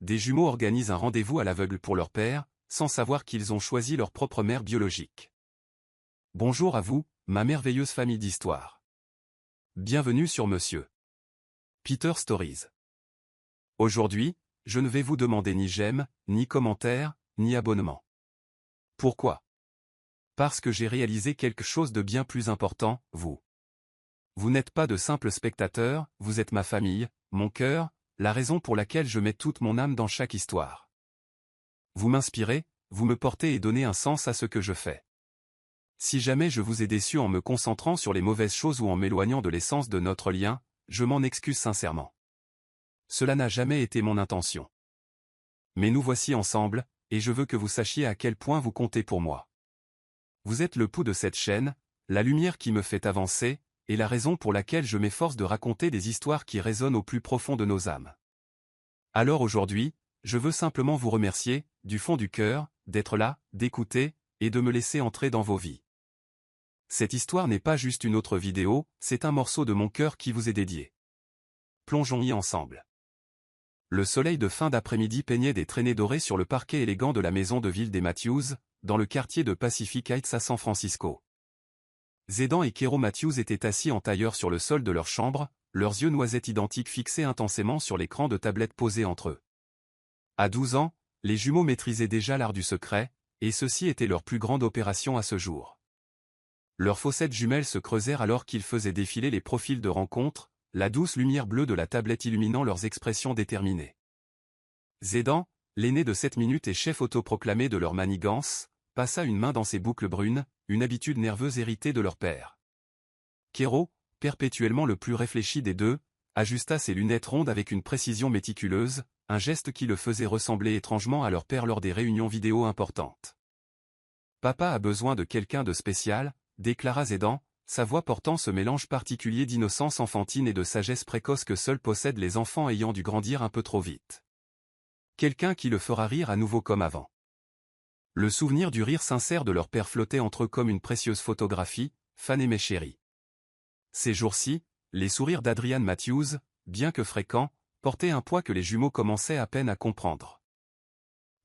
des jumeaux organisent un rendez-vous à l'aveugle pour leur père, sans savoir qu'ils ont choisi leur propre mère biologique. Bonjour à vous, ma merveilleuse famille d'histoire. Bienvenue sur Monsieur Peter Stories. Aujourd'hui, je ne vais vous demander ni j'aime, ni commentaire, ni abonnement. Pourquoi? Parce que j'ai réalisé quelque chose de bien plus important, vous. Vous n'êtes pas de simples spectateurs, vous êtes ma famille, mon cœur, la raison pour laquelle je mets toute mon âme dans chaque histoire. Vous m'inspirez, vous me portez et donnez un sens à ce que je fais. Si jamais je vous ai déçu en me concentrant sur les mauvaises choses ou en m'éloignant de l'essence de notre lien, je m'en excuse sincèrement. Cela n'a jamais été mon intention. Mais nous voici ensemble, et je veux que vous sachiez à quel point vous comptez pour moi. Vous êtes le pouls de cette chaîne, la lumière qui me fait avancer, et la raison pour laquelle je m'efforce de raconter des histoires qui résonnent au plus profond de nos âmes. Alors aujourd'hui, je veux simplement vous remercier, du fond du cœur, d'être là, d'écouter, et de me laisser entrer dans vos vies. Cette histoire n'est pas juste une autre vidéo, c'est un morceau de mon cœur qui vous est dédié. Plongeons-y ensemble. Le soleil de fin d'après-midi peignait des traînées dorées sur le parquet élégant de la maison de ville des Matthews, dans le quartier de Pacific Heights à San Francisco. Zédan et Kero Matthews étaient assis en tailleur sur le sol de leur chambre, leurs yeux noisettes identiques fixés intensément sur l'écran de tablette posé entre eux. À 12 ans, les jumeaux maîtrisaient déjà l'art du secret, et ceci était leur plus grande opération à ce jour. Leurs fossettes jumelles se creusèrent alors qu'ils faisaient défiler les profils de rencontre, la douce lumière bleue de la tablette illuminant leurs expressions déterminées. Zédan, l'aîné de 7 minutes et chef autoproclamé de leur manigance, passa une main dans ses boucles brunes, une habitude nerveuse héritée de leur père. Kero, perpétuellement le plus réfléchi des deux, ajusta ses lunettes rondes avec une précision méticuleuse, un geste qui le faisait ressembler étrangement à leur père lors des réunions vidéo importantes. « Papa a besoin de quelqu'un de spécial », déclara Zédan, sa voix portant ce mélange particulier d'innocence enfantine et de sagesse précoce que seuls possèdent les enfants ayant dû grandir un peu trop vite. Quelqu'un qui le fera rire à nouveau comme avant. Le souvenir du rire sincère de leur père flottait entre eux comme une précieuse photographie, fan et mes chéris. Ces jours-ci, les sourires d'Adrian Matthews, bien que fréquents, portaient un poids que les jumeaux commençaient à peine à comprendre.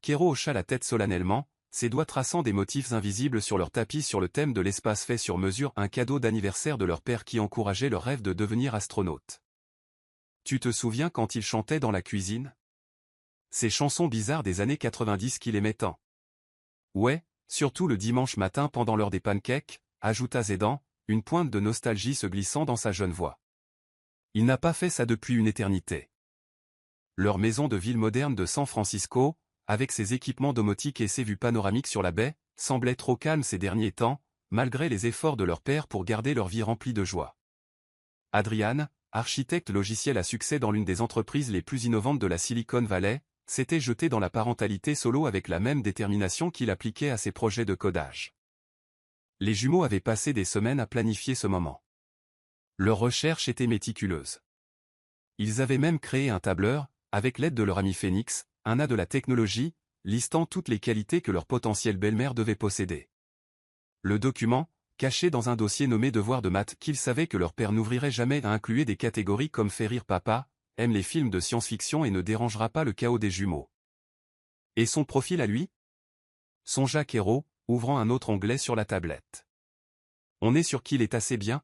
Kero hocha la tête solennellement, ses doigts traçant des motifs invisibles sur leur tapis sur le thème de l'espace fait sur mesure, un cadeau d'anniversaire de leur père qui encourageait leur rêve de devenir astronaute. Tu te souviens quand ils chantaient dans la cuisine? Ces chansons bizarres des années 90 qu'il aimait tant. Ouais, surtout le dimanche matin pendant l'heure des pancakes, ajouta Zédan, une pointe de nostalgie se glissant dans sa jeune voix. Il n'a pas fait ça depuis une éternité. Leur maison de ville moderne de San Francisco, avec ses équipements domotiques et ses vues panoramiques sur la baie, semblait trop calme ces derniers temps, malgré les efforts de leur père pour garder leur vie remplie de joie. Adrian, architecte logiciel à succès dans l'une des entreprises les plus innovantes de la Silicon Valley, s'était jeté dans la parentalité solo avec la même détermination qu'il appliquait à ses projets de codage. Les jumeaux avaient passé des semaines à planifier ce moment. Leur recherche était méticuleuse. Ils avaient même créé un tableur, avec l'aide de leur ami Phoenix, un as de la technologie, listant toutes les qualités que leur potentielle belle-mère devait posséder. Le document, caché dans un dossier nommé Devoir de maths qu'ils savaient que leur père n'ouvrirait jamais, a inclué des catégories comme fait rire papa, aime les films de science-fiction et ne dérangera pas le chaos des jumeaux. Et son profil à lui? Songea Kero, ouvrant un autre onglet sur la tablette. On est sûr qu'il est assez bien?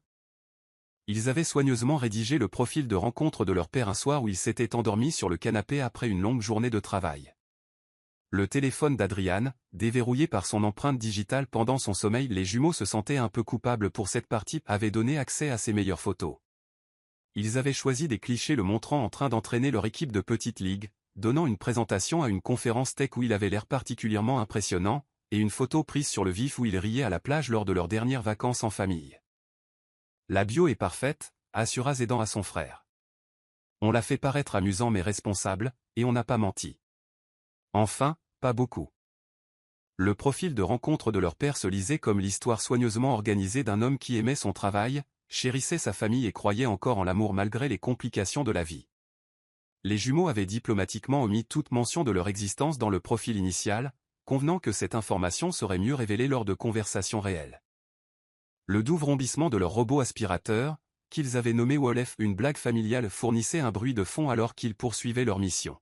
Ils avaient soigneusement rédigé le profil de rencontre de leur père un soir où ils s'étaient endormis sur le canapé après une longue journée de travail. Le téléphone d'Adrian, déverrouillé par son empreinte digitale pendant son sommeil, les jumeaux se sentaient un peu coupables pour cette partie, avait donné accès à ses meilleures photos. Ils avaient choisi des clichés le montrant en train d'entraîner leur équipe de petite ligue, donnant une présentation à une conférence tech où il avait l'air particulièrement impressionnant, et une photo prise sur le vif où il riait à la plage lors de leurs dernières vacances en famille. La bio est parfaite, assura Zédan à son frère. On l'a fait paraître amusant mais responsable, et on n'a pas menti. Enfin, pas beaucoup. Le profil de rencontre de leur père se lisait comme l'histoire soigneusement organisée d'un homme qui aimait son travail, chérissait sa famille et croyait encore en l'amour malgré les complications de la vie. Les jumeaux avaient diplomatiquement omis toute mention de leur existence dans le profil initial, convenant que cette information serait mieux révélée lors de conversations réelles. Le doux vrombissement de leur robot aspirateur, qu'ils avaient nommé Wolf, une blague familiale, fournissait un bruit de fond alors qu'ils poursuivaient leur mission.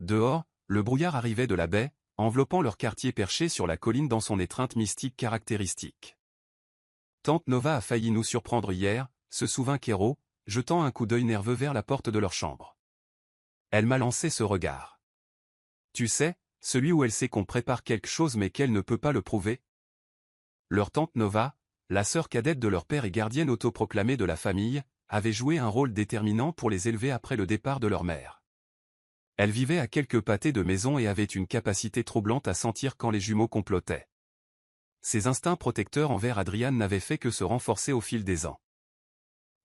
Dehors, le brouillard arrivait de la baie, enveloppant leur quartier perché sur la colline dans son étreinte mystique caractéristique. Tante Nova a failli nous surprendre hier, se souvint Kero, jetant un coup d'œil nerveux vers la porte de leur chambre. Elle m'a lancé ce regard. Tu sais, celui où elle sait qu'on prépare quelque chose mais qu'elle ne peut pas le prouver. Leur tante Nova, la sœur cadette de leur père et gardienne autoproclamée de la famille, avait joué un rôle déterminant pour les élever après le départ de leur mère. Elle vivait à quelques pâtés de maison et avait une capacité troublante à sentir quand les jumeaux complotaient. Ses instincts protecteurs envers Adrian n'avaient fait que se renforcer au fil des ans.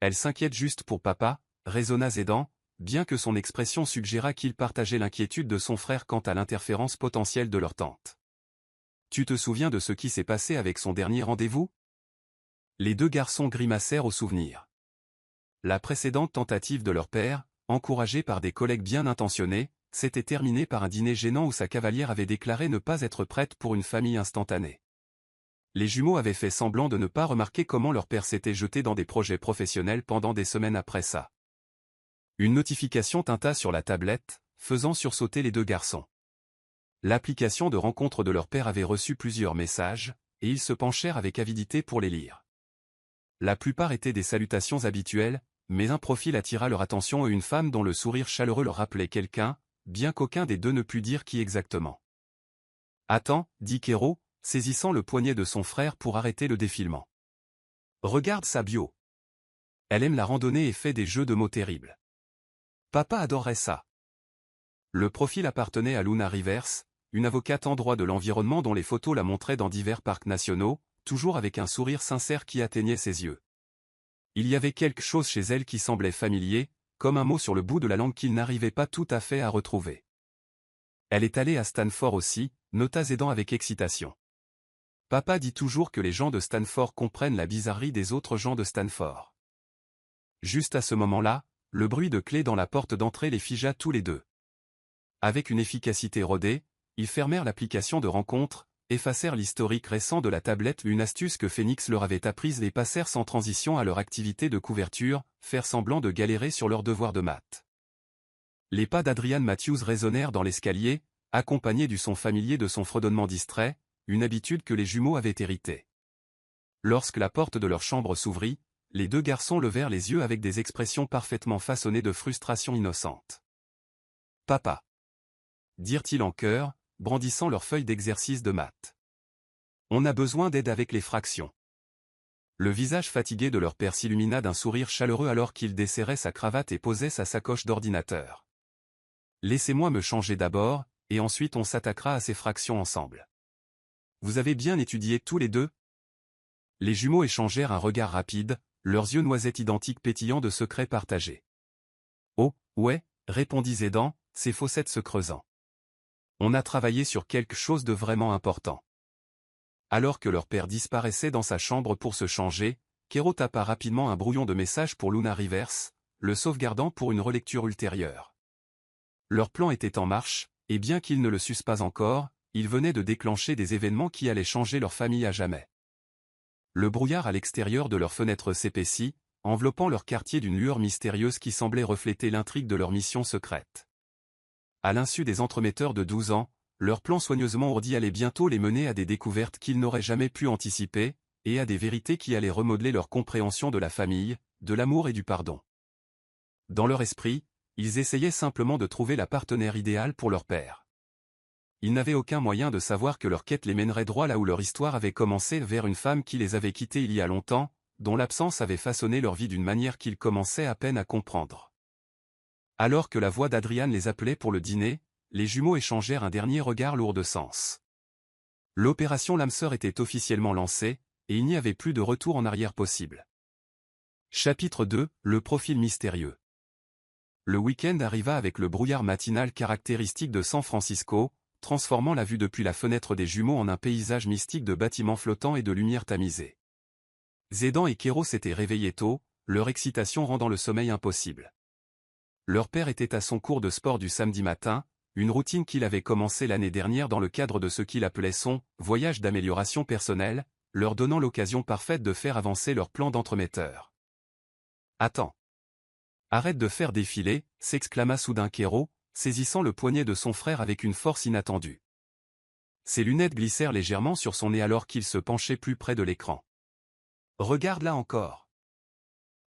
Elle s'inquiète juste pour papa, raisonna Zédan, bien que son expression suggérât qu'il partageait l'inquiétude de son frère quant à l'interférence potentielle de leur tante. Tu te souviens de ce qui s'est passé avec son dernier rendez-vous? Les deux garçons grimacèrent au souvenir. La précédente tentative de leur père, encouragée par des collègues bien intentionnés, s'était terminée par un dîner gênant où sa cavalière avait déclaré ne pas être prête pour une famille instantanée. Les jumeaux avaient fait semblant de ne pas remarquer comment leur père s'était jeté dans des projets professionnels pendant des semaines après ça. Une notification tinta sur la tablette, faisant sursauter les deux garçons. L'application de rencontre de leur père avait reçu plusieurs messages, et ils se penchèrent avec avidité pour les lire. La plupart étaient des salutations habituelles, mais un profil attira leur attention et une femme dont le sourire chaleureux leur rappelait quelqu'un, bien qu'aucun des deux ne pût dire qui exactement. « Attends, dit Kero, saisissant le poignet de son frère pour arrêter le défilement. « Regarde sa bio. Elle aime la randonnée et fait des jeux de mots terribles. Papa adorerait ça. » Le profil appartenait à Luna Rivers, une avocate en droit de l'environnement dont les photos la montraient dans divers parcs nationaux, toujours avec un sourire sincère qui atteignait ses yeux. Il y avait quelque chose chez elle qui semblait familier, comme un mot sur le bout de la langue qu'il n'arrivait pas tout à fait à retrouver. Elle est allée à Stanford aussi, nota Zédan avec excitation. Papa dit toujours que les gens de Stanford comprennent la bizarrerie des autres gens de Stanford. Juste à ce moment-là, le bruit de clé dans la porte d'entrée les figea tous les deux. Avec une efficacité rodée, ils fermèrent l'application de rencontre, effacèrent l'historique récent de la tablette, une astuce que Phoenix leur avait apprise, et passèrent sans transition à leur activité de couverture, faire semblant de galérer sur leurs devoirs de maths. Les pas d'Adrian Matthews résonnèrent dans l'escalier, accompagnés du son familier de son fredonnement distrait, une habitude que les jumeaux avaient héritée. Lorsque la porte de leur chambre s'ouvrit, les deux garçons levèrent les yeux avec des expressions parfaitement façonnées de frustration innocente. « Papa » dirent-ils en chœur, brandissant leurs feuilles d'exercice de maths. « On a besoin d'aide avec les fractions. » Le visage fatigué de leur père s'illumina d'un sourire chaleureux alors qu'il desserrait sa cravate et posait sa sacoche d'ordinateur. « Laissez-moi me changer d'abord, et ensuite on s'attaquera à ces fractions ensemble. Vous avez bien étudié tous les deux? » Les jumeaux échangèrent un regard rapide, leurs yeux noisettes identiques pétillants de secrets partagés. « Oh, ouais, répondit Zédan, ses fossettes se creusant. On a travaillé sur quelque chose de vraiment important. » Alors que leur père disparaissait dans sa chambre pour se changer, Kero tapa rapidement un brouillon de message pour Luna Rivers, le sauvegardant pour une relecture ultérieure. Leur plan était en marche, et bien qu'ils ne le sussent pas encore, ils venaient de déclencher des événements qui allaient changer leur famille à jamais. Le brouillard à l'extérieur de leur fenêtre s'épaissit, enveloppant leur quartier d'une lueur mystérieuse qui semblait refléter l'intrigue de leur mission secrète. À l'insu des entremetteurs de 12 ans, leur plan soigneusement ourdi allait bientôt les mener à des découvertes qu'ils n'auraient jamais pu anticiper, et à des vérités qui allaient remodeler leur compréhension de la famille, de l'amour et du pardon. Dans leur esprit, ils essayaient simplement de trouver la partenaire idéale pour leur père. Ils n'avaient aucun moyen de savoir que leur quête les mènerait droit là où leur histoire avait commencé, vers une femme qui les avait quittés il y a longtemps, dont l'absence avait façonné leur vie d'une manière qu'ils commençaient à peine à comprendre. Alors que la voix d'Adrian les appelait pour le dîner, les jumeaux échangèrent un dernier regard lourd de sens. L'opération L'âme sœur était officiellement lancée, et il n'y avait plus de retour en arrière possible. Chapitre 2, le profil mystérieux. Le week-end arriva avec le brouillard matinal caractéristique de San Francisco, transformant la vue depuis la fenêtre des jumeaux en un paysage mystique de bâtiments flottants et de lumière tamisée. Zédan et Kero s'étaient réveillés tôt, leur excitation rendant le sommeil impossible. Leur père était à son cours de sport du samedi matin, une routine qu'il avait commencée l'année dernière dans le cadre de ce qu'il appelait son « voyage d'amélioration personnelle », leur donnant l'occasion parfaite de faire avancer leur plan d'entremetteur. « Attends. Arrête de faire défiler », s'exclama soudain Kero, saisissant le poignet de son frère avec une force inattendue. Ses lunettes glissèrent légèrement sur son nez alors qu'il se penchait plus près de l'écran. « Regarde là encore !»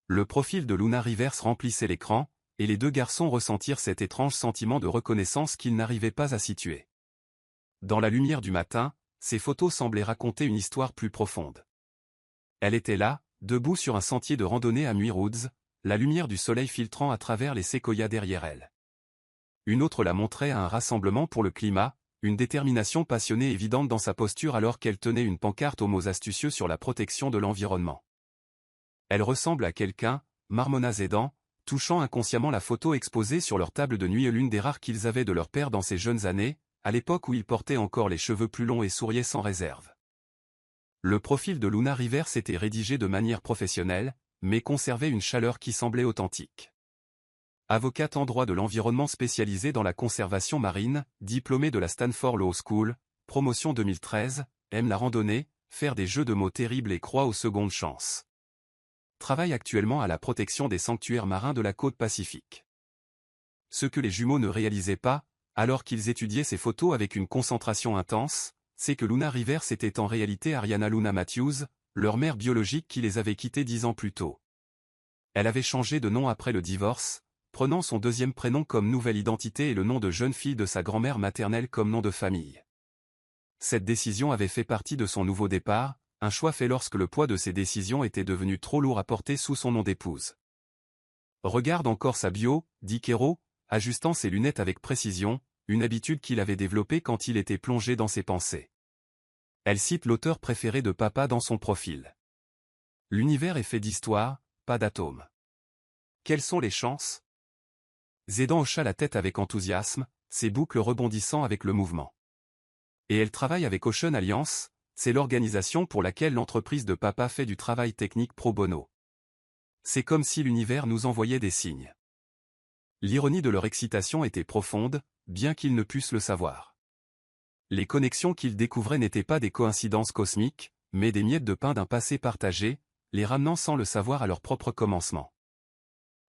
Le profil de Luna Rivers remplissait l'écran, et les deux garçons ressentirent cet étrange sentiment de reconnaissance qu'ils n'arrivaient pas à situer. Dans la lumière du matin, ces photos semblaient raconter une histoire plus profonde. Elle était là, debout sur un sentier de randonnée à Muir Woods, la lumière du soleil filtrant à travers les séquoias derrière elle. Une autre la montrait à un rassemblement pour le climat, une détermination passionnée évidente dans sa posture alors qu'elle tenait une pancarte aux mots astucieux sur la protection de l'environnement. Elle ressemble à quelqu'un, marmonna Zédan, touchant inconsciemment la photo exposée sur leur table de nuit, l'une des rares qu'ils avaient de leur père dans ses jeunes années, à l'époque où il portait encore les cheveux plus longs et souriait sans réserve. Le profil de Luna Rivers était rédigé de manière professionnelle, mais conservait une chaleur qui semblait authentique. Avocate en droit de l'environnement spécialisée dans la conservation marine, diplômée de la Stanford Law School, promotion 2013, aime la randonnée, faire des jeux de mots terribles et croit aux secondes chances. Travaille actuellement à la protection des sanctuaires marins de la côte Pacifique. Ce que les jumeaux ne réalisaient pas, alors qu'ils étudiaient ces photos avec une concentration intense, c'est que Luna Rivers était en réalité Ariana Luna Matthews, leur mère biologique qui les avait quittés 10 ans plus tôt. Elle avait changé de nom après le divorce, prenant son deuxième prénom comme nouvelle identité et le nom de jeune fille de sa grand-mère maternelle comme nom de famille. Cette décision avait fait partie de son nouveau départ, un choix fait lorsque le poids de ses décisions était devenu trop lourd à porter sous son nom d'épouse. « Regarde encore sa bio », dit Kero, ajustant ses lunettes avec précision, une habitude qu'il avait développée quand il était plongé dans ses pensées. Elle cite l'auteur préféré de papa dans son profil. L'univers est fait d'histoire, pas d'atomes. Quelles sont les chances? Zédan hocha la tête avec enthousiasme, ses boucles rebondissant avec le mouvement. Et elle travaille avec Ocean Alliance, c'est l'organisation pour laquelle l'entreprise de papa fait du travail technique pro bono. C'est comme si l'univers nous envoyait des signes. L'ironie de leur excitation était profonde, bien qu'ils ne puissent le savoir. Les connexions qu'ils découvraient n'étaient pas des coïncidences cosmiques, mais des miettes de pain d'un passé partagé, les ramenant sans le savoir à leur propre commencement.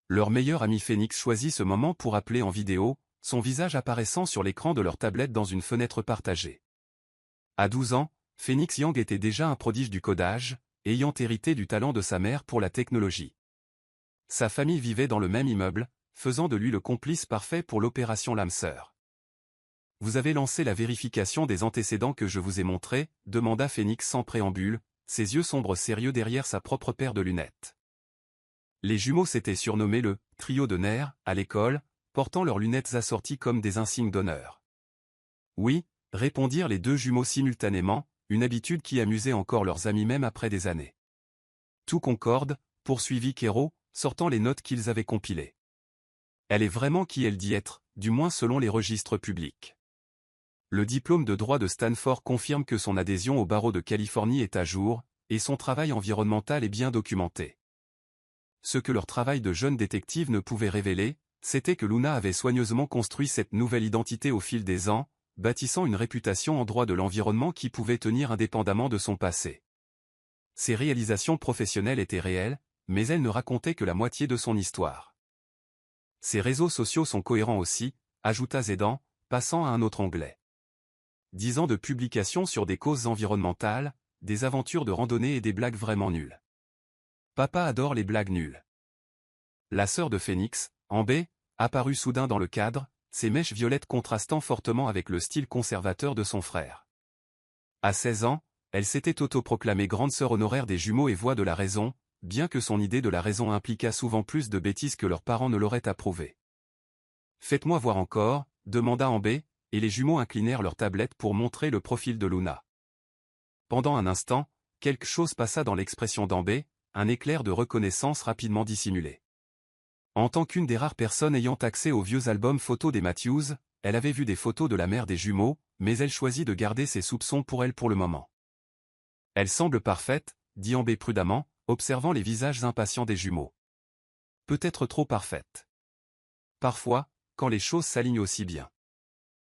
Leur meilleur ami Phoenix choisit ce moment pour appeler en vidéo, son visage apparaissant sur l'écran de leur tablette dans une fenêtre partagée. À 12 ans, Phoenix Yang était déjà un prodige du codage, ayant hérité du talent de sa mère pour la technologie. Sa famille vivait dans le même immeuble, faisant de lui le complice parfait pour l'opération Lame Sœur. « Vous avez lancé la vérification des antécédents que je vous ai montrés ?» demanda Phoenix sans préambule, ses yeux sombres sérieux derrière sa propre paire de lunettes. Les jumeaux s'étaient surnommés le « trio de nerfs » à l'école, portant leurs lunettes assorties comme des insignes d'honneur. « Oui », répondirent les deux jumeaux simultanément, une habitude qui amusait encore leurs amis même après des années. « Tout concorde », poursuivit Kero, sortant les notes qu'ils avaient compilées. Elle est vraiment qui elle dit être, du moins selon les registres publics. Le diplôme de droit de Stanford confirme que son adhésion au barreau de Californie est à jour, et son travail environnemental est bien documenté. Ce que leur travail de jeune détective ne pouvait révéler, c'était que Luna avait soigneusement construit cette nouvelle identité au fil des ans, bâtissant une réputation en droit de l'environnement qui pouvait tenir indépendamment de son passé. Ses réalisations professionnelles étaient réelles, mais elles ne racontaient que la moitié de son histoire. Ses réseaux sociaux sont cohérents aussi, ajouta Zédan, passant à un autre onglet. 10 ans de publications sur des causes environnementales, des aventures de randonnée et des blagues vraiment nulles. Papa adore les blagues nulles. La sœur de Phoenix, Amber, apparut soudain dans le cadre, ses mèches violettes contrastant fortement avec le style conservateur de son frère. À 16 ans, elle s'était autoproclamée grande sœur honoraire des jumeaux et voix de la raison, bien que son idée de la raison impliquât souvent plus de bêtises que leurs parents ne l'auraient approuvé. « Faites-moi voir encore », demanda Amber, et les jumeaux inclinèrent leur tablette pour montrer le profil de Luna. Pendant un instant, quelque chose passa dans l'expression d'Amber, un éclair de reconnaissance rapidement dissimulé. En tant qu'une des rares personnes ayant accès aux vieux albums photos des Matthews, elle avait vu des photos de la mère des jumeaux, mais elle choisit de garder ses soupçons pour elle pour le moment. « Elle semble parfaite », dit Amber prudemment, observant les visages impatients des jumeaux. « Peut-être trop parfaite. Parfois, quand les choses s'alignent aussi bien. »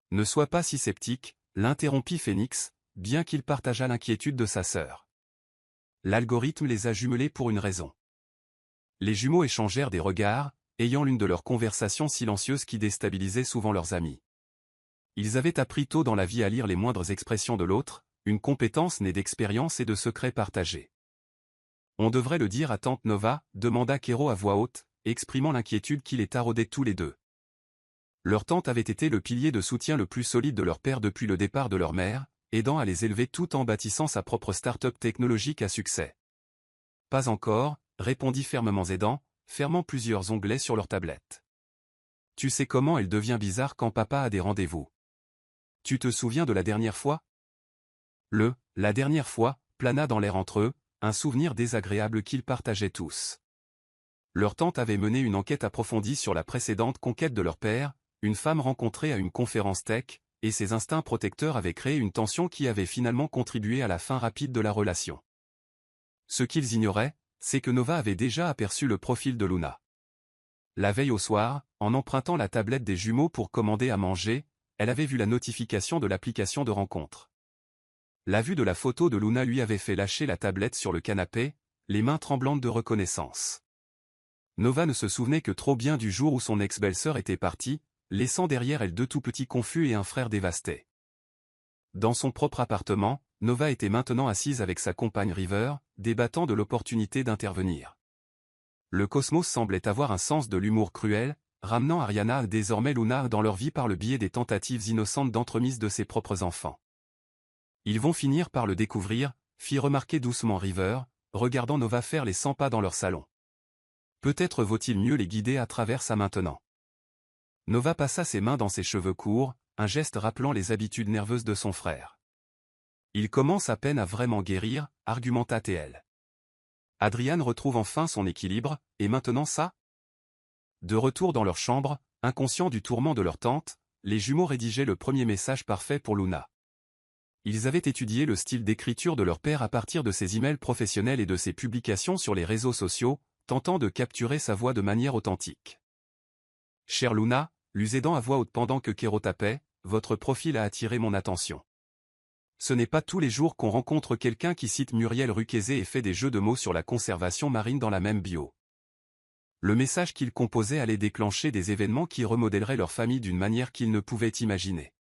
« Ne sois pas si sceptique », l'interrompit Phoenix, bien qu'il partageât l'inquiétude de sa sœur. L'algorithme les a jumelés pour une raison. Les jumeaux échangèrent des regards, ayant l'une de leurs conversations silencieuses qui déstabilisait souvent leurs amis. Ils avaient appris tôt dans la vie à lire les moindres expressions de l'autre, une compétence née d'expérience et de secrets partagés. On devrait le dire à tante Nova, demanda Kéro à voix haute, exprimant l'inquiétude qui les taraudait tous les deux. Leur tante avait été le pilier de soutien le plus solide de leur père depuis le départ de leur mère, aidant à les élever tout en bâtissant sa propre start-up technologique à succès. Pas encore, répondit fermement Zédan, fermant plusieurs onglets sur leur tablette. Tu sais comment elle devient bizarre quand papa a des rendez-vous. Tu te souviens de la dernière fois? La dernière fois, plana dans l'air entre eux, un souvenir désagréable qu'ils partageaient tous. Leur tante avait mené une enquête approfondie sur la précédente conquête de leur père, une femme rencontrée à une conférence tech, et ses instincts protecteurs avaient créé une tension qui avait finalement contribué à la fin rapide de la relation. Ce qu'ils ignoraient, c'est que Nova avait déjà aperçu le profil de Luna. La veille au soir, en empruntant la tablette des jumeaux pour commander à manger, elle avait vu la notification de l'application de rencontre. La vue de la photo de Luna lui avait fait lâcher la tablette sur le canapé, les mains tremblantes de reconnaissance. Nova ne se souvenait que trop bien du jour où son ex-belle-sœur était partie, laissant derrière elle deux tout petits confus et un frère dévasté. Dans son propre appartement, Nova était maintenant assise avec sa compagne River, débattant de l'opportunité d'intervenir. Le cosmos semblait avoir un sens de l'humour cruel, ramenant Ariana et désormais Luna dans leur vie par le biais des tentatives innocentes d'entremise de ses propres enfants. Ils vont finir par le découvrir, fit remarquer doucement River, regardant Nova faire les 100 pas dans leur salon. Peut-être vaut-il mieux les guider à travers ça maintenant. Nova passa ses mains dans ses cheveux courts, un geste rappelant les habitudes nerveuses de son frère. Il commence à peine à vraiment guérir, argumenta-t-elle. Adrian retrouve enfin son équilibre, et maintenant ça? De retour dans leur chambre, inconscients du tourment de leur tante, les jumeaux rédigeaient le premier message parfait pour Luna. Ils avaient étudié le style d'écriture de leur père à partir de ses emails professionnels et de ses publications sur les réseaux sociaux, tentant de capturer sa voix de manière authentique. Chère Luna, lut Zédan à voix haute pendant que Kéro tapait, votre profil a attiré mon attention. Ce n'est pas tous les jours qu'on rencontre quelqu'un qui cite Muriel Rukézé et fait des jeux de mots sur la conservation marine dans la même bio. Le message qu'il composait allait déclencher des événements qui remodèleraient leur famille d'une manière qu'ils ne pouvaient imaginer.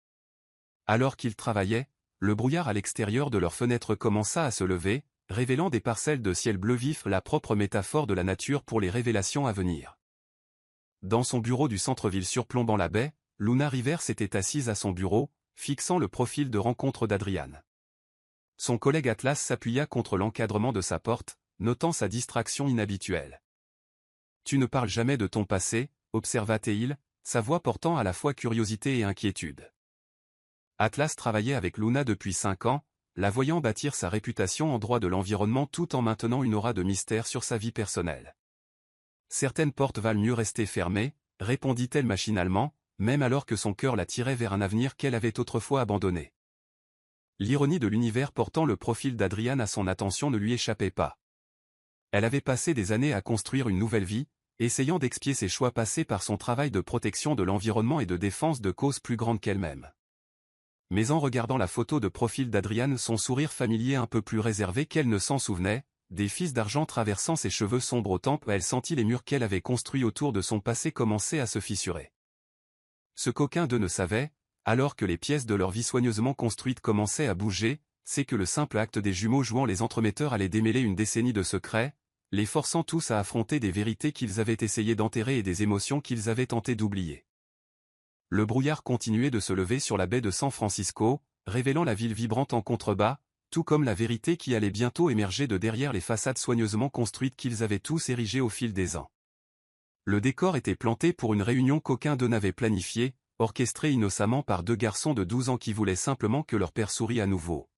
Alors qu'ils travaillaient, le brouillard à l'extérieur de leur fenêtre commença à se lever, révélant des parcelles de ciel bleu vif, la propre métaphore de la nature pour les révélations à venir. Dans son bureau du centre-ville surplombant la baie, Luna River s'était assise à son bureau, fixant le profil de rencontre d'Adrian. Son collègue Atlas s'appuya contre l'encadrement de sa porte, notant sa distraction inhabituelle. « Tu ne parles jamais de ton passé », observa-t-il, sa voix portant à la fois curiosité et inquiétude. Atlas travaillait avec Luna depuis 5 ans, la voyant bâtir sa réputation en droit de l'environnement tout en maintenant une aura de mystère sur sa vie personnelle. Certaines portes valent mieux rester fermées, répondit-elle machinalement, même alors que son cœur la tirait vers un avenir qu'elle avait autrefois abandonné. L'ironie de l'univers portant le profil d'Adrian à son attention ne lui échappait pas. Elle avait passé des années à construire une nouvelle vie, essayant d'expier ses choix passés par son travail de protection de l'environnement et de défense de causes plus grandes qu'elle-même. Mais en regardant la photo de profil d'Adrian, son sourire familier un peu plus réservé qu'elle ne s'en souvenait, des fils d'argent traversant ses cheveux sombres aux tempes, elle sentit les murs qu'elle avait construits autour de son passé commencer à se fissurer. Ce qu'aucun d'eux ne savait, alors que les pièces de leur vie soigneusement construites commençaient à bouger, c'est que le simple acte des jumeaux jouant les entremetteurs allait démêler une décennie de secrets, les forçant tous à affronter des vérités qu'ils avaient essayé d'enterrer et des émotions qu'ils avaient tenté d'oublier. Le brouillard continuait de se lever sur la baie de San Francisco, révélant la ville vibrante en contrebas, tout comme la vérité qui allait bientôt émerger de derrière les façades soigneusement construites qu'ils avaient tous érigées au fil des ans. Le décor était planté pour une réunion qu'aucun d'eux n'avait planifiée, orchestrée innocemment par 2 garçons de 12 ans qui voulaient simplement que leur père sourie à nouveau.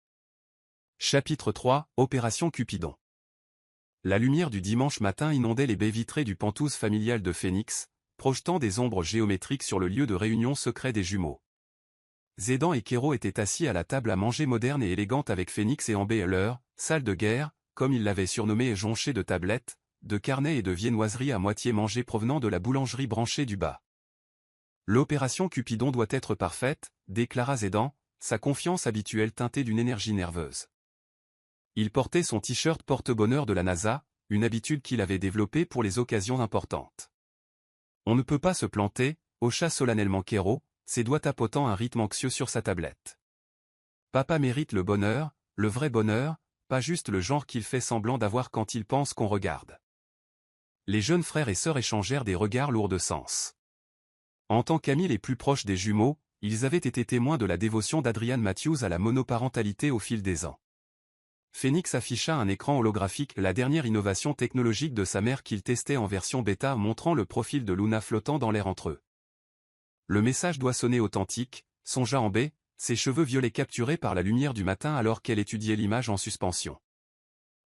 Chapitre 3, Opération Cupidon. La lumière du dimanche matin inondait les baies vitrées du penthouse familial de Phoenix, projetant des ombres géométriques sur le lieu de réunion secret des jumeaux. Zédan et Kéro étaient assis à la table à manger moderne et élégante avec Phoenix et Amber, leur salle de guerre, comme ils l'avaient surnommée, jonchée de tablettes, de carnets et de viennoiseries à moitié mangées provenant de la boulangerie branchée du bas. L'opération Cupidon doit être parfaite, déclara Zédan, sa confiance habituelle teintée d'une énergie nerveuse. Il portait son t-shirt porte-bonheur de la NASA, une habitude qu'il avait développée pour les occasions importantes. On ne peut pas se planter, hocha solennellement Kéro, ses doigts tapotant un rythme anxieux sur sa tablette. Papa mérite le bonheur, le vrai bonheur, pas juste le genre qu'il fait semblant d'avoir quand il pense qu'on regarde. Les jeunes frères et sœurs échangèrent des regards lourds de sens. En tant qu'amis les plus proches des jumeaux, ils avaient été témoins de la dévotion d'Adrian Matthews à la monoparentalité au fil des ans. Phoenix afficha un écran holographique, la dernière innovation technologique de sa mère qu'il testait en version bêta, montrant le profil de Luna flottant dans l'air entre eux. Le message doit sonner authentique, songea Amber, ses cheveux violets capturés par la lumière du matin alors qu'elle étudiait l'image en suspension.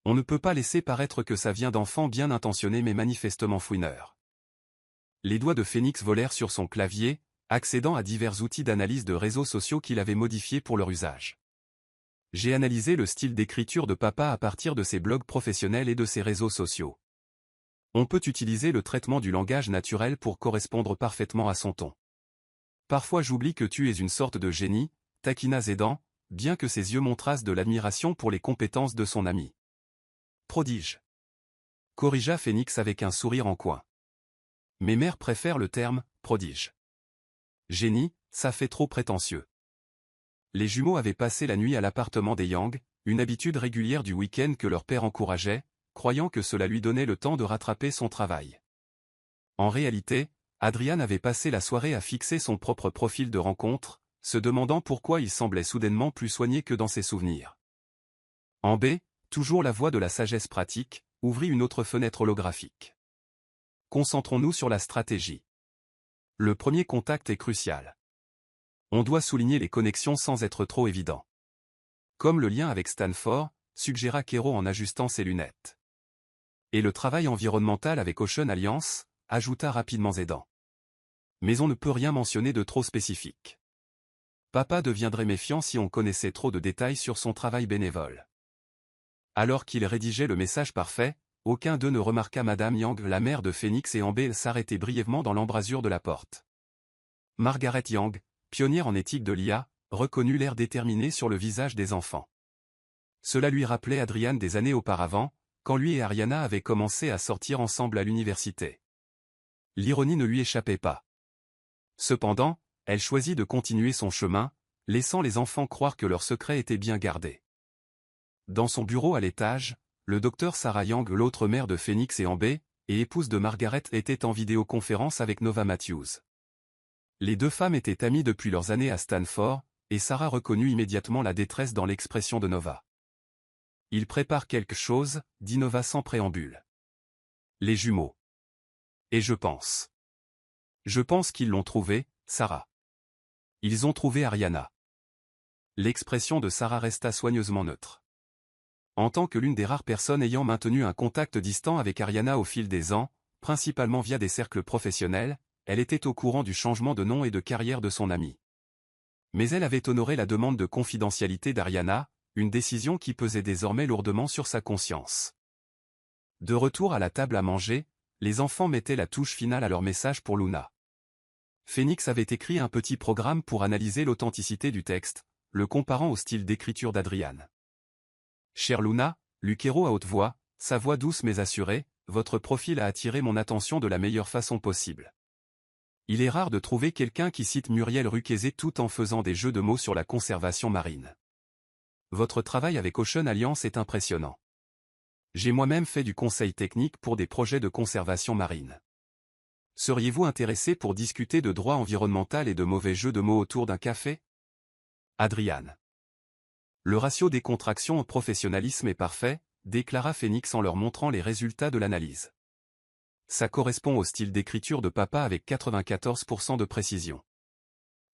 On ne peut pas laisser paraître que ça vient d'enfants bien intentionnés mais manifestement fouineurs. Les doigts de Phoenix volèrent sur son clavier, accédant à divers outils d'analyse de réseaux sociaux qu'il avait modifiés pour leur usage. J'ai analysé le style d'écriture de papa à partir de ses blogs professionnels et de ses réseaux sociaux. On peut utiliser le traitement du langage naturel pour correspondre parfaitement à son ton. Parfois j'oublie que tu es une sorte de génie, taquina Zédan, bien que ses yeux montrassent de l'admiration pour les compétences de son ami. Prodige. Corrigea Phoenix avec un sourire en coin. Mes mères préfèrent le terme « prodige ». Génie, ça fait trop prétentieux. Les jumeaux avaient passé la nuit à l'appartement des Yang, une habitude régulière du week-end que leur père encourageait, croyant que cela lui donnait le temps de rattraper son travail. En réalité, Adrian avait passé la soirée à fixer son propre profil de rencontre, se demandant pourquoi il semblait soudainement plus soigné que dans ses souvenirs. Amber, toujours la voix de la sagesse pratique, ouvrit une autre fenêtre holographique. Concentrons-nous sur la stratégie. Le premier contact est crucial. On doit souligner les connexions sans être trop évident. Comme le lien avec Stanford, suggéra Kéro en ajustant ses lunettes. Et le travail environnemental avec Ocean Alliance, ajouta rapidement Zédan. Mais on ne peut rien mentionner de trop spécifique. Papa deviendrait méfiant si on connaissait trop de détails sur son travail bénévole. Alors qu'il rédigeait le message parfait, aucun d'eux ne remarqua Madame Yang, la mère de Phoenix et Amber, s'arrêter brièvement dans l'embrasure de la porte. Margaret Yang, pionnière en éthique de l'IA, reconnut l'air déterminé sur le visage des enfants. Cela lui rappelait Adrian des années auparavant, quand lui et Ariana avaient commencé à sortir ensemble à l'université. L'ironie ne lui échappait pas. Cependant, elle choisit de continuer son chemin, laissant les enfants croire que leur secret était bien gardé. Dans son bureau à l'étage, le docteur Sarah Yang, l'autre mère de Phoenix et Amber, et épouse de Margaret, était en vidéoconférence avec Nova Matthews. Les deux femmes étaient amies depuis leurs années à Stanford, et Sarah reconnut immédiatement la détresse dans l'expression de Nova. « Il prépare quelque chose », dit Nova sans préambule. « Les jumeaux. Et je pense. Je pense qu'ils l'ont trouvé, Sarah. Ils ont trouvé Ariana. » L'expression de Sarah resta soigneusement neutre. En tant que l'une des rares personnes ayant maintenu un contact distant avec Ariana au fil des ans, principalement via des cercles professionnels, elle était au courant du changement de nom et de carrière de son ami. Mais elle avait honoré la demande de confidentialité d'Ariana, une décision qui pesait désormais lourdement sur sa conscience. De retour à la table à manger, les enfants mettaient la touche finale à leur message pour Luna. Phoenix avait écrit un petit programme pour analyser l'authenticité du texte, le comparant au style d'écriture d'Adrian. « Chère Luna, lut Kéro à haute voix, sa voix douce mais assurée, votre profil a attiré mon attention de la meilleure façon possible. Il est rare de trouver quelqu'un qui cite Muriel Rukeyser tout en faisant des jeux de mots sur la conservation marine. Votre travail avec Ocean Alliance est impressionnant. J'ai moi-même fait du conseil technique pour des projets de conservation marine. Seriez-vous intéressé pour discuter de droit environnemental et de mauvais jeux de mots autour d'un café? Adrian. Le ratio des contractions en professionnalisme est parfait, déclara Phoenix en leur montrant les résultats de l'analyse. Ça correspond au style d'écriture de papa avec 94% de précision.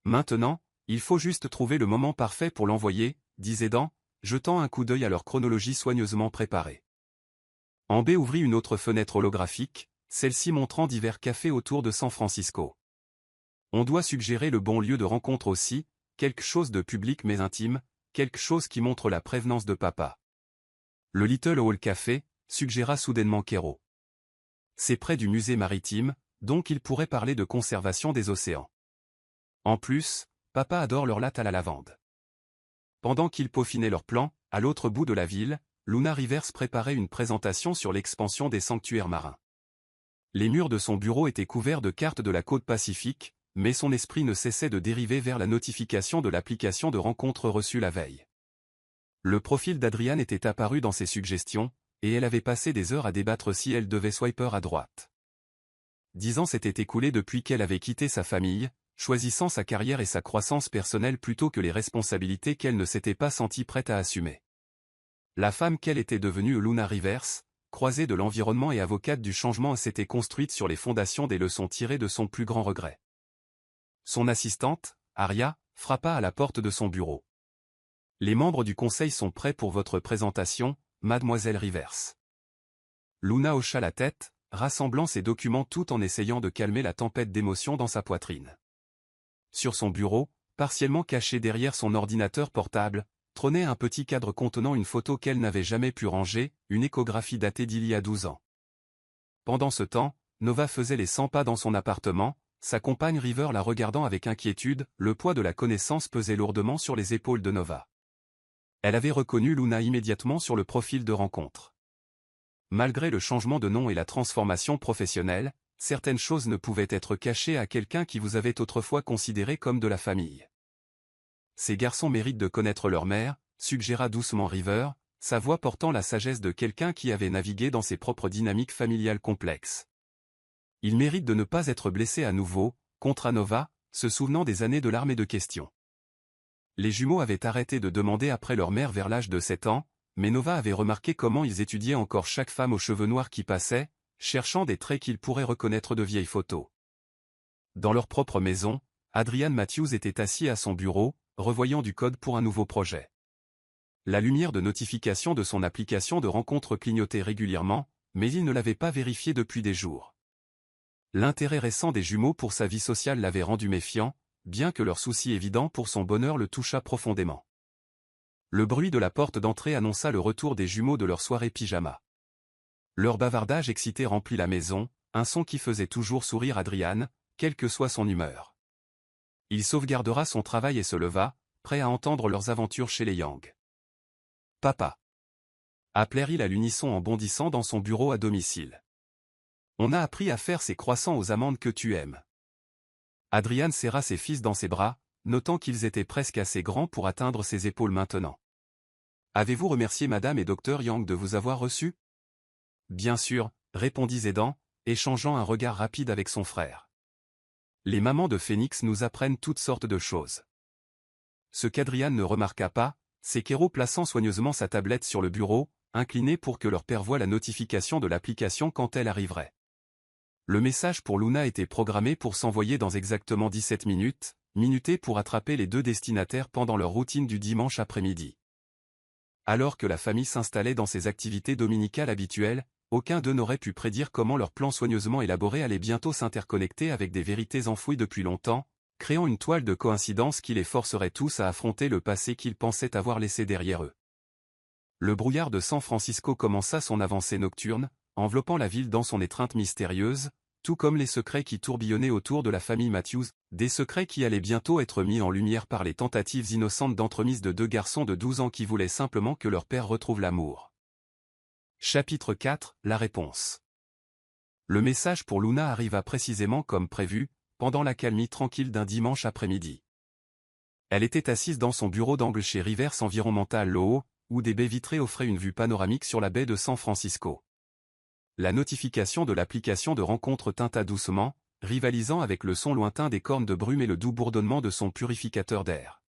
Maintenant, il faut juste trouver le moment parfait pour l'envoyer, dit Zédan, jetant un coup d'œil à leur chronologie soigneusement préparée. Amber ouvrit une autre fenêtre holographique, celle-ci montrant divers cafés autour de San Francisco. On doit suggérer le bon lieu de rencontre aussi, quelque chose de public mais intime, quelque chose qui montre la prévenance de papa. Le Little Hall Café, suggéra soudainement Kéro. C'est près du musée maritime, donc il pourrait parler de conservation des océans. En plus, papa adore leur latte à la lavande. Pendant qu'ils peaufinaient leur plan, à l'autre bout de la ville, Luna Rivers préparait une présentation sur l'expansion des sanctuaires marins. Les murs de son bureau étaient couverts de cartes de la côte Pacifique, mais son esprit ne cessait de dériver vers la notification de l'application de rencontre reçue la veille. Le profil d'Adriane était apparu dans ses suggestions, et elle avait passé des heures à débattre si elle devait swiper à droite. 10 ans s'étaient écoulés depuis qu'elle avait quitté sa famille, choisissant sa carrière et sa croissance personnelle plutôt que les responsabilités qu'elle ne s'était pas sentie prête à assumer. La femme qu'elle était devenue, Luna Rivers, croisée de l'environnement et avocate du changement, s'était construite sur les fondations des leçons tirées de son plus grand regret. Son assistante, Aria, frappa à la porte de son bureau. « Les membres du conseil sont prêts pour votre présentation, mademoiselle Rivers. » Luna hocha la tête, rassemblant ses documents tout en essayant de calmer la tempête d'émotions dans sa poitrine. Sur son bureau, partiellement caché derrière son ordinateur portable, trônait un petit cadre contenant une photo qu'elle n'avait jamais pu ranger, une échographie datée d'il y a 12 ans. Pendant ce temps, Nova faisait les 100 pas dans son appartement, sa compagne River la regardant avec inquiétude, le poids de la connaissance pesait lourdement sur les épaules de Nova. Elle avait reconnu Luna immédiatement sur le profil de rencontre. Malgré le changement de nom et la transformation professionnelle, certaines choses ne pouvaient être cachées à quelqu'un qui vous avait autrefois considéré comme de la famille. Ces garçons méritent de connaître leur mère, suggéra doucement River, sa voix portant la sagesse de quelqu'un qui avait navigué dans ses propres dynamiques familiales complexes. Ils méritent de ne pas être blessés à nouveau, contra Nova, se souvenant des années de l'armée de questions. Les jumeaux avaient arrêté de demander après leur mère vers l'âge de 7 ans, mais Nova avait remarqué comment ils étudiaient encore chaque femme aux cheveux noirs qui passait, cherchant des traits qu'ils pourraient reconnaître de vieilles photos. Dans leur propre maison, Adrian Matthews était assis à son bureau, revoyant du code pour un nouveau projet. La lumière de notification de son application de rencontre clignotait régulièrement, mais il ne l'avait pas vérifiée depuis des jours. L'intérêt récent des jumeaux pour sa vie sociale l'avait rendu méfiant, bien que leur souci évident pour son bonheur le touchât profondément. Le bruit de la porte d'entrée annonça le retour des jumeaux de leur soirée pyjama. Leur bavardage excité remplit la maison, un son qui faisait toujours sourire Adrian, quelle que soit son humeur. Il sauvegardera son travail et se leva, prêt à entendre leurs aventures chez les Yang. « Papa » appelèrent-ils à l'unisson en bondissant dans son bureau à domicile. « On a appris à faire ces croissants aux amandes que tu aimes. » Adrian serra ses fils dans ses bras, notant qu'ils étaient presque assez grands pour atteindre ses épaules maintenant. « Avez-vous remercié Madame et Dr Yang de vous avoir reçus ? » Bien sûr, répondit Zédan, échangeant un regard rapide avec son frère. Les mamans de Phoenix nous apprennent toutes sortes de choses. Ce qu'Adrian ne remarqua pas, c'est qu'Hero plaçant soigneusement sa tablette sur le bureau, incliné pour que leur père voie la notification de l'application quand elle arriverait. Le message pour Luna était programmé pour s'envoyer dans exactement 17 minutes, minuté pour attraper les deux destinataires pendant leur routine du dimanche après-midi. Alors que la famille s'installait dans ses activités dominicales habituelles, aucun d'eux n'aurait pu prédire comment leur plan soigneusement élaboré allait bientôt s'interconnecter avec des vérités enfouies depuis longtemps, créant une toile de coïncidences qui les forcerait tous à affronter le passé qu'ils pensaient avoir laissé derrière eux. Le brouillard de San Francisco commença son avancée nocturne, enveloppant la ville dans son étreinte mystérieuse, tout comme les secrets qui tourbillonnaient autour de la famille Matthews, des secrets qui allaient bientôt être mis en lumière par les tentatives innocentes d'entremise de deux garçons de 12 ans qui voulaient simplement que leur père retrouve l'amour. Chapitre 4, la réponse. Le message pour Luna arriva précisément comme prévu, pendant l'accalmie tranquille d'un dimanche après-midi. Elle était assise dans son bureau d'angle chez Rivers Environmental Law, où des baies vitrées offraient une vue panoramique sur la baie de San Francisco. La notification de l'application de rencontre tinta doucement, rivalisant avec le son lointain des cornes de brume et le doux bourdonnement de son purificateur d'air.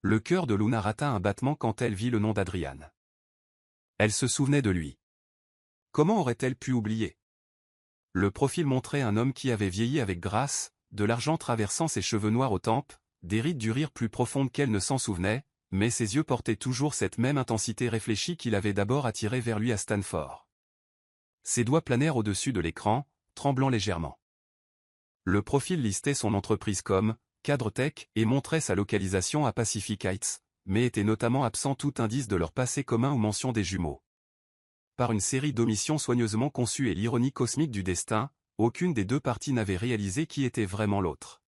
Le cœur de Luna rata un battement quand elle vit le nom d'Adrian. Elle se souvenait de lui. Comment aurait-elle pu oublier? Le profil montrait un homme qui avait vieilli avec grâce, de l'argent traversant ses cheveux noirs aux tempes, des rides du rire plus profondes qu'elle ne s'en souvenait, mais ses yeux portaient toujours cette même intensité réfléchie qui l'avait d'abord attiré vers lui à Stanford. Ses doigts planèrent au-dessus de l'écran, tremblant légèrement. Le profil listait son entreprise comme Cadre Tech et montrait sa localisation à Pacific Heights, mais était notamment absent tout indice de leur passé commun ou mention des jumeaux. Par une série d'omissions soigneusement conçues et l'ironie cosmique du destin, aucune des deux parties n'avait réalisé qui était vraiment l'autre.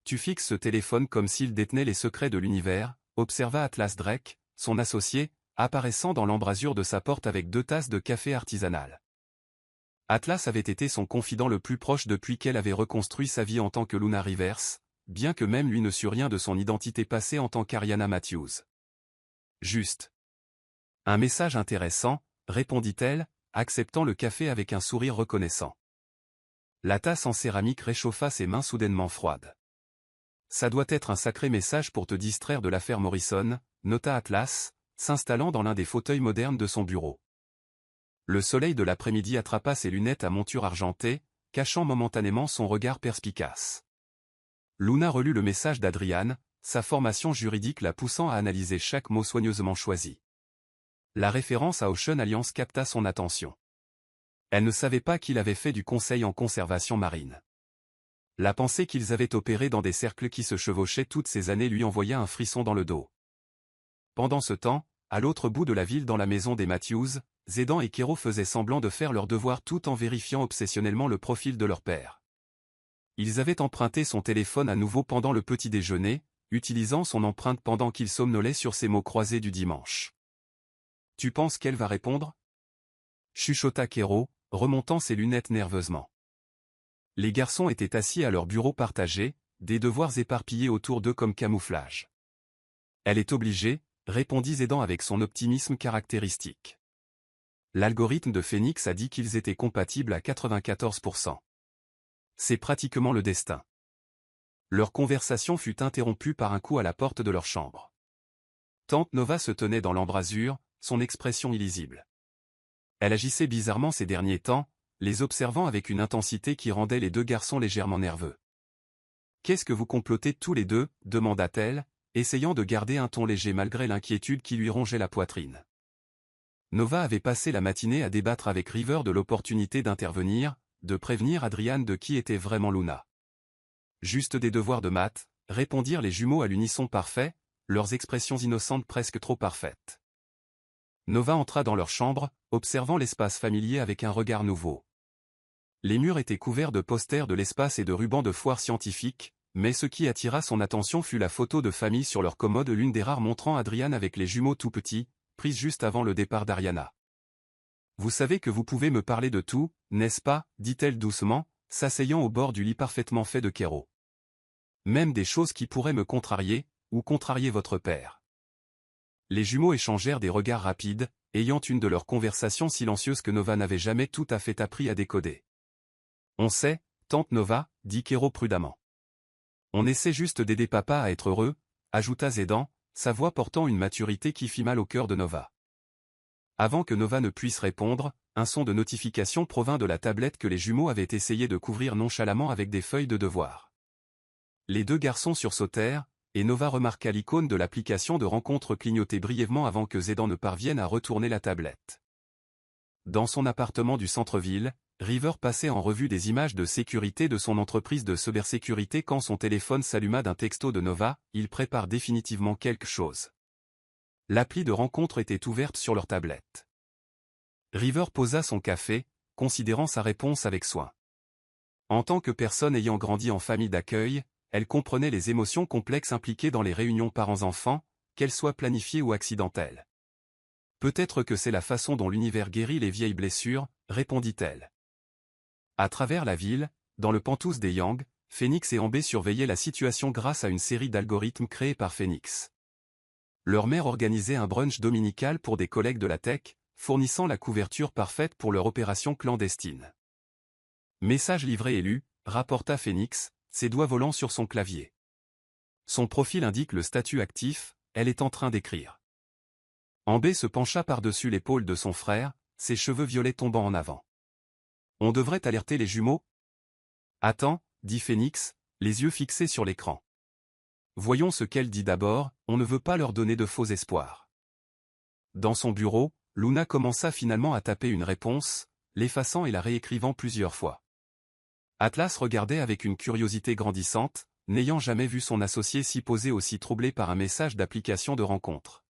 Tu fixes ce téléphone comme s'il détenait les secrets de l'univers, observa Atlas Drake, son associé, apparaissant dans l'embrasure de sa porte avec 2 tasses de café artisanal. Atlas avait été son confident le plus proche depuis qu'elle avait reconstruit sa vie en tant que Luna Rivers, bien que même lui ne sût rien de son identité passée en tant qu'Ariana Matthews. Juste. Un message intéressant, répondit-elle, acceptant le café avec un sourire reconnaissant. La tasse en céramique réchauffa ses mains soudainement froides. Ça doit être un sacré message pour te distraire de l'affaire Morrison, nota Atlas, s'installant dans l'un des fauteuils modernes de son bureau. Le soleil de l'après-midi attrapa ses lunettes à monture argentée, cachant momentanément son regard perspicace. Luna relut le message d'Adrian, sa formation juridique la poussant à analyser chaque mot soigneusement choisi. La référence à Ocean Alliance capta son attention. Elle ne savait pas qu'il avait fait du conseil en conservation marine. La pensée qu'ils avaient opéré dans des cercles qui se chevauchaient toutes ces années lui envoya un frisson dans le dos. Pendant ce temps, à l'autre bout de la ville dans la maison des Matthews, Zédan et Kero faisaient semblant de faire leur devoir tout en vérifiant obsessionnellement le profil de leur père. Ils avaient emprunté son téléphone à nouveau pendant le petit déjeuner, utilisant son empreinte pendant qu'il somnolait sur ses mots croisés du dimanche. « Tu penses qu'elle va répondre » chuchota Kero, remontant ses lunettes nerveusement. Les garçons étaient assis à leur bureau partagé, des devoirs éparpillés autour d'eux comme camouflage. « Elle est obligée », répondit Zédan avec son optimisme caractéristique. L'algorithme de Phoenix a dit qu'ils étaient compatibles à 94%. C'est pratiquement le destin. Leur conversation fut interrompue par un coup à la porte de leur chambre. Tante Nova se tenait dans l'embrasure, son expression illisible. Elle agissait bizarrement ces derniers temps, les observant avec une intensité qui rendait les deux garçons légèrement nerveux. « Qu'est-ce que vous complotez tous les deux » demanda-t-elle, essayant de garder un ton léger malgré l'inquiétude qui lui rongeait la poitrine. Nova avait passé la matinée à débattre avec River de l'opportunité d'intervenir, de prévenir Adrian de qui était vraiment Luna. Juste des devoirs de maths, répondirent les jumeaux à l'unisson parfait, leurs expressions innocentes presque trop parfaites. Nova entra dans leur chambre, observant l'espace familier avec un regard nouveau. Les murs étaient couverts de posters de l'espace et de rubans de foire scientifique, mais ce qui attira son attention fut la photo de famille sur leur commode, l'une des rares montrant Adrian avec les jumeaux tout petits, prise juste avant le départ d'Ariana. « Vous savez que vous pouvez me parler de tout, n'est-ce pas » dit-elle doucement, s'asseyant au bord du lit parfaitement fait de Kero. « Même des choses qui pourraient me contrarier, ou contrarier votre père. » Les jumeaux échangèrent des regards rapides, ayant une de leurs conversations silencieuses que Nova n'avait jamais tout à fait appris à décoder. « On sait, tante Nova, dit Kero prudemment. On essaie juste d'aider papa à être heureux, ajouta Zédan, sa voix portant une maturité qui fit mal au cœur de Nova. Avant que Nova ne puisse répondre, un son de notification provint de la tablette que les jumeaux avaient essayé de couvrir nonchalamment avec des feuilles de devoir. Les deux garçons sursautèrent, et Nova remarqua l'icône de l'application de rencontre clignoter brièvement avant que Zédan ne parvienne à retourner la tablette. Dans son appartement du centre-ville, River passait en revue des images de sécurité de son entreprise de cybersécurité quand son téléphone s'alluma d'un texto de Nova, il prépare définitivement quelque chose. L'appli de rencontre était ouverte sur leur tablette. River posa son café, considérant sa réponse avec soin. En tant que personne ayant grandi en famille d'accueil, elle comprenait les émotions complexes impliquées dans les réunions parents-enfants, qu'elles soient planifiées ou accidentelles. Peut-être que c'est la façon dont l'univers guérit les vieilles blessures, répondit-elle. À travers la ville, dans le Penthouse des Yang, Phoenix et Amber surveillaient la situation grâce à une série d'algorithmes créés par Phoenix. Leur mère organisait un brunch dominical pour des collègues de la tech, fournissant la couverture parfaite pour leur opération clandestine. Message livré et lu, rapporta Phoenix, ses doigts volant sur son clavier. Son profil indique le statut actif, elle est en train d'écrire. Amber se pencha par-dessus l'épaule de son frère, ses cheveux violets tombant en avant. On devrait alerter les jumeaux ? Attends, dit Phoenix, les yeux fixés sur l'écran. Voyons ce qu'elle dit d'abord, on ne veut pas leur donner de faux espoirs. Dans son bureau, Luna commença finalement à taper une réponse, l'effaçant et la réécrivant plusieurs fois. Atlas regardait avec une curiosité grandissante, n'ayant jamais vu son associé s'y poser aussi troublé par un message d'application de rencontre.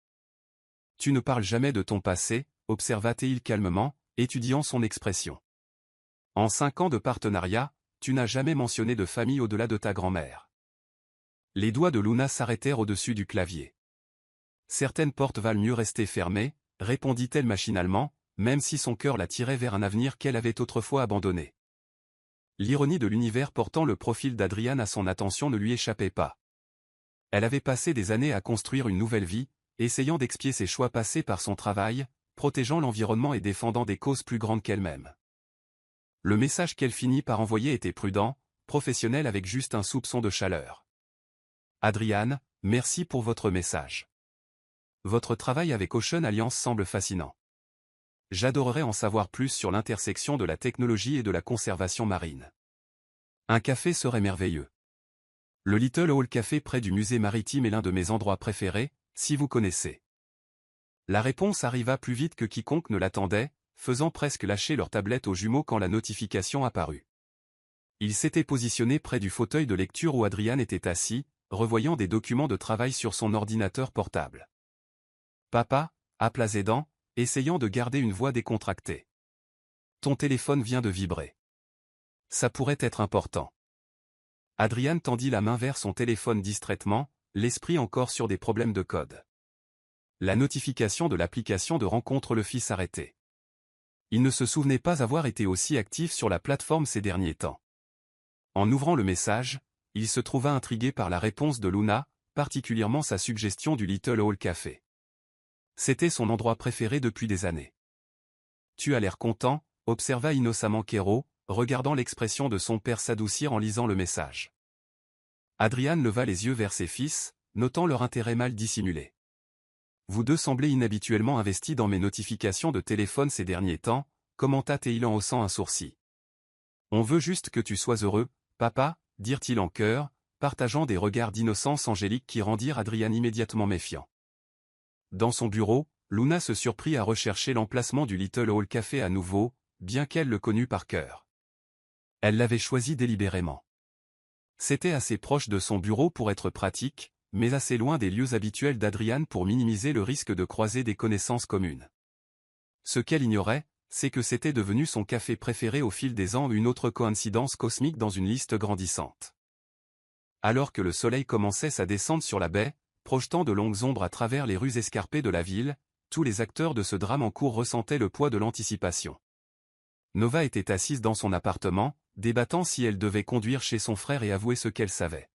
« Tu ne parles jamais de ton passé » observa-t-il calmement, étudiant son expression. « En 5 ans de partenariat, tu n'as jamais mentionné de famille au-delà de ta grand-mère. » Les doigts de Luna s'arrêtèrent au-dessus du clavier. « Certaines portes valent mieux rester fermées » répondit-elle machinalement, même si son cœur la tirait vers un avenir qu'elle avait autrefois abandonné. L'ironie de l'univers portant le profil d'Adriane à son attention ne lui échappait pas. Elle avait passé des années à construire une nouvelle vie, essayant d'expier ses choix passés par son travail, protégeant l'environnement et défendant des causes plus grandes qu'elle-même. Le message qu'elle finit par envoyer était prudent, professionnel avec juste un soupçon de chaleur. Adriane, merci pour votre message. Votre travail avec Ocean Alliance semble fascinant. J'adorerais en savoir plus sur l'intersection de la technologie et de la conservation marine. Un café serait merveilleux. Le Little Hall Café près du musée maritime est l'un de mes endroits préférés, si vous connaissez. La réponse arriva plus vite que quiconque ne l'attendait, faisant presque lâcher leur tablette aux jumeaux quand la notification apparut. Ils s'étaient positionnés près du fauteuil de lecture où Adriane était assis, revoyant des documents de travail sur son ordinateur portable. Papa, appela Zédan, essayant de garder une voix décontractée. Ton téléphone vient de vibrer. Ça pourrait être important. Adriane tendit la main vers son téléphone distraitement, l'esprit encore sur des problèmes de code. La notification de l'application de rencontre le fit s'arrêter. Il ne se souvenait pas avoir été aussi actif sur la plateforme ces derniers temps. En ouvrant le message, il se trouva intrigué par la réponse de Luna, particulièrement sa suggestion du Little Hall Café. C'était son endroit préféré depuis des années. Tu as l'air content, observa innocemment Kero, regardant l'expression de son père s'adoucir en lisant le message. Adriane leva les yeux vers ses fils, notant leur intérêt mal dissimulé. Vous deux semblez inhabituellement investis dans mes notifications de téléphone ces derniers temps, commenta Teil en haussant un sourcil. On veut juste que tu sois heureux, papa, dirent-ils en chœur, partageant des regards d'innocence angélique qui rendirent Adriane immédiatement méfiant. Dans son bureau, Luna se surprit à rechercher l'emplacement du Little Hall Café à nouveau, bien qu'elle le connût par cœur. Elle l'avait choisi délibérément. C'était assez proche de son bureau pour être pratique, mais assez loin des lieux habituels d'Adriane pour minimiser le risque de croiser des connaissances communes. Ce qu'elle ignorait, c'est que c'était devenu son café préféré au fil des ans, une autre coïncidence cosmique dans une liste grandissante. Alors que le soleil commençait sa descente sur la baie, projetant de longues ombres à travers les rues escarpées de la ville, tous les acteurs de ce drame en cours ressentaient le poids de l'anticipation. Nova était assise dans son appartement, débattant si elle devait conduire chez son frère et avouer ce qu'elle savait.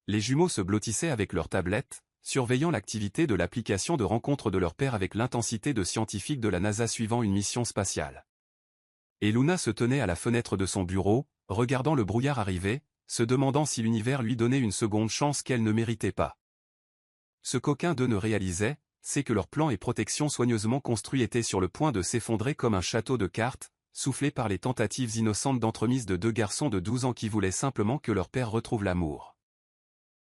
Les jumeaux se blottissaient avec leurs tablettes, surveillant l'activité de l'application de rencontre de leur père avec l'intensité de scientifiques de la NASA suivant une mission spatiale. Et Luna se tenait à la fenêtre de son bureau, regardant le brouillard arriver, se demandant si l'univers lui donnait une seconde chance qu'elle ne méritait pas. Ce qu'aucun d'eux ne réalisait, c'est que leur plan et protection soigneusement construits étaient sur le point de s'effondrer comme un château de cartes, soufflé par les tentatives innocentes d'entremise de deux garçons de 12 ans qui voulaient simplement que leur père retrouve l'amour.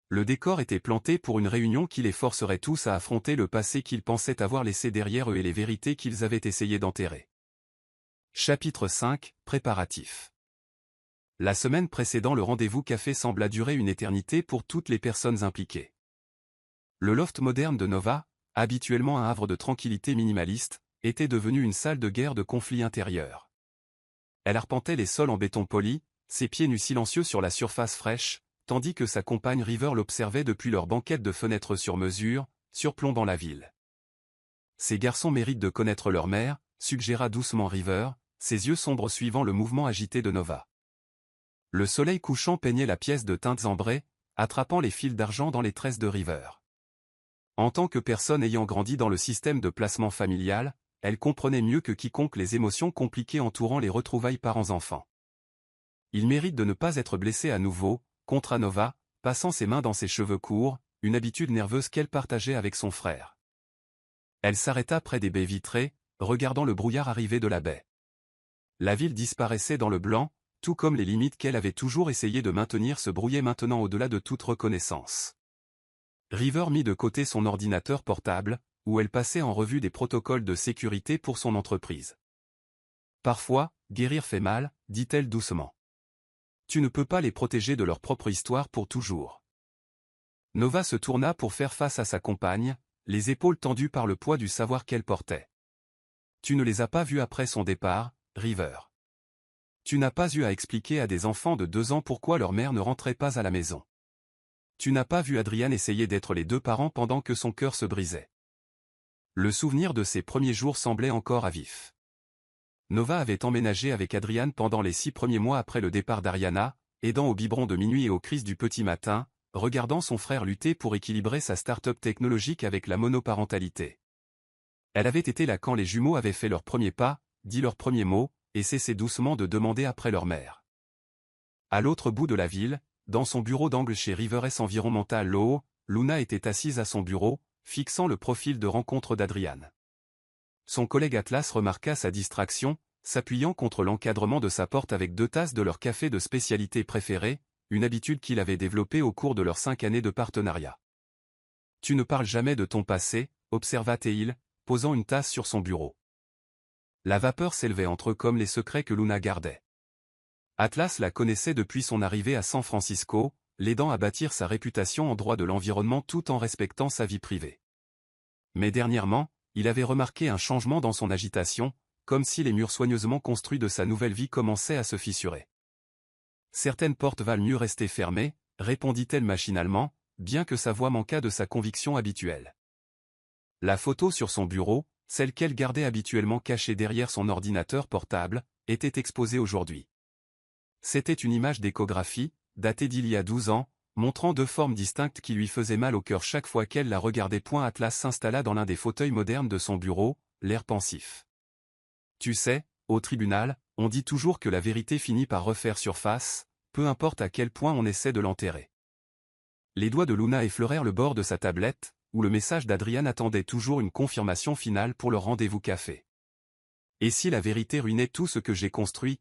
Le décor était planté pour une réunion qui les forcerait tous à affronter le passé qu'ils pensaient avoir laissé derrière eux et les vérités qu'ils avaient essayé d'enterrer. Chapitre 5, Préparatifs. La semaine précédant le rendez-vous café sembla durer une éternité pour toutes les personnes impliquées. Le loft moderne de Nova, habituellement un havre de tranquillité minimaliste, était devenu une salle de guerre de conflits intérieurs. Elle arpentait les sols en béton poli, ses pieds nus silencieux sur la surface fraîche, tandis que sa compagne River l'observait depuis leur banquette de fenêtres sur mesure, surplombant la ville. Ces garçons méritent de connaître leur mère, suggéra doucement River, ses yeux sombres suivant le mouvement agité de Nova. Le soleil couchant peignait la pièce de teintes ambrées, attrapant les fils d'argent dans les tresses de River. En tant que personne ayant grandi dans le système de placement familial, elle comprenait mieux que quiconque les émotions compliquées entourant les retrouvailles parents-enfants. Il mérite de ne pas être blessé à nouveau, contra Nova, passant ses mains dans ses cheveux courts, une habitude nerveuse qu'elle partageait avec son frère. Elle s'arrêta près des baies vitrées, regardant le brouillard arriver de la baie. La ville disparaissait dans le blanc, tout comme les limites qu'elle avait toujours essayé de maintenir se brouillaient maintenant au-delà de toute reconnaissance. River mit de côté son ordinateur portable, où elle passait en revue des protocoles de sécurité pour son entreprise. Parfois, guérir fait mal, dit-elle doucement. Tu ne peux pas les protéger de leur propre histoire pour toujours. Nova se tourna pour faire face à sa compagne, les épaules tendues par le poids du savoir qu'elle portait. Tu ne les as pas vus après son départ, River. Tu n'as pas eu à expliquer à des enfants de 2 ans pourquoi leur mère ne rentrait pas à la maison. Tu n'as pas vu Adriane essayer d'être les deux parents pendant que son cœur se brisait. Le souvenir de ses premiers jours semblait encore à vif. Nova avait emménagé avec Adrian pendant les 6 premiers mois après le départ d'Ariana, aidant au biberon de minuit et aux crises du petit matin, regardant son frère lutter pour équilibrer sa start-up technologique avec la monoparentalité. Elle avait été là quand les jumeaux avaient fait leurs premiers pas, dit leurs premiers mots, et cessé doucement de demander après leur mère. À l'autre bout de la ville, dans son bureau d'angle chez River Environmental Law, Luna était assise à son bureau, fixant le profil de rencontre d'Adrian. Son collègue Atlas remarqua sa distraction, s'appuyant contre l'encadrement de sa porte avec 2 tasses de leur café de spécialité préférée, une habitude qu'il avait développée au cours de leurs 5 années de partenariat. « Tu ne parles jamais de ton passé », observa Teil, posant une tasse sur son bureau. La vapeur s'élevait entre eux comme les secrets que Luna gardait. Atlas la connaissait depuis son arrivée à San Francisco, l'aidant à bâtir sa réputation en droit de l'environnement tout en respectant sa vie privée. Mais dernièrement, il avait remarqué un changement dans son agitation, comme si les murs soigneusement construits de sa nouvelle vie commençaient à se fissurer. Certaines portes valent mieux rester fermées, répondit-elle machinalement, bien que sa voix manquât de sa conviction habituelle. La photo sur son bureau, celle qu'elle gardait habituellement cachée derrière son ordinateur portable, était exposée aujourd'hui. C'était une image d'échographie, datée d'il y a 12 ans, montrant 2 formes distinctes qui lui faisaient mal au cœur chaque fois qu'elle la regardait. Atlas s'installa dans l'un des fauteuils modernes de son bureau, l'air pensif. Tu sais, au tribunal, on dit toujours que la vérité finit par refaire surface, peu importe à quel point on essaie de l'enterrer. Les doigts de Luna effleurèrent le bord de sa tablette, où le message d'Adrian attendait toujours une confirmation finale pour leur rendez-vous café. Et si la vérité ruinait tout ce que j'ai construit ?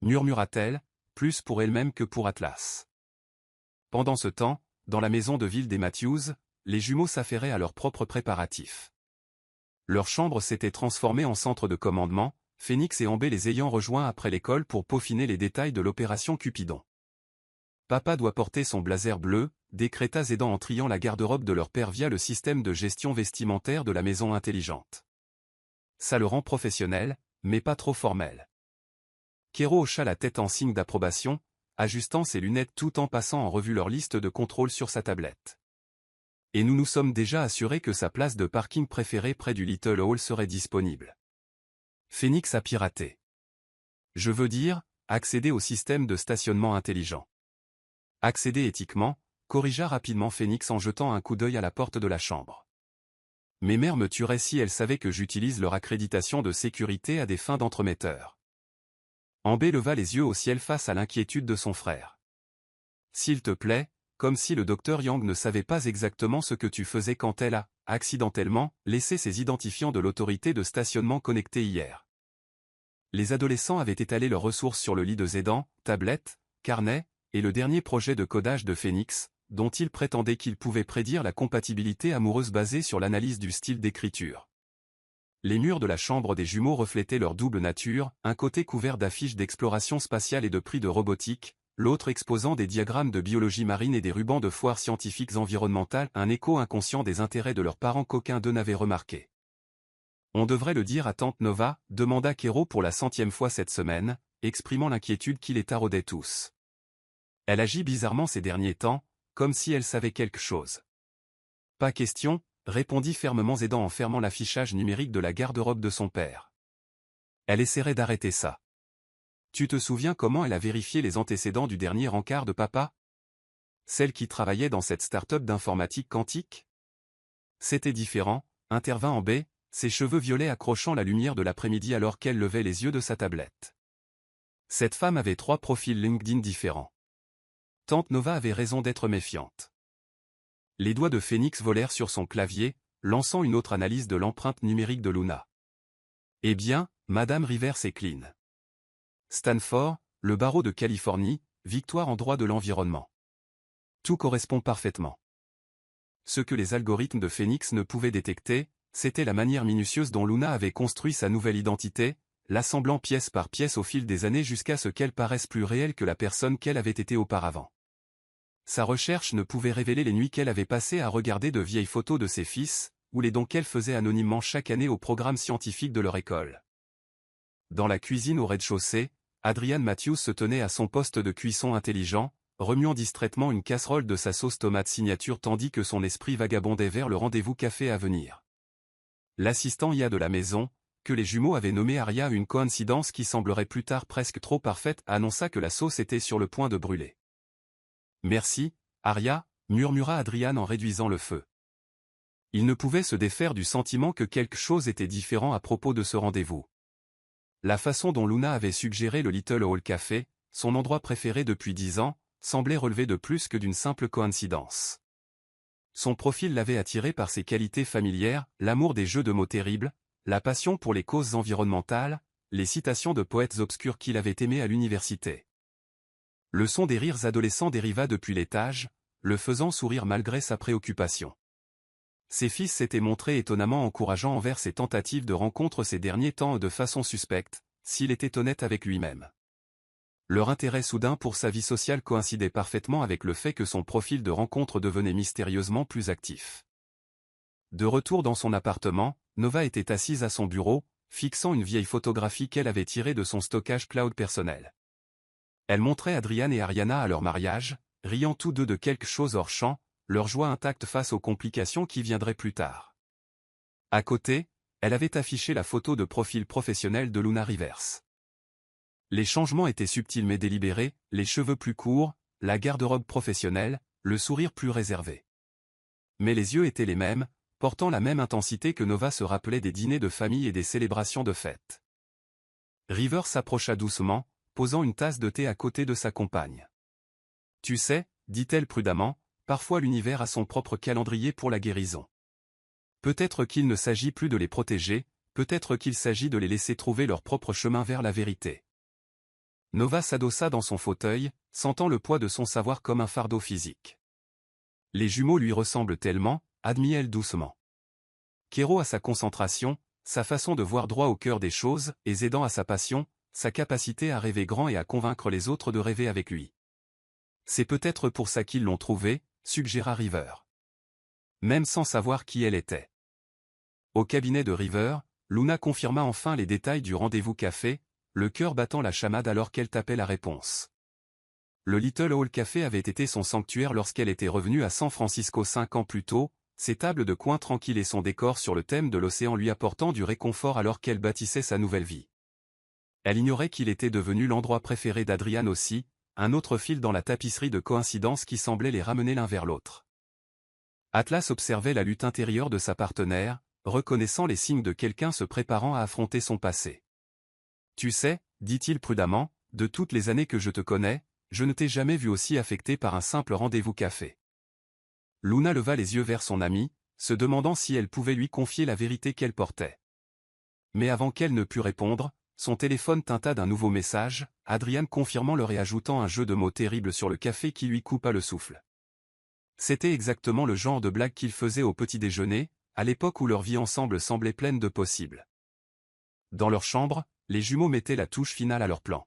Murmura-t-elle, plus pour elle-même que pour Atlas. Pendant ce temps, dans la maison de ville des Matthews, les jumeaux s'affairaient à leurs propres préparatifs. Leur chambre s'était transformée en centre de commandement, Phoenix et Amber les ayant rejoints après l'école pour peaufiner les détails de l'opération Cupidon. Papa doit porter son blazer bleu, décréta Zédan en triant la garde-robe de leur père via le système de gestion vestimentaire de la maison intelligente. Ça le rend professionnel, mais pas trop formel. Kero hocha la tête en signe d'approbation, ajustant ses lunettes tout en passant en revue leur liste de contrôle sur sa tablette. Et nous nous sommes déjà assurés que sa place de parking préférée près du Little Hall serait disponible. Phoenix a piraté. Je veux dire, accéder au système de stationnement intelligent. Accéder éthiquement, corrigea rapidement Phoenix en jetant un coup d'œil à la porte de la chambre. Mes mères me tueraient si elles savaient que j'utilise leur accréditation de sécurité à des fins d'entremetteur. Amber leva les yeux au ciel face à l'inquiétude de son frère. S'il te plaît, comme si le docteur Yang ne savait pas exactement ce que tu faisais quand elle a, accidentellement, laissé ses identifiants de l'autorité de stationnement connectés hier. Les adolescents avaient étalé leurs ressources sur le lit de Zédan, tablette, carnet, et le dernier projet de codage de Phoenix, dont ils prétendaient qu'ils pouvaient prédire la compatibilité amoureuse basée sur l'analyse du style d'écriture. Les murs de la chambre des jumeaux reflétaient leur double nature, un côté couvert d'affiches d'exploration spatiale et de prix de robotique, l'autre exposant des diagrammes de biologie marine et des rubans de foires scientifiques environnementales, un écho inconscient des intérêts de leurs parents qu'aucun d'eux n'avait remarqué. On devrait le dire à tante Nova, demanda Kero pour la 100e fois cette semaine, exprimant l'inquiétude qui les taraudait tous. Elle agit bizarrement ces derniers temps, comme si elle savait quelque chose. Pas question, répondit fermement Zédan en fermant l'affichage numérique de la garde-robe de son père. Elle essaierait d'arrêter ça. Tu te souviens comment elle a vérifié les antécédents du dernier encart de papa? Celle qui travaillait dans cette start-up d'informatique quantique? C'était différent, intervint Amber, ses cheveux violets accrochant la lumière de l'après-midi alors qu'elle levait les yeux de sa tablette. Cette femme avait 3 profils LinkedIn différents. Tante Nova avait raison d'être méfiante. Les doigts de Phoenix volèrent sur son clavier, lançant une autre analyse de l'empreinte numérique de Luna. Eh bien, Madame Rivers est clean. Stanford, le barreau de Californie, victoire en droit de l'environnement. Tout correspond parfaitement. Ce que les algorithmes de Phoenix ne pouvaient détecter, c'était la manière minutieuse dont Luna avait construit sa nouvelle identité, l'assemblant pièce par pièce au fil des années jusqu'à ce qu'elle paraisse plus réelle que la personne qu'elle avait été auparavant. Sa recherche ne pouvait révéler les nuits qu'elle avait passées à regarder de vieilles photos de ses fils, ou les dons qu'elle faisait anonymement chaque année au programme scientifique de leur école. Dans la cuisine au rez-de-chaussée, Adrian Matthews se tenait à son poste de cuisson intelligent, remuant distraitement une casserole de sa sauce tomate signature tandis que son esprit vagabondait vers le rendez-vous café à venir. l'assistant IA de la maison, que les jumeaux avaient nommé Aria, une coïncidence qui semblerait plus tard presque trop parfaite, annonça que la sauce était sur le point de brûler. Merci, Aria, murmura Adrian en réduisant le feu. Il ne pouvait se défaire du sentiment que quelque chose était différent à propos de ce rendez-vous. La façon dont Luna avait suggéré le Little Hall Café, son endroit préféré depuis 10 ans, semblait relever de plus que d'une simple coïncidence. Son profil l'avait attiré par ses qualités familières, l'amour des jeux de mots terribles, la passion pour les causes environnementales, les citations de poètes obscurs qu'il avait aimés à l'université. Le son des rires adolescents dériva depuis l'étage, le faisant sourire malgré sa préoccupation. Ses fils s'étaient montrés étonnamment encourageants envers ses tentatives de rencontre ces derniers temps de façon suspecte, s'il était honnête avec lui-même. Leur intérêt soudain pour sa vie sociale coïncidait parfaitement avec le fait que son profil de rencontre devenait mystérieusement plus actif. De retour dans son appartement, Nova était assise à son bureau, fixant une vieille photographie qu'elle avait tirée de son stockage cloud personnel. Elle montrait Adrian et Ariana à leur mariage, riant tous deux de quelque chose hors champ, leur joie intacte face aux complications qui viendraient plus tard. À côté, elle avait affiché la photo de profil professionnel de Luna Rivers. Les changements étaient subtils mais délibérés, les cheveux plus courts, la garde-robe professionnelle, le sourire plus réservé. Mais les yeux étaient les mêmes, portant la même intensité que Nova se rappelait des dîners de famille et des célébrations de fête. River s'approcha doucement, posant une tasse de thé à côté de sa compagne. « Tu sais, dit-elle prudemment, parfois l'univers a son propre calendrier pour la guérison. Peut-être qu'il ne s'agit plus de les protéger, peut-être qu'il s'agit de les laisser trouver leur propre chemin vers la vérité. » Nova s'adossa dans son fauteuil, sentant le poids de son savoir comme un fardeau physique. Les jumeaux lui ressemblent tellement, admit-elle doucement. Kero a sa concentration, sa façon de voir droit au cœur des choses, et Zédan a sa passion, sa capacité à rêver grand et à convaincre les autres de rêver avec lui. C'est peut-être pour ça qu'ils l'ont trouvé, suggéra River. Même sans savoir qui elle était. Au cabinet de River, Luna confirma enfin les détails du rendez-vous café, le cœur battant la chamade alors qu'elle tapait la réponse. Le Little Hall Café avait été son sanctuaire lorsqu'elle était revenue à San Francisco 5 ans plus tôt, ses tables de coin tranquilles et son décor sur le thème de l'océan lui apportant du réconfort alors qu'elle bâtissait sa nouvelle vie. Elle ignorait qu'il était devenu l'endroit préféré d'Adrian aussi, un autre fil dans la tapisserie de coïncidences qui semblait les ramener l'un vers l'autre. Atlas observait la lutte intérieure de sa partenaire, reconnaissant les signes de quelqu'un se préparant à affronter son passé. « Tu sais, dit-il prudemment, de toutes les années que je te connais, je ne t'ai jamais vu aussi affecté par un simple rendez-vous café. » Luna leva les yeux vers son amie, se demandant si elle pouvait lui confier la vérité qu'elle portait. Mais avant qu'elle ne pût répondre, son téléphone tinta d'un nouveau message, Adrian confirmant le et ajoutant un jeu de mots terrible sur le café qui lui coupa le souffle. C'était exactement le genre de blague qu'ils faisaient au petit déjeuner, à l'époque où leur vie ensemble semblait pleine de possibles. Dans leur chambre, les jumeaux mettaient la touche finale à leur plan.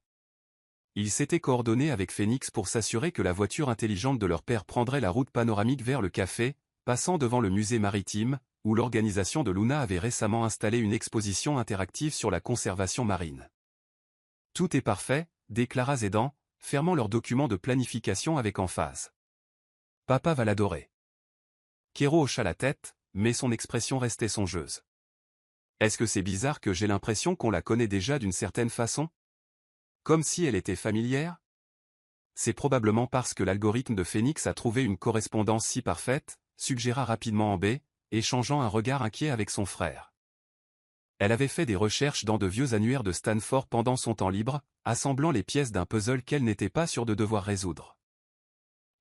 Ils s'étaient coordonnés avec Phoenix pour s'assurer que la voiture intelligente de leur père prendrait la route panoramique vers le café, passant devant le musée maritime, où l'organisation de Luna avait récemment installé une exposition interactive sur la conservation marine. « Tout est parfait, déclara Zédan, fermant leur document de planification avec emphase. « Papa va l'adorer. » Kero hocha la tête, mais son expression restait songeuse. « Est-ce que c'est bizarre que j'ai l'impression qu'on la connaît déjà d'une certaine façon ? Comme si elle était familière ? C'est probablement parce que l'algorithme de Phoenix a trouvé une correspondance si parfaite, suggéra rapidement Amber, échangeant un regard inquiet avec son frère. Elle avait fait des recherches dans de vieux annuaires de Stanford pendant son temps libre, assemblant les pièces d'un puzzle qu'elle n'était pas sûre de devoir résoudre.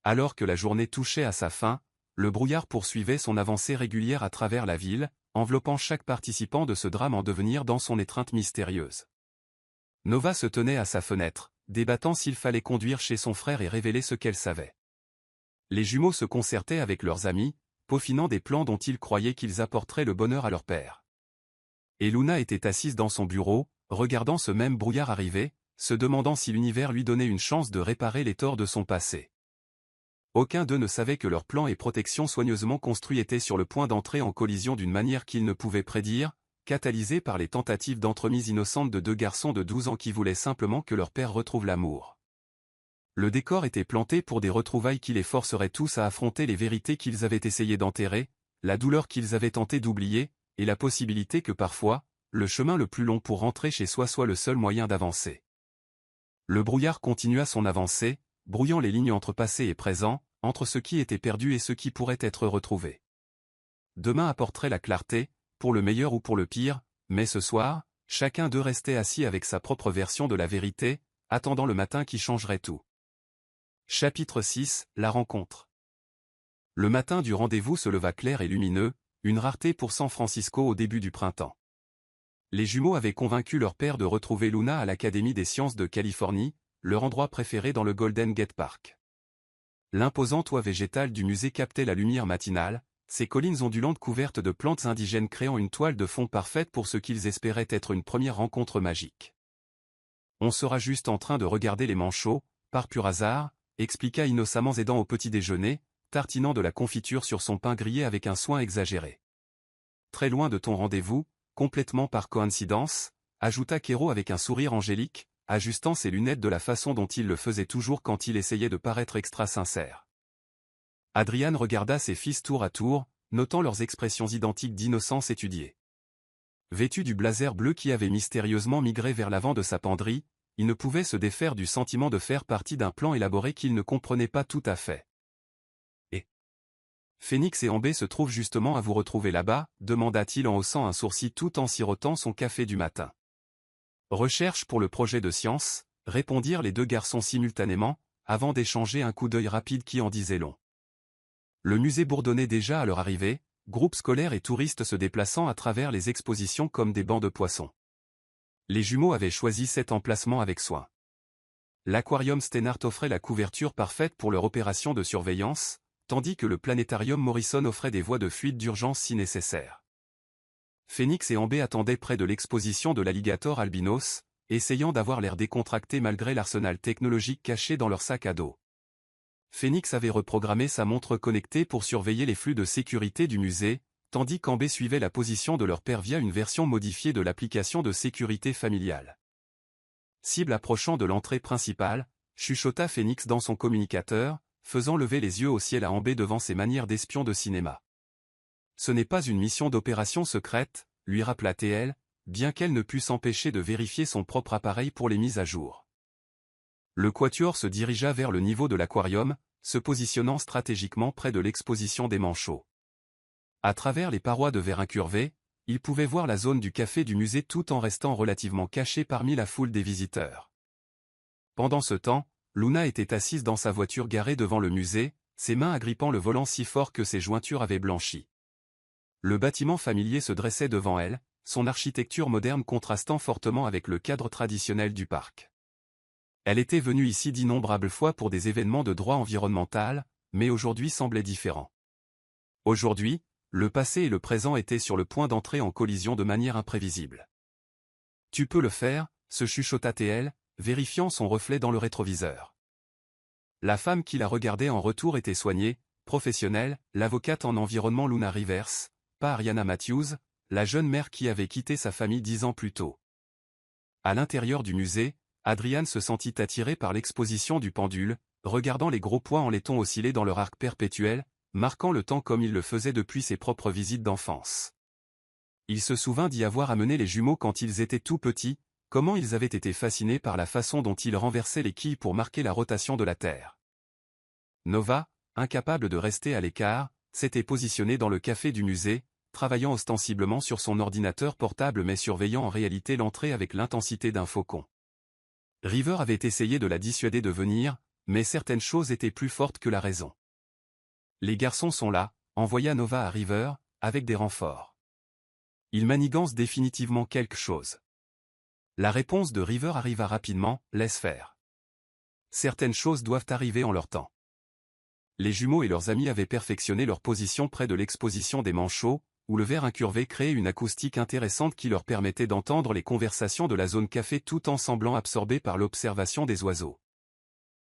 Alors que la journée touchait à sa fin, le brouillard poursuivait son avancée régulière à travers la ville, enveloppant chaque participant de ce drame en devenir dans son étreinte mystérieuse. Nova se tenait à sa fenêtre, débattant s'il fallait conduire chez son frère et révéler ce qu'elle savait. Les jumeaux se concertaient avec leurs amis, peaufinant des plans dont ils croyaient qu'ils apporteraient le bonheur à leur père. Et Luna était assise dans son bureau, regardant ce même brouillard arriver, se demandant si l'univers lui donnait une chance de réparer les torts de son passé. Aucun d'eux ne savait que leur plan et protection soigneusement construits étaient sur le point d'entrer en collision d'une manière qu'ils ne pouvaient prédire, catalysés par les tentatives d'entremise innocentes de deux garçons de 12 ans qui voulaient simplement que leur père retrouve l'amour. Le décor était planté pour des retrouvailles qui les forceraient tous à affronter les vérités qu'ils avaient essayé d'enterrer, la douleur qu'ils avaient tenté d'oublier, et la possibilité que parfois, le chemin le plus long pour rentrer chez soi soit le seul moyen d'avancer. Le brouillard continua son avancée, brouillant les lignes entre passé et présent, entre ce qui était perdu et ce qui pourrait être retrouvé. Demain apporterait la clarté, pour le meilleur ou pour le pire, mais ce soir, chacun d'eux restait assis avec sa propre version de la vérité, attendant le matin qui changerait tout. Chapitre 6, la rencontre. Le matin du rendez-vous se leva clair et lumineux, une rareté pour San Francisco au début du printemps. Les jumeaux avaient convaincu leur père de retrouver Luna à l'Académie des sciences de Californie, leur endroit préféré dans le Golden Gate Park. L'imposant toit végétal du musée captait la lumière matinale, ses collines ondulantes couvertes de plantes indigènes créant une toile de fond parfaite pour ce qu'ils espéraient être une première rencontre magique. On sera juste en train de regarder les manchots, par pur hasard, expliqua innocemment Zédan au petit déjeuner, tartinant de la confiture sur son pain grillé avec un soin exagéré. Très loin de ton rendez-vous, complètement par coïncidence, ajouta Kero avec un sourire angélique, ajustant ses lunettes de la façon dont il le faisait toujours quand il essayait de paraître extra sincère. Adrian regarda ses fils tour à tour, notant leurs expressions identiques d'innocence étudiée. Vêtu du blazer bleu qui avait mystérieusement migré vers l'avant de sa penderie, il ne pouvait se défaire du sentiment de faire partie d'un plan élaboré qu'il ne comprenait pas tout à fait. Et Phoenix et Ambé se trouvent justement à vous retrouver là-bas, demanda-t-il en haussant un sourcil tout en sirotant son café du matin. Recherche pour le projet de science, répondirent les deux garçons simultanément, avant d'échanger un coup d'œil rapide qui en disait long. Le musée bourdonnait déjà à leur arrivée, groupes scolaires et touristes se déplaçant à travers les expositions comme des bancs de poissons. Les jumeaux avaient choisi cet emplacement avec soin. L'aquarium Steinhardt offrait la couverture parfaite pour leur opération de surveillance, tandis que le planétarium Morrison offrait des voies de fuite d'urgence si nécessaire. Phoenix et Ambé attendaient près de l'exposition de l'alligator albinos, essayant d'avoir l'air décontracté malgré l'arsenal technologique caché dans leur sac à dos. Phoenix avait reprogrammé sa montre connectée pour surveiller les flux de sécurité du musée, tandis qu'Ambé suivait la position de leur père via une version modifiée de l'application de sécurité familiale. Cible approchant de l'entrée principale, chuchota Phoenix dans son communicateur, faisant lever les yeux au ciel à Ambé devant ses manières d'espion de cinéma. Ce n'est pas une mission d'opération secrète, lui rappela TL, bien qu'elle ne pût s'empêcher de vérifier son propre appareil pour les mises à jour. Le quatuor se dirigea vers le niveau de l'aquarium, se positionnant stratégiquement près de l'exposition des manchots. À travers les parois de verre incurvées, ils pouvaient voir la zone du café du musée tout en restant relativement cachés parmi la foule des visiteurs. Pendant ce temps, Luna était assise dans sa voiture garée devant le musée, ses mains agrippant le volant si fort que ses jointures avaient blanchi. Le bâtiment familier se dressait devant elle, son architecture moderne contrastant fortement avec le cadre traditionnel du parc. Elle était venue ici d'innombrables fois pour des événements de droit environnemental, mais aujourd'hui semblait différent. Aujourd'hui, le passé et le présent étaient sur le point d'entrer en collision de manière imprévisible. « Tu peux le faire », se chuchota TL, vérifiant son reflet dans le rétroviseur. La femme qui la regardait en retour était soignée, professionnelle, l'avocate en environnement Luna Rivers, pas Ariana Matthews, la jeune mère qui avait quitté sa famille 10 ans plus tôt. À l'intérieur du musée, Adrian se sentit attiré par l'exposition du pendule, regardant les gros poids en laiton osciller dans leur arc perpétuel, marquant le temps comme il le faisait depuis ses propres visites d'enfance. Il se souvint d'y avoir amené les jumeaux quand ils étaient tout petits, comment ils avaient été fascinés par la façon dont ils renversaient les quilles pour marquer la rotation de la Terre. Nova, incapable de rester à l'écart, s'était positionnée dans le café du musée, travaillant ostensiblement sur son ordinateur portable mais surveillant en réalité l'entrée avec l'intensité d'un faucon. River avait essayé de la dissuader de venir, mais certaines choses étaient plus fortes que la raison. Les garçons sont là, envoya Nova à River, avec des renforts. Ils manigancent définitivement quelque chose. La réponse de River arriva rapidement, laisse faire. Certaines choses doivent arriver en leur temps. Les jumeaux et leurs amis avaient perfectionné leur position près de l'exposition des manchots, où le verre incurvé créait une acoustique intéressante qui leur permettait d'entendre les conversations de la zone café tout en semblant absorbés par l'observation des oiseaux.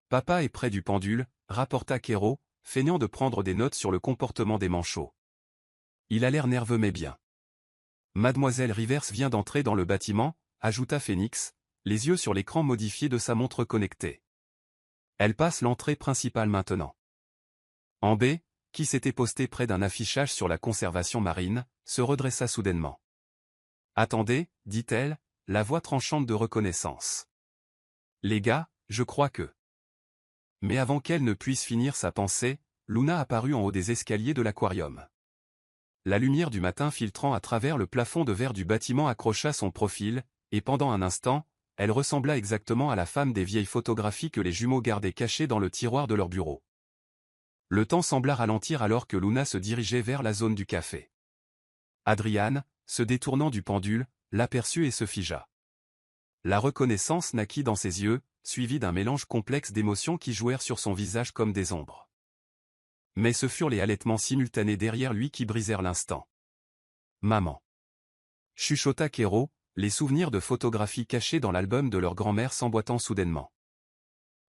Papa est près du pendule, rapporta Kero, feignant de prendre des notes sur le comportement des manchots. Il a l'air nerveux mais bien. Mademoiselle Rivers vient d'entrer dans le bâtiment, ajouta Phoenix, les yeux sur l'écran modifié de sa montre connectée. Elle passe l'entrée principale maintenant. En B, qui s'était posté près d'un affichage sur la conservation marine, se redressa soudainement. « Attendez, dit-elle, la voix tranchante de reconnaissance. Les gars, je crois que... » Mais avant qu'elle ne puisse finir sa pensée, Luna apparut en haut des escaliers de l'aquarium. La lumière du matin filtrant à travers le plafond de verre du bâtiment accrocha son profil, et pendant un instant, elle ressembla exactement à la femme des vieilles photographies que les jumeaux gardaient cachées dans le tiroir de leur bureau. Le temps sembla ralentir alors que Luna se dirigeait vers la zone du café. Adrian, se détournant du pendule, l'aperçut et se figea. La reconnaissance naquit dans ses yeux, suivie d'un mélange complexe d'émotions qui jouèrent sur son visage comme des ombres. Mais ce furent les halètements simultanés derrière lui qui brisèrent l'instant. « Maman !» chuchota Kero, les souvenirs de photographies cachées dans l'album de leur grand-mère s'emboîtant soudainement.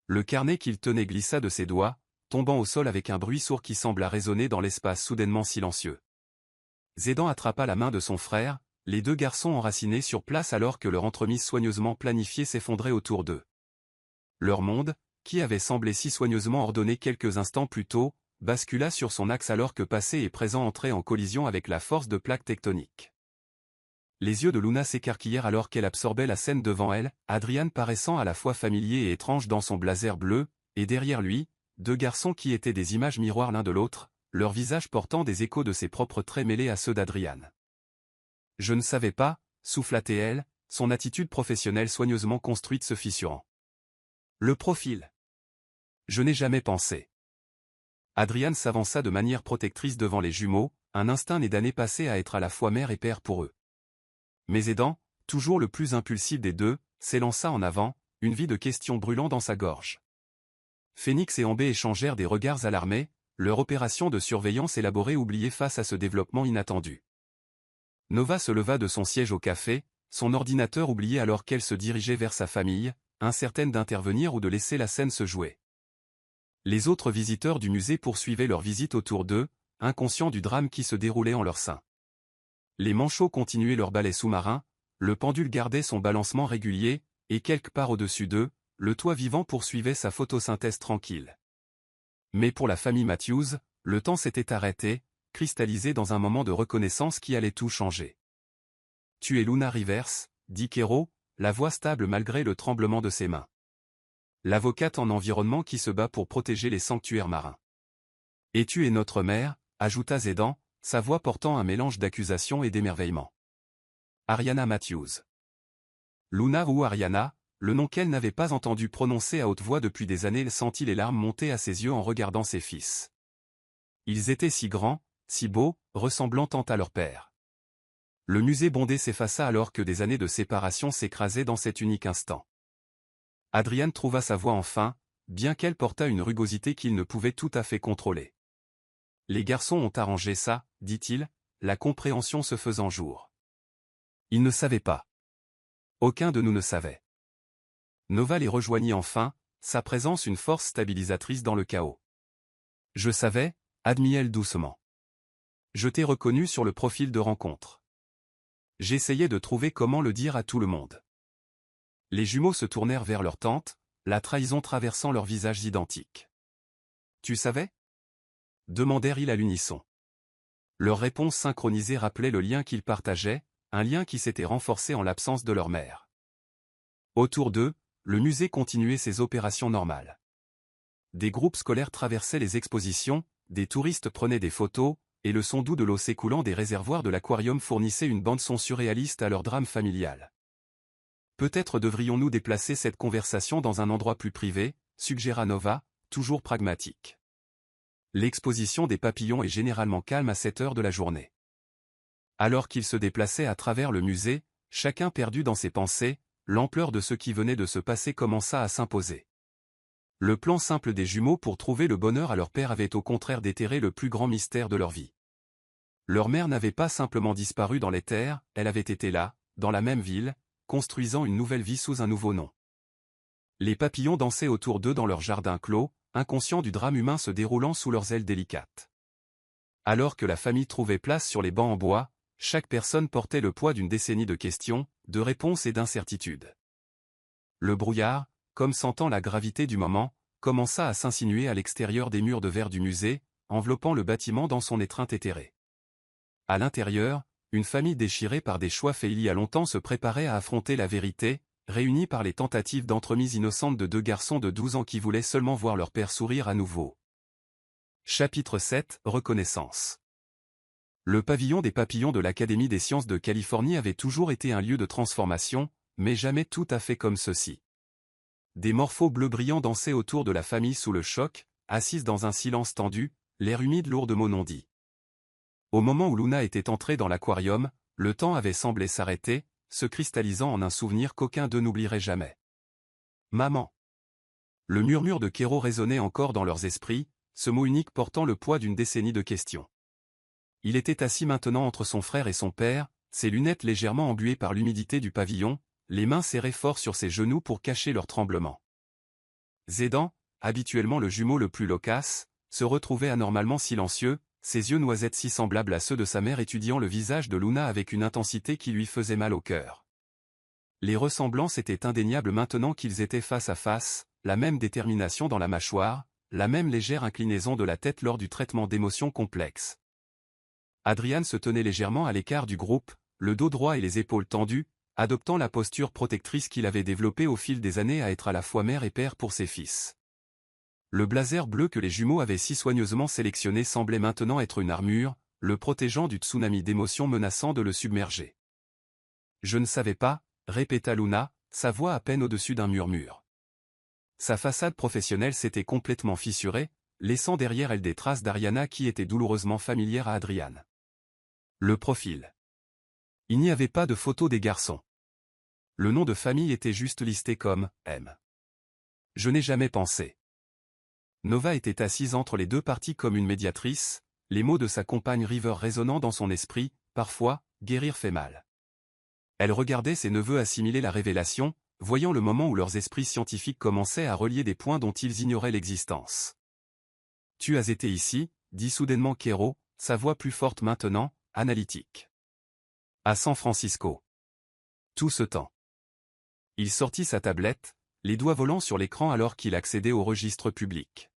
Le carnet qu'il tenait glissa de ses doigts, tombant au sol avec un bruit sourd qui sembla résonner dans l'espace soudainement silencieux. Zédan attrapa la main de son frère, les deux garçons enracinés sur place alors que leur entremise soigneusement planifiée s'effondrait autour d'eux. Leur monde, qui avait semblé si soigneusement ordonné quelques instants plus tôt, bascula sur son axe alors que passé et présent entraient en collision avec la force de plaques tectoniques. Les yeux de Luna s'écarquillèrent alors qu'elle absorbait la scène devant elle, Adrian paraissant à la fois familier et étrange dans son blazer bleu, et derrière lui, deux garçons qui étaient des images miroirs l'un de l'autre, leurs visages portant des échos de ses propres traits mêlés à ceux d'Adrian. « Je ne savais pas, souffla-t-elle, son attitude professionnelle soigneusement construite se fissurant. Le profil. Je n'ai jamais pensé. » Adrian s'avança de manière protectrice devant les jumeaux, un instinct né d'années passées à être à la fois mère et père pour eux. Mais Zédan, toujours le plus impulsif des deux, s'élança en avant, une vie de questions brûlant dans sa gorge. Phénix et Ambé échangèrent des regards alarmés, leur opération de surveillance élaborée oubliée face à ce développement inattendu. Nova se leva de son siège au café, son ordinateur oublié alors qu'elle se dirigeait vers sa famille, incertaine d'intervenir ou de laisser la scène se jouer. Les autres visiteurs du musée poursuivaient leur visite autour d'eux, inconscients du drame qui se déroulait en leur sein. Les manchots continuaient leur ballet sous-marin, le pendule gardait son balancement régulier, et quelque part au-dessus d'eux, le toit vivant poursuivait sa photosynthèse tranquille. Mais pour la famille Matthews, le temps s'était arrêté, cristallisé dans un moment de reconnaissance qui allait tout changer. « Tu es Luna Rivers », dit Kero, la voix stable malgré le tremblement de ses mains. L'avocate en environnement qui se bat pour protéger les sanctuaires marins. « Et tu es notre mère », ajouta Zédan, sa voix portant un mélange d'accusation et d'émerveillement. Ariana Matthews. Luna ou Ariana, le nom qu'elle n'avait pas entendu prononcer à haute voix depuis des années, elle sentit les larmes monter à ses yeux en regardant ses fils. Ils étaient si grands, si beaux, ressemblant tant à leur père. Le musée bondé s'effaça alors que des années de séparation s'écrasaient dans cet unique instant. Adrian trouva sa voix enfin, bien qu'elle portât une rugosité qu'il ne pouvait tout à fait contrôler. « Les garçons ont arrangé ça, dit-il, la compréhension se faisant jour. Ils ne savaient pas. Aucun de nous ne savait. » Nova les rejoignit enfin, sa présence une force stabilisatrice dans le chaos. « Je savais, » admit-elle doucement. « Je t'ai reconnu sur le profil de rencontre. » J'essayais de trouver comment le dire à tout le monde. Les jumeaux se tournèrent vers leur tante, la trahison traversant leurs visages identiques. « Tu savais » demandèrent-ils à l'unisson. Leur réponse synchronisée rappelait le lien qu'ils partageaient, un lien qui s'était renforcé en l'absence de leur mère. Autour d'eux, le musée continuait ses opérations normales. Des groupes scolaires traversaient les expositions, des touristes prenaient des photos, et le son doux de l'eau s'écoulant des réservoirs de l'aquarium fournissait une bande-son surréaliste à leur drame familial. Peut-être devrions-nous déplacer cette conversation dans un endroit plus privé, suggéra Nova, toujours pragmatique. L'exposition des papillons est généralement calme à cette heure de la journée. Alors qu'ils se déplaçaient à travers le musée, chacun perdu dans ses pensées, l'ampleur de ce qui venait de se passer commença à s'imposer. Le plan simple des jumeaux pour trouver le bonheur à leur père avait au contraire déterré le plus grand mystère de leur vie. Leur mère n'avait pas simplement disparu dans les terres, elle avait été là, dans la même ville, construisant une nouvelle vie sous un nouveau nom. Les papillons dansaient autour d'eux dans leur jardin clos, inconscients du drame humain se déroulant sous leurs ailes délicates. Alors que la famille trouvait place sur les bancs en bois, chaque personne portait le poids d'une décennie de questions, de réponses et d'incertitudes. Le brouillard, comme sentant la gravité du moment, commença à s'insinuer à l'extérieur des murs de verre du musée, enveloppant le bâtiment dans son étreinte éthérée. À l'intérieur, une famille déchirée par des choix faits il y a longtemps se préparait à affronter la vérité, réunie par les tentatives d'entremise innocente de deux garçons de 12 ans qui voulaient seulement voir leur père sourire à nouveau. Chapitre 7 – Reconnaissance. Le pavillon des papillons de l'Académie des sciences de Californie avait toujours été un lieu de transformation, mais jamais tout à fait comme ceci. Des morphos bleus brillants dansaient autour de la famille sous le choc, assises dans un silence tendu, l'air humide lourd de mots non dits. Au moment où Luna était entrée dans l'aquarium, le temps avait semblé s'arrêter, se cristallisant en un souvenir qu'aucun d'eux n'oublierait jamais. « Maman !» Le murmure de Kéro résonnait encore dans leurs esprits, ce mot unique portant le poids d'une décennie de questions. Il était assis maintenant entre son frère et son père, ses lunettes légèrement embuées par l'humidité du pavillon, les mains serrées fort sur ses genoux pour cacher leur tremblement. Zédan, habituellement le jumeau le plus loquace, se retrouvait anormalement silencieux, ses yeux noisettes si semblables à ceux de sa mère étudiant le visage de Luna avec une intensité qui lui faisait mal au cœur. Les ressemblances étaient indéniables maintenant qu'ils étaient face à face, la même détermination dans la mâchoire, la même légère inclinaison de la tête lors du traitement d'émotions complexes. Adrian se tenait légèrement à l'écart du groupe, le dos droit et les épaules tendues, adoptant la posture protectrice qu'il avait développée au fil des années à être à la fois mère et père pour ses fils. Le blazer bleu que les jumeaux avaient si soigneusement sélectionné semblait maintenant être une armure, le protégeant du tsunami d'émotions menaçant de le submerger. « Je ne savais pas », répéta Luna, sa voix à peine au-dessus d'un murmure. Sa façade professionnelle s'était complètement fissurée, laissant derrière elle des traces d'Ariana qui étaient douloureusement familières à Adrian. Le profil. Il n'y avait pas de photo des garçons. Le nom de famille était juste listé comme « M ». Je n'ai jamais pensé. Nova était assise entre les deux parties comme une médiatrice, les mots de sa compagne River résonnant dans son esprit, parfois, guérir fait mal. Elle regardait ses neveux assimiler la révélation, voyant le moment où leurs esprits scientifiques commençaient à relier des points dont ils ignoraient l'existence. « Tu as été ici », dit soudainement Kéro, sa voix plus forte maintenant, analytique. « À San Francisco. » Tout ce temps. Il sortit sa tablette, les doigts volants sur l'écran alors qu'il accédait au registre public.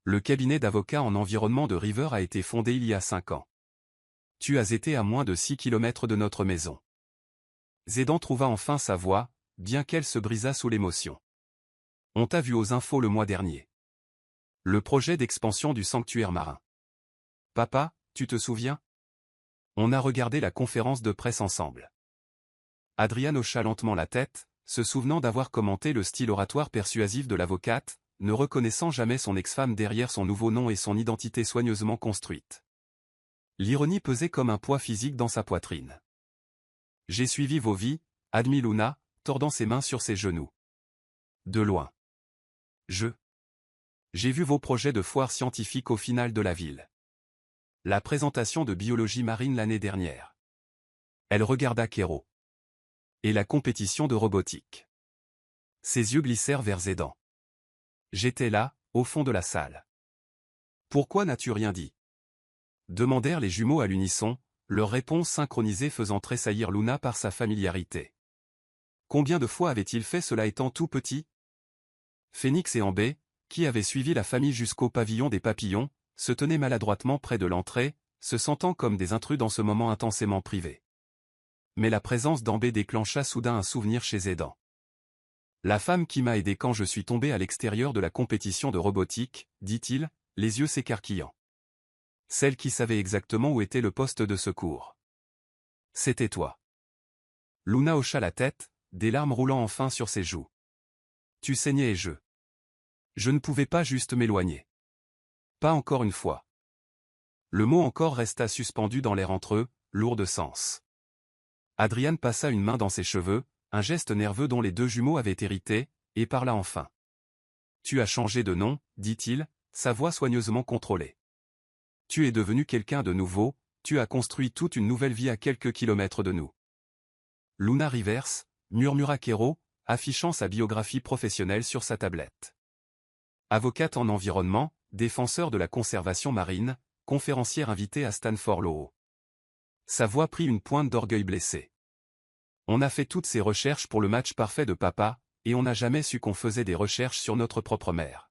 Le cabinet d'avocats en environnement de River a été fondé il y a 5 ans. Tu as été à moins de 6 kilomètres de notre maison. Zédan trouva enfin sa voix, bien qu'elle se brisât sous l'émotion. On t'a vu aux infos le mois dernier. Le projet d'expansion du sanctuaire marin. Papa, tu te souviens? On a regardé la conférence de presse ensemble. Adrian hocha lentement la tête, se souvenant d'avoir commenté le style oratoire persuasif de l'avocate, ne reconnaissant jamais son ex-femme derrière son nouveau nom et son identité soigneusement construite. L'ironie pesait comme un poids physique dans sa poitrine. « J'ai suivi vos vies », admit Luna, tordant ses mains sur ses genoux. De loin. J'ai vu vos projets de foire scientifique au final de la ville. La présentation de biologie marine l'année dernière. Elle regarda Kéro. Et la compétition de robotique. Ses yeux glissèrent vers Zédan. J'étais là, au fond de la salle. Pourquoi n'as-tu rien dit? Demandèrent les jumeaux à l'unisson, leur réponse synchronisée faisant tressaillir Luna par sa familiarité. Combien de fois avait-il fait cela étant tout petit? Phénix et Ambé, qui avaient suivi la famille jusqu'au pavillon des papillons, se tenaient maladroitement près de l'entrée, se sentant comme des intrus dans ce moment intensément privé. Mais la présence d'Ambé déclencha soudain un souvenir chez Zédan. La femme qui m'a aidé quand je suis tombé à l'extérieur de la compétition de robotique, dit-il, les yeux s'écarquillant. Celle qui savait exactement où était le poste de secours. C'était toi. Luna hocha la tête, des larmes roulant enfin sur ses joues. Tu saignais et je ne pouvais pas juste m'éloigner. Pas encore une fois. Le mot encore resta suspendu dans l'air entre eux, lourd de sens. Adrian passa une main dans ses cheveux, un geste nerveux dont les deux jumeaux avaient hérité, et parla enfin. Tu as changé de nom, dit-il, sa voix soigneusement contrôlée. Tu es devenu quelqu'un de nouveau, tu as construit toute une nouvelle vie à quelques kilomètres de nous. Luna Rivers, murmura Kéro, affichant sa biographie professionnelle sur sa tablette. Avocate en environnement, défenseur de la conservation marine, conférencière invitée à Stanford Law. Sa voix prit une pointe d'orgueil blessé. On a fait toutes ces recherches pour le match parfait de papa, et on n'a jamais su qu'on faisait des recherches sur notre propre mère.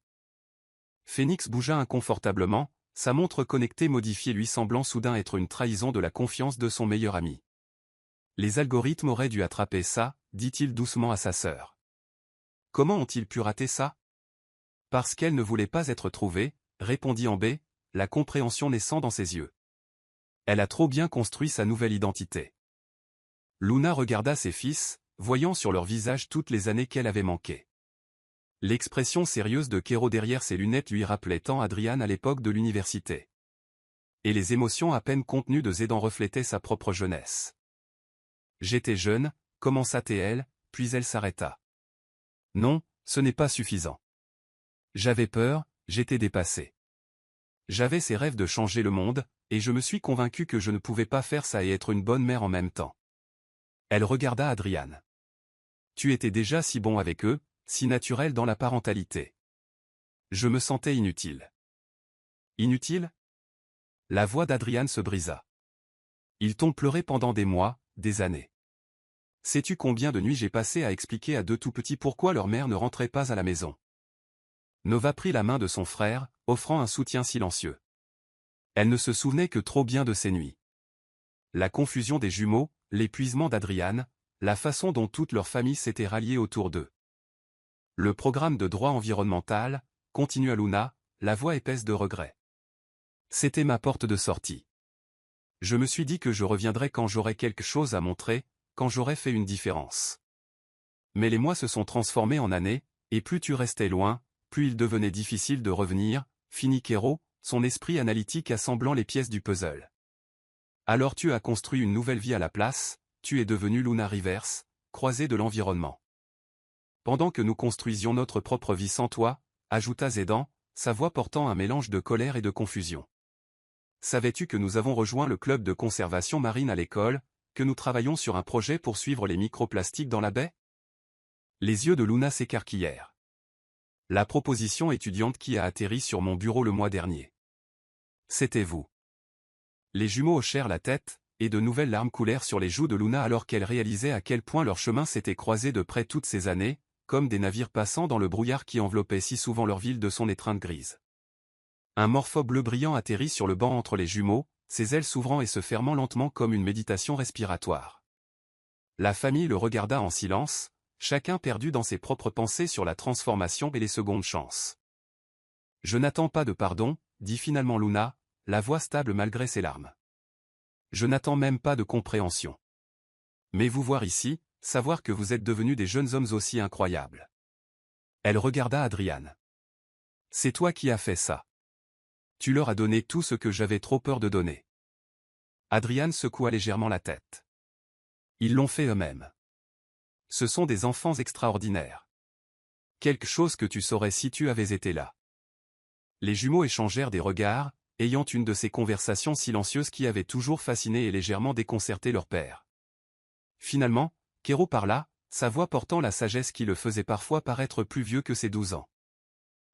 Phénix bougea inconfortablement, Sa montre connectée modifiée lui semblant soudain être une trahison de la confiance de son meilleur ami. Les algorithmes auraient dû attraper ça, dit-il doucement à sa sœur. Comment ont-ils pu rater ça? Parce qu'elle ne voulait pas être trouvée, répondit Amber, la compréhension naissant dans ses yeux. Elle a trop bien construit sa nouvelle identité. Luna regarda ses fils, voyant sur leur visage toutes les années qu'elle avait manquées. L'expression sérieuse de Kero derrière ses lunettes lui rappelait tant Adrian à l'époque de l'université. Et les émotions à peine contenues de Zédan reflétaient sa propre jeunesse. J'étais jeune, commença-t-elle, puis elle s'arrêta. Non, ce n'est pas suffisant. J'avais peur, j'étais dépassé. J'avais ces rêves de changer le monde, et je me suis convaincu que je ne pouvais pas faire ça et être une bonne mère en même temps. Elle regarda Adrian. Tu étais déjà si bon avec eux, si naturel dans la parentalité. Je me sentais inutile. Inutile? La voix d'Adrian se brisa. Ils t'ont pleuré pendant des mois, des années. Sais-tu combien de nuits j'ai passé à expliquer à deux tout petits pourquoi leur mère ne rentrait pas à la maison? Nova prit la main de son frère, offrant un soutien silencieux. Elle ne se souvenait que trop bien de ces nuits. La confusion des jumeaux, l'épuisement d'Adrian, la façon dont toute leur famille s'était ralliée autour d'eux. Le programme de droit environnemental, continua Luna, la voix épaisse de regret. C'était ma porte de sortie. Je me suis dit que je reviendrais quand j'aurais quelque chose à montrer, quand j'aurais fait une différence. Mais les mois se sont transformés en années, et plus tu restais loin, plus il devenait difficile de revenir, finit Kero, son esprit analytique assemblant les pièces du puzzle. Alors tu as construit une nouvelle vie à la place, tu es devenu Luna Rivers, croisée de l'environnement. Pendant que nous construisions notre propre vie sans toi, ajouta Zédan, sa voix portant un mélange de colère et de confusion. Savais-tu que nous avons rejoint le club de conservation marine à l'école, que nous travaillons sur un projet pour suivre les microplastiques dans la baie? Les yeux de Luna s'écarquillèrent. La proposition étudiante qui a atterri sur mon bureau le mois dernier. C'était vous. Les jumeaux hochèrent la tête, et de nouvelles larmes coulèrent sur les joues de Luna alors qu'elle réalisait à quel point leurs chemins s'étaient croisés de près toutes ces années, comme des navires passant dans le brouillard qui enveloppait si souvent leur ville de son étreinte grise. Un morpho bleu brillant atterrit sur le banc entre les jumeaux, ses ailes s'ouvrant et se fermant lentement comme une méditation respiratoire. La famille le regarda en silence, chacun perdu dans ses propres pensées sur la transformation et les secondes chances. Je n'attends pas de pardon, dit finalement Luna, la voix stable malgré ses larmes. Je n'attends même pas de compréhension. Mais vous voir ici, savoir que vous êtes devenus des jeunes hommes aussi incroyables. Elle regarda Adrian. C'est toi qui as fait ça. Tu leur as donné tout ce que j'avais trop peur de donner. Adrian secoua légèrement la tête. Ils l'ont fait eux-mêmes. Ce sont des enfants extraordinaires. Quelque chose que tu saurais si tu avais été là. Les jumeaux échangèrent des regards, ayant une de ces conversations silencieuses qui avaient toujours fasciné et légèrement déconcerté leur père. Finalement, Kero parla, sa voix portant la sagesse qui le faisait parfois paraître plus vieux que ses 12 ans.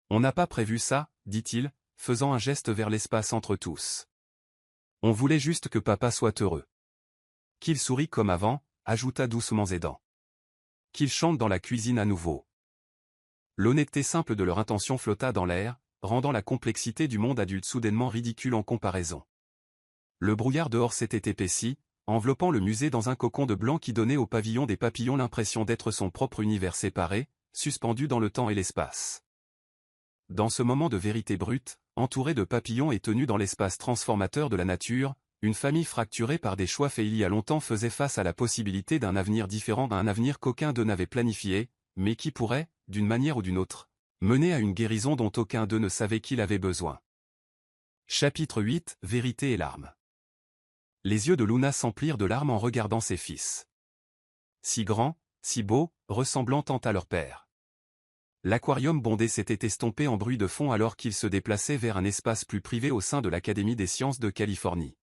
On n'a pas prévu ça, dit-il, faisant un geste vers l'espace entre tous. On voulait juste que papa soit heureux. Qu'il sourit comme avant, ajouta doucement Zédan. Qu'il chante dans la cuisine à nouveau. L'honnêteté simple de leur intention flotta dans l'air, rendant la complexité du monde adulte soudainement ridicule en comparaison. Le brouillard dehors s'était épaissi, enveloppant le musée dans un cocon de blanc qui donnait au pavillon des papillons l'impression d'être son propre univers séparé, suspendu dans le temps et l'espace. Dans ce moment de vérité brute, entouré de papillons et tenu dans l'espace transformateur de la nature, une famille fracturée par des choix faits il y a longtemps faisait face à la possibilité d'un avenir différent d'un avenir qu'aucun d'eux n'avait planifié, mais qui pourrait, d'une manière ou d'une autre, mener à une guérison dont aucun d'eux ne savait qu'il avait besoin. Chapitre 8, Vérité et larmes. Les yeux de Luna s'emplirent de larmes en regardant ses fils. Si grands, si beaux, ressemblant tant à leur père. L'aquarium bondé s'était estompé en bruit de fond alors qu'ils se déplaçaient vers un espace plus privé au sein de l'Académie des sciences de Californie.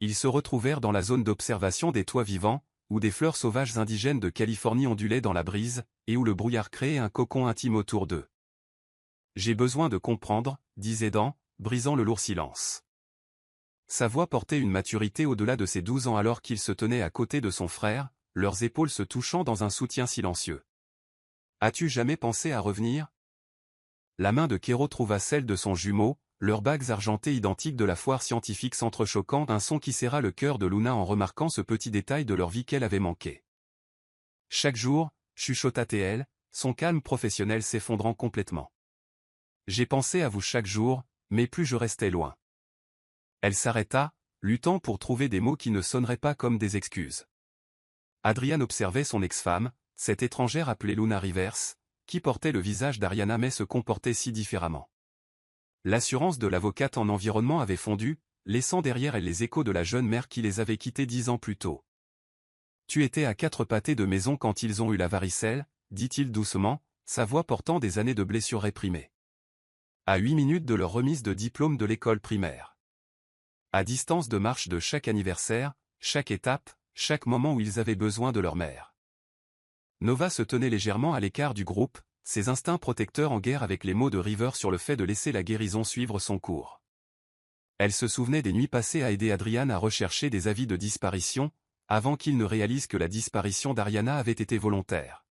Ils se retrouvèrent dans la zone d'observation des toits vivants, où des fleurs sauvages indigènes de Californie ondulaient dans la brise, et où le brouillard créait un cocon intime autour d'eux. J'ai besoin de comprendre, dit Zédan, brisant le lourd silence. Sa voix portait une maturité au-delà de ses 12 ans alors qu'il se tenait à côté de son frère, leurs épaules se touchant dans un soutien silencieux. As-tu jamais pensé à revenir? La main de Kero trouva celle de son jumeau, leurs bagues argentées identiques de la foire scientifique s'entrechoquant, un son qui serra le cœur de Luna en remarquant ce petit détail de leur vie qu'elle avait manqué. Chaque jour, chuchota-t-elle, son calme professionnel s'effondrant complètement. J'ai pensé à vous chaque jour, mais plus je restais loin. Elle s'arrêta, luttant pour trouver des mots qui ne sonneraient pas comme des excuses. Adrian observait son ex-femme, cette étrangère appelée Luna Rivers, qui portait le visage d'Ariana mais se comportait si différemment. L'assurance de l'avocate en environnement avait fondu, laissant derrière elle les échos de la jeune mère qui les avait quittés 10 ans plus tôt. « Tu étais à 4 pâtés de maison quand ils ont eu la varicelle », dit-il doucement, sa voix portant des années de blessures réprimées. À 8 minutes de leur remise de diplôme de l'école primaire. À distance de marche de chaque anniversaire, chaque étape, chaque moment où ils avaient besoin de leur mère. Nova se tenait légèrement à l'écart du groupe, ses instincts protecteurs en guerre avec les mots de River sur le fait de laisser la guérison suivre son cours. Elle se souvenait des nuits passées à aider Adrian à rechercher des avis de disparition, avant qu'il ne réalise que la disparition d'Ariana avait été volontaire.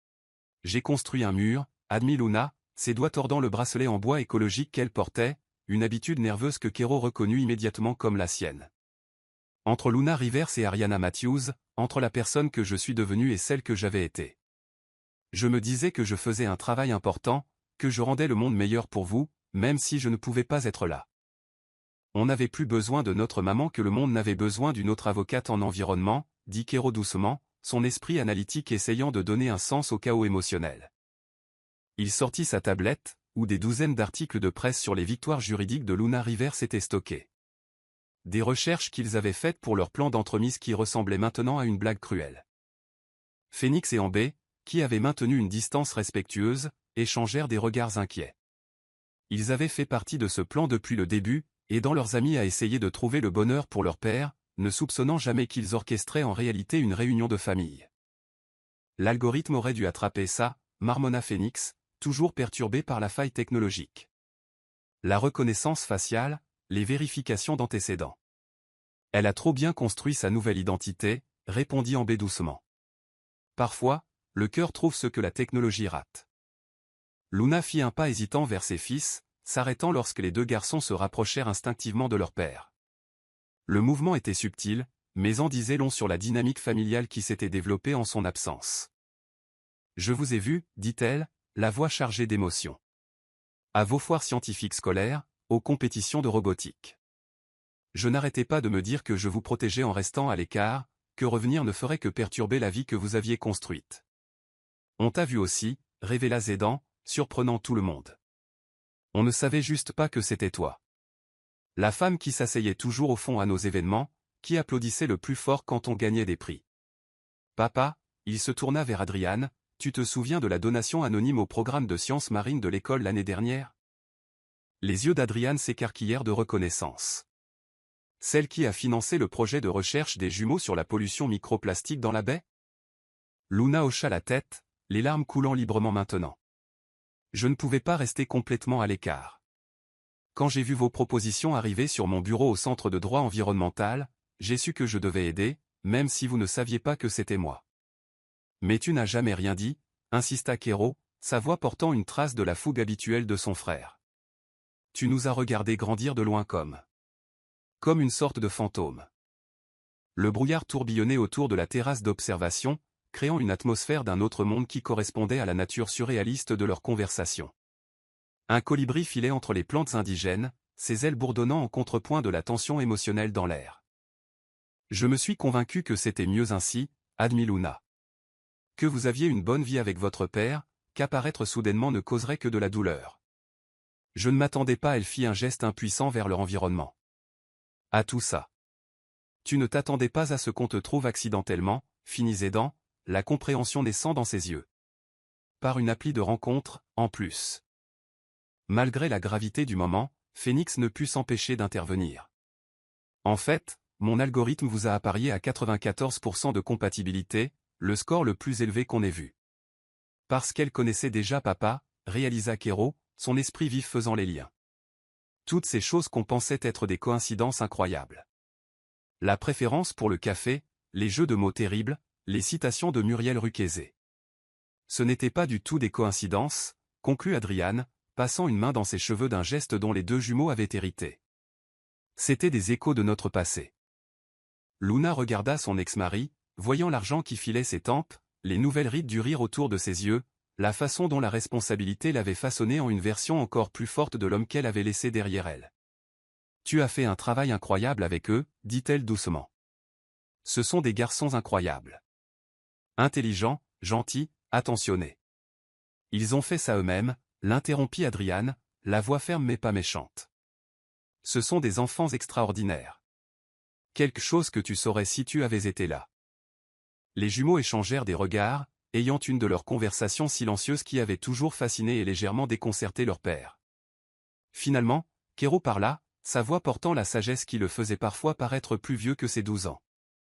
« J'ai construit un mur », admit Luna, ses doigts tordant le bracelet en bois écologique qu'elle portait, une habitude nerveuse que Kero reconnut immédiatement comme la sienne. Entre Luna Rivers et Ariana Matthews, entre la personne que je suis devenue et celle que j'avais été. Je me disais que je faisais un travail important, que je rendais le monde meilleur pour vous, même si je ne pouvais pas être là. On n'avait plus besoin de notre maman que le monde n'avait besoin d'une autre avocate en environnement, dit Kero doucement, son esprit analytique essayant de donner un sens au chaos émotionnel. Il sortit sa tablette, où des douzaines d'articles de presse sur les victoires juridiques de Luna Rivers étaient stockés. Des recherches qu'ils avaient faites pour leur plan d'entremise qui ressemblait maintenant à une blague cruelle. Phoenix et Amber, qui avaient maintenu une distance respectueuse, échangèrent des regards inquiets. Ils avaient fait partie de ce plan depuis le début, aidant leurs amis à essayer de trouver le bonheur pour leur père, ne soupçonnant jamais qu'ils orchestraient en réalité une réunion de famille. L'algorithme aurait dû attraper ça, marmonna Phoenix, toujours perturbé par la faille technologique. La reconnaissance faciale, les vérifications d'antécédents. Elle a trop bien construit sa nouvelle identité, répondit Amber doucement. Parfois, le cœur trouve ce que la technologie rate. Luna fit un pas hésitant vers ses fils, s'arrêtant lorsque les deux garçons se rapprochèrent instinctivement de leur père. Le mouvement était subtil, mais en disait long sur la dynamique familiale qui s'était développée en son absence. « Je vous ai vu, dit-elle, la voix chargée d'émotion. À vos foires scientifiques scolaires, aux compétitions de robotique. Je n'arrêtais pas de me dire que je vous protégeais en restant à l'écart, que revenir ne ferait que perturber la vie que vous aviez construite. On t'a vu aussi, révéla Zédan, surprenant tout le monde. On ne savait juste pas que c'était toi. La femme qui s'asseyait toujours au fond à nos événements, qui applaudissait le plus fort quand on gagnait des prix. Papa, il se tourna vers Adrian, tu te souviens de la donation anonyme au programme de sciences marines de l'école l'année dernière? Les yeux d'Adrian s'écarquillèrent de reconnaissance. Celle qui a financé le projet de recherche des jumeaux sur la pollution microplastique dans la baie? Luna hocha la tête, les larmes coulant librement maintenant. Je ne pouvais pas rester complètement à l'écart. Quand j'ai vu vos propositions arriver sur mon bureau au centre de droit environnemental, j'ai su que je devais aider, même si vous ne saviez pas que c'était moi. Mais tu n'as jamais rien dit, insista Kero, sa voix portant une trace de la fougue habituelle de son frère. Tu nous as regardés grandir de loin comme une sorte de fantôme. Le brouillard tourbillonnait autour de la terrasse d'observation, créant une atmosphère d'un autre monde qui correspondait à la nature surréaliste de leur conversation. Un colibri filait entre les plantes indigènes, ses ailes bourdonnant en contrepoint de la tension émotionnelle dans l'air. Je me suis convaincu que c'était mieux ainsi, admit Luna. Que vous aviez une bonne vie avec votre père, qu'apparaître soudainement ne causerait que de la douleur. Je ne m'attendais pas, elle fit un geste impuissant vers leur environnement. À tout ça. Tu ne t'attendais pas à ce qu'on te trouve accidentellement, finit Zédan, la compréhension naissant dans ses yeux. Par une appli de rencontre, en plus. Malgré la gravité du moment, Phoenix ne put s'empêcher d'intervenir. En fait, mon algorithme vous a apparié à 94% de compatibilité, le score le plus élevé qu'on ait vu. Parce qu'elle connaissait déjà papa, réalisa Kero, son esprit vif faisant les liens. Toutes ces choses qu'on pensait être des coïncidences incroyables. La préférence pour le café, les jeux de mots terribles, les citations de Muriel Ruquezé. Ce n'était pas du tout des coïncidences, conclut Adrian, passant une main dans ses cheveux d'un geste dont les deux jumeaux avaient hérité. C'étaient des échos de notre passé. Luna regarda son ex-mari, voyant l'argent qui filait ses tempes, les nouvelles rides du rire autour de ses yeux, la façon dont la responsabilité l'avait façonnée en une version encore plus forte de l'homme qu'elle avait laissé derrière elle. « Tu as fait un travail incroyable avec eux, dit-elle doucement. Ce sont des garçons incroyables. Intelligents, gentils, attentionnés. Ils ont fait ça eux-mêmes, l'interrompit Adriane, la voix ferme mais pas méchante. Ce sont des enfants extraordinaires. Quelque chose que tu saurais si tu avais été là. » Les jumeaux échangèrent des regards, ayant une de leurs conversations silencieuses qui avait toujours fasciné et légèrement déconcerté leur père. Finalement, Kéro parla, sa voix portant la sagesse qui le faisait parfois paraître plus vieux que ses 12 ans.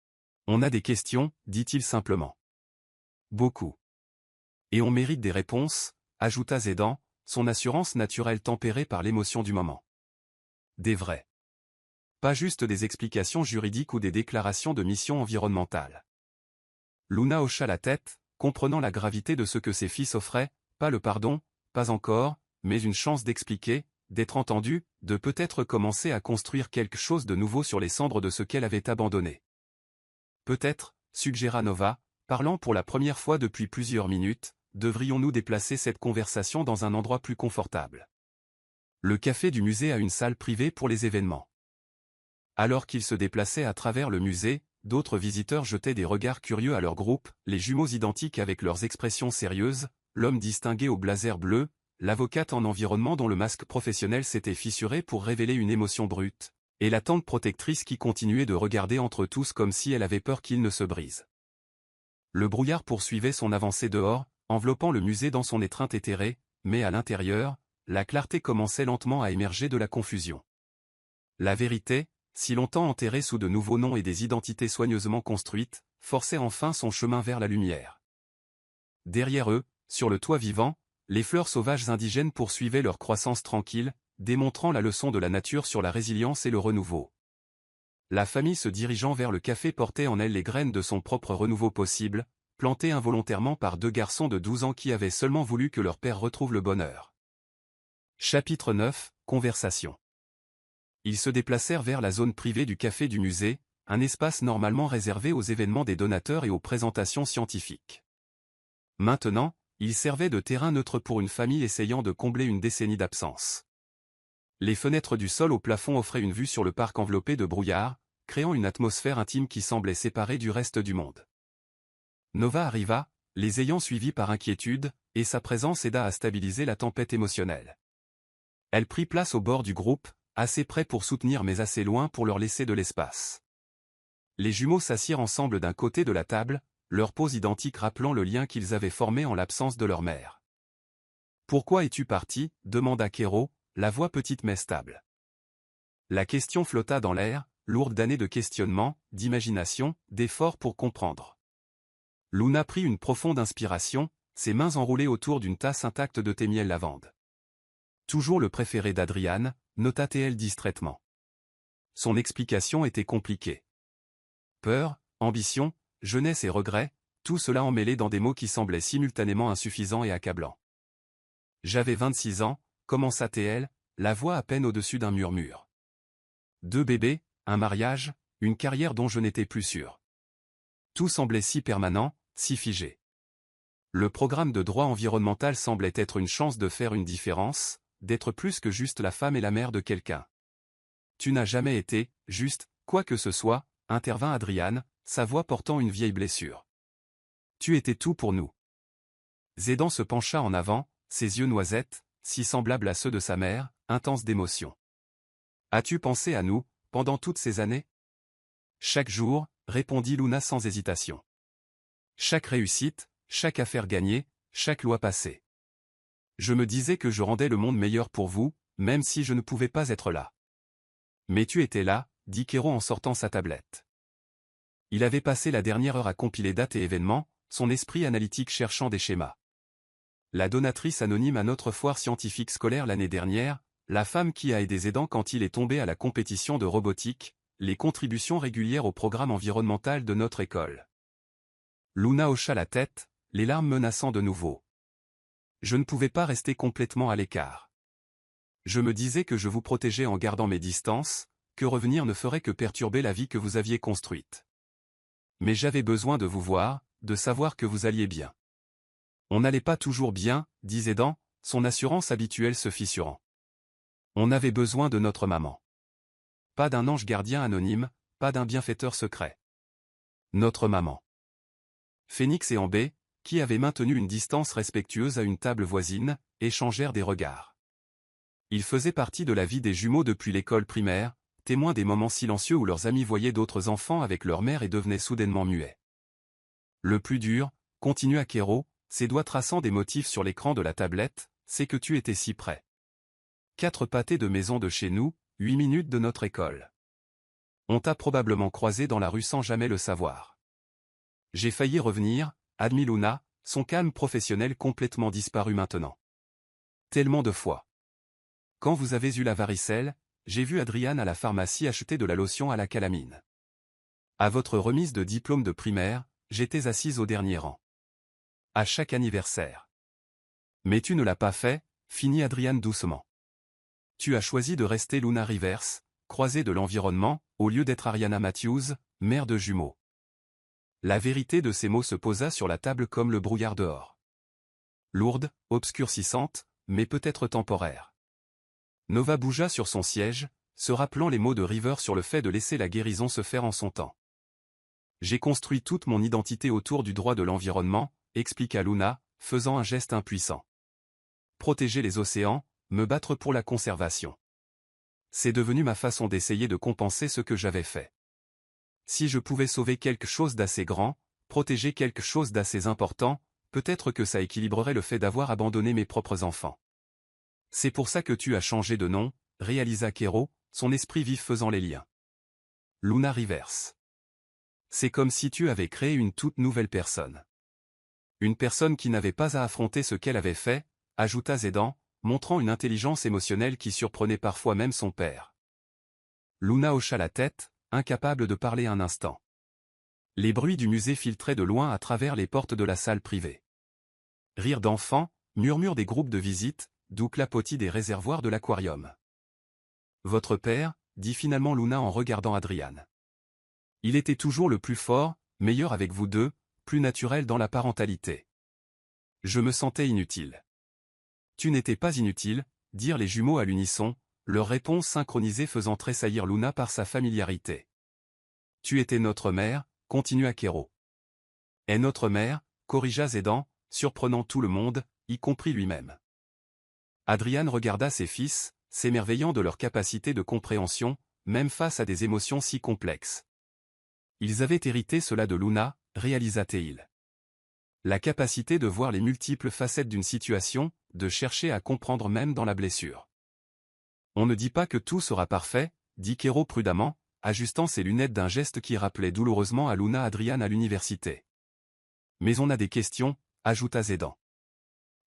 « On a des questions, dit-il simplement. Beaucoup. Et on mérite des réponses, ajouta Zédan, son assurance naturelle tempérée par l'émotion du moment. Des vrais. Pas juste des explications juridiques ou des déclarations de mission environnementale. Luna hocha la tête, comprenant la gravité de ce que ses fils offraient, pas le pardon, pas encore, mais une chance d'expliquer, d'être entendue, de peut-être commencer à construire quelque chose de nouveau sur les cendres de ce qu'elle avait abandonné. Peut-être, suggéra Nova, parlant pour la première fois depuis plusieurs minutes, devrions-nous déplacer cette conversation dans un endroit plus confortable. Le café du musée a une salle privée pour les événements. Alors qu'ils se déplaçaient à travers le musée, d'autres visiteurs jetaient des regards curieux à leur groupe, les jumeaux identiques avec leurs expressions sérieuses, l'homme distingué au blazer bleu, l'avocate en environnement dont le masque professionnel s'était fissuré pour révéler une émotion brute, et la tante protectrice qui continuait de regarder entre tous comme si elle avait peur qu'il ne se brise. Le brouillard poursuivait son avancée dehors, enveloppant le musée dans son étreinte éthérée, mais à l'intérieur, la clarté commençait lentement à émerger de la confusion. La vérité, si longtemps enterrée sous de nouveaux noms et des identités soigneusement construites, forçait enfin son chemin vers la lumière. Derrière eux, sur le toit vivant, les fleurs sauvages indigènes poursuivaient leur croissance tranquille, démontrant la leçon de la nature sur la résilience et le renouveau. La famille se dirigeant vers le café portait en elle les graines de son propre renouveau possible, plantées involontairement par deux garçons de 12 ans qui avaient seulement voulu que leur père retrouve le bonheur. Chapitre 9, Conversation. Ils se déplacèrent vers la zone privée du café du musée, un espace normalement réservé aux événements des donateurs et aux présentations scientifiques. Maintenant, il servait de terrain neutre pour une famille essayant de combler une décennie d'absence. Les fenêtres du sol au plafond offraient une vue sur le parc enveloppé de brouillard, créant une atmosphère intime qui semblait séparée du reste du monde. Nova arriva, les ayant suivis par inquiétude, et sa présence aida à stabiliser la tempête émotionnelle. Elle prit place au bord du groupe, assez près pour soutenir mais assez loin pour leur laisser de l'espace. Les jumeaux s'assirent ensemble d'un côté de la table, leurs poses identiques rappelant le lien qu'ils avaient formé en l'absence de leur mère. « Pourquoi es-tu parti » demanda Kéro, la voix petite mais stable. La question flotta dans l'air, lourde d'années de questionnement, d'imagination, d'efforts pour comprendre. Luna prit une profonde inspiration, ses mains enroulées autour d'une tasse intacte de thé miel lavande. Toujours le préféré d'Adriane, nota-t-elle distraitement. Son explication était compliquée. Peur, ambition, jeunesse et regret, tout cela emmêlé dans des mots qui semblaient simultanément insuffisants et accablants. J'avais 26 ans, commença-t-elle, la voix à peine au-dessus d'un murmure. 2 bébés, un mariage, une carrière dont je n'étais plus sûr. Tout semblait si permanent, si figé. Le programme de droit environnemental semblait être une chance de faire une différence, d'être plus que juste la femme et la mère de quelqu'un. Tu n'as jamais été, juste, quoi que ce soit, intervint Adriane, sa voix portant une vieille blessure. Tu étais tout pour nous. Zédan se pencha en avant, ses yeux noisettes, si semblables à ceux de sa mère, intenses d'émotion. As-tu pensé à nous, pendant toutes ces années ? Chaque jour, répondit Luna sans hésitation. Chaque réussite, chaque affaire gagnée, chaque loi passée. Je me disais que je rendais le monde meilleur pour vous, même si je ne pouvais pas être là. Mais tu étais là, dit Kéro en sortant sa tablette. Il avait passé la dernière heure à compiler dates et événements, son esprit analytique cherchant des schémas. La donatrice anonyme à notre foire scientifique scolaire l'année dernière, la femme qui a aidé Zédan quand il est tombé à la compétition de robotique, les contributions régulières au programme environnemental de notre école. Luna hocha la tête, les larmes menaçant de nouveau. Je ne pouvais pas rester complètement à l'écart. Je me disais que je vous protégeais en gardant mes distances, que revenir ne ferait que perturber la vie que vous aviez construite. Mais j'avais besoin de vous voir, de savoir que vous alliez bien. On n'allait pas toujours bien, disait Dan, son assurance habituelle se fissurant. On avait besoin de notre maman. Pas d'un ange gardien anonyme, pas d'un bienfaiteur secret. Notre maman. Phénix et Ambé, qui avaient maintenu une distance respectueuse à une table voisine, échangèrent des regards. Ils faisaient partie de la vie des jumeaux depuis l'école primaire, témoins des moments silencieux où leurs amis voyaient d'autres enfants avec leur mère et devenaient soudainement muets. Le plus dur, continua Kéro, ses doigts traçant des motifs sur l'écran de la tablette, c'est que tu étais si près. 4 pâtés de maison de chez nous, 8 minutes de notre école. On t'a probablement croisé dans la rue sans jamais le savoir. J'ai failli revenir, admit Luna, son calme professionnel complètement disparu maintenant. Tellement de fois. Quand vous avez eu la varicelle, j'ai vu Adriane à la pharmacie acheter de la lotion à la calamine. À votre remise de diplôme de primaire, j'étais assise au dernier rang. À chaque anniversaire. Mais tu ne l'as pas fait, finit Adriane doucement. Tu as choisi de rester Luna Rivers, croisée de l'environnement, au lieu d'être Ariana Matthews, mère de jumeaux. La vérité de ces mots se posa sur la table comme le brouillard dehors. Lourde, obscurcissante, mais peut-être temporaire. Nova bougea sur son siège, se rappelant les mots de River sur le fait de laisser la guérison se faire en son temps. J'ai construit toute mon identité autour du droit de l'environnement, expliqua Luna, faisant un geste impuissant. Protéger les océans, me battre pour la conservation. C'est devenu ma façon d'essayer de compenser ce que j'avais fait. Si je pouvais sauver quelque chose d'assez grand, protéger quelque chose d'assez important, peut-être que ça équilibrerait le fait d'avoir abandonné mes propres enfants. C'est pour ça que tu as changé de nom, réalisa Kéro, son esprit vif faisant les liens. Luna Rivers. C'est comme si tu avais créé une toute nouvelle personne. Une personne qui n'avait pas à affronter ce qu'elle avait fait, ajouta Zédan, montrant une intelligence émotionnelle qui surprenait parfois même son père. Luna hocha la tête, incapable de parler un instant. Les bruits du musée filtraient de loin à travers les portes de la salle privée. Rires d'enfants, murmures des groupes de visite, doux clapotis des réservoirs de l'aquarium. Votre père, dit finalement Luna en regardant Adriane. Il était toujours le plus fort, meilleur avec vous deux, plus naturel dans la parentalité. Je me sentais inutile. Tu n'étais pas inutile, dirent les jumeaux à l'unisson, leur réponse synchronisée faisant tressaillir Luna par sa familiarité. Tu étais notre mère, continua Kéro. Et notre mère, corrigea Zédan, surprenant tout le monde, y compris lui-même. Adriane regarda ses fils, s'émerveillant de leur capacité de compréhension, même face à des émotions si complexes. Ils avaient hérité cela de Luna, réalisa-t-il. La capacité de voir les multiples facettes d'une situation, de chercher à comprendre même dans la blessure. On ne dit pas que tout sera parfait, dit Kéro prudemment, ajustant ses lunettes d'un geste qui rappelait douloureusement à Luna Adriane à l'université. Mais on a des questions, ajouta Zédan.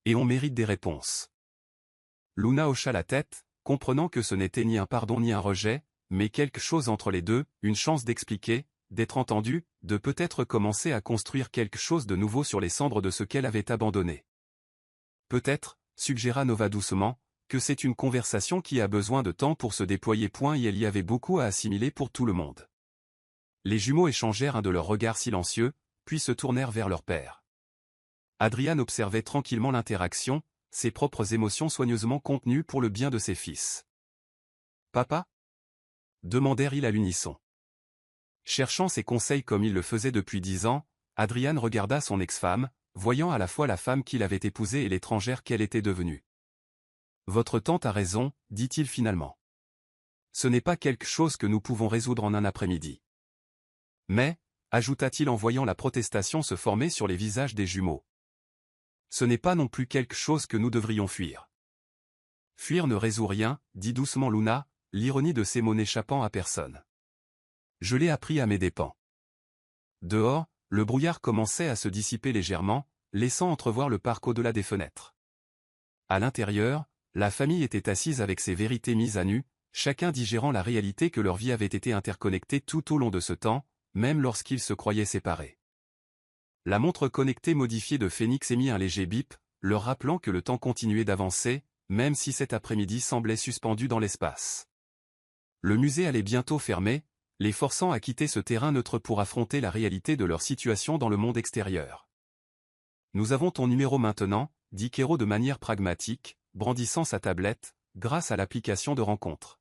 Et on mérite des réponses. Luna hocha la tête, comprenant que ce n'était ni un pardon ni un rejet, mais quelque chose entre les deux, une chance d'expliquer, d'être entendue, de peut-être commencer à construire quelque chose de nouveau sur les cendres de ce qu'elle avait abandonné. Peut-être, suggéra Nova doucement, que c'est une conversation qui a besoin de temps pour se déployer. Et il y avait beaucoup à assimiler pour tout le monde. Les jumeaux échangèrent un de leurs regards silencieux, puis se tournèrent vers leur père. Adriane observait tranquillement l'interaction, ses propres émotions soigneusement contenues pour le bien de ses fils. « Papa » demandèrent-ils à l'unisson. Cherchant ses conseils comme il le faisait depuis 10 ans, Adriane regarda son ex-femme, voyant à la fois la femme qu'il avait épousée et l'étrangère qu'elle était devenue. « Votre tante a raison, dit-il finalement. Ce n'est pas quelque chose que nous pouvons résoudre en un après-midi. Mais, ajouta-t-il en voyant la protestation se former sur les visages des jumeaux. Ce n'est pas non plus quelque chose que nous devrions fuir. Fuir ne résout rien, dit doucement Luna, l'ironie de ces mots n'échappant à personne. Je l'ai appris à mes dépens. Dehors, le brouillard commençait à se dissiper légèrement, laissant entrevoir le parc au-delà des fenêtres. À l'intérieur, la famille était assise avec ses vérités mises à nu, chacun digérant la réalité que leur vie avait été interconnectée tout au long de ce temps, même lorsqu'ils se croyaient séparés. La montre connectée modifiée de Phénix émit un léger bip, leur rappelant que le temps continuait d'avancer, même si cet après-midi semblait suspendu dans l'espace. Le musée allait bientôt fermer, les forçant à quitter ce terrain neutre pour affronter la réalité de leur situation dans le monde extérieur. Nous avons ton numéro maintenant, dit Kero de manière pragmatique, brandissant sa tablette, grâce à l'application de rencontre.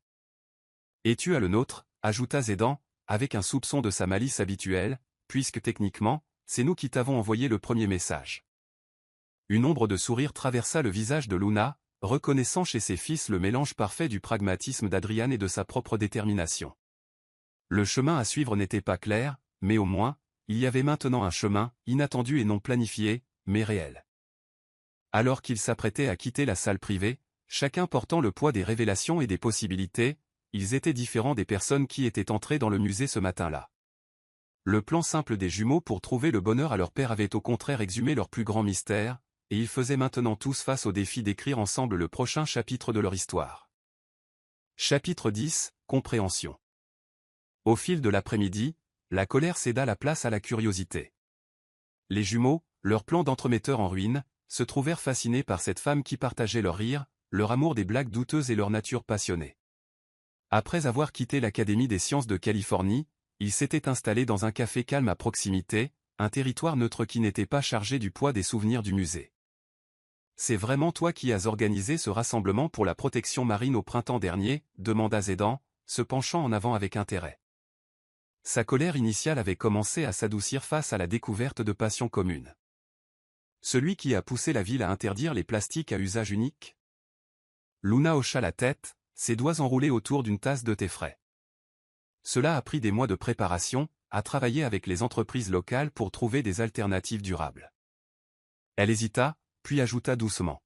Et tu as le nôtre, ajouta Zédan, avec un soupçon de sa malice habituelle, puisque techniquement, c'est nous qui t'avons envoyé le premier message. Une ombre de sourire traversa le visage de Luna, reconnaissant chez ses fils le mélange parfait du pragmatisme d'Adrian et de sa propre détermination. Le chemin à suivre n'était pas clair, mais au moins, il y avait maintenant un chemin, inattendu et non planifié, mais réel. Alors qu'ils s'apprêtaient à quitter la salle privée, chacun portant le poids des révélations et des possibilités, ils étaient différents des personnes qui étaient entrées dans le musée ce matin-là. Le plan simple des jumeaux pour trouver le bonheur à leur père avait au contraire exhumé leur plus grand mystère, et ils faisaient maintenant tous face au défi d'écrire ensemble le prochain chapitre de leur histoire. Chapitre 10, Compréhension. Au fil de l'après-midi, la colère céda la place à la curiosité. Les jumeaux, leur plan d'entremetteur en ruine, se trouvèrent fascinés par cette femme qui partageait leur rire, leur amour des blagues douteuses et leur nature passionnée. Après avoir quitté l'Académie des sciences de Californie, ils s'étaient installés dans un café calme à proximité, un territoire neutre qui n'était pas chargé du poids des souvenirs du musée. C'est vraiment toi qui as organisé ce rassemblement pour la protection marine au printemps dernier, demanda Zédan, se penchant en avant avec intérêt. Sa colère initiale avait commencé à s'adoucir face à la découverte de passions communes. Celui qui a poussé la ville à interdire les plastiques à usage unique? Luna hocha la tête, ses doigts enroulés autour d'une tasse de thé frais. Cela a pris des mois de préparation, à travailler avec les entreprises locales pour trouver des alternatives durables. Elle hésita, puis ajouta doucement.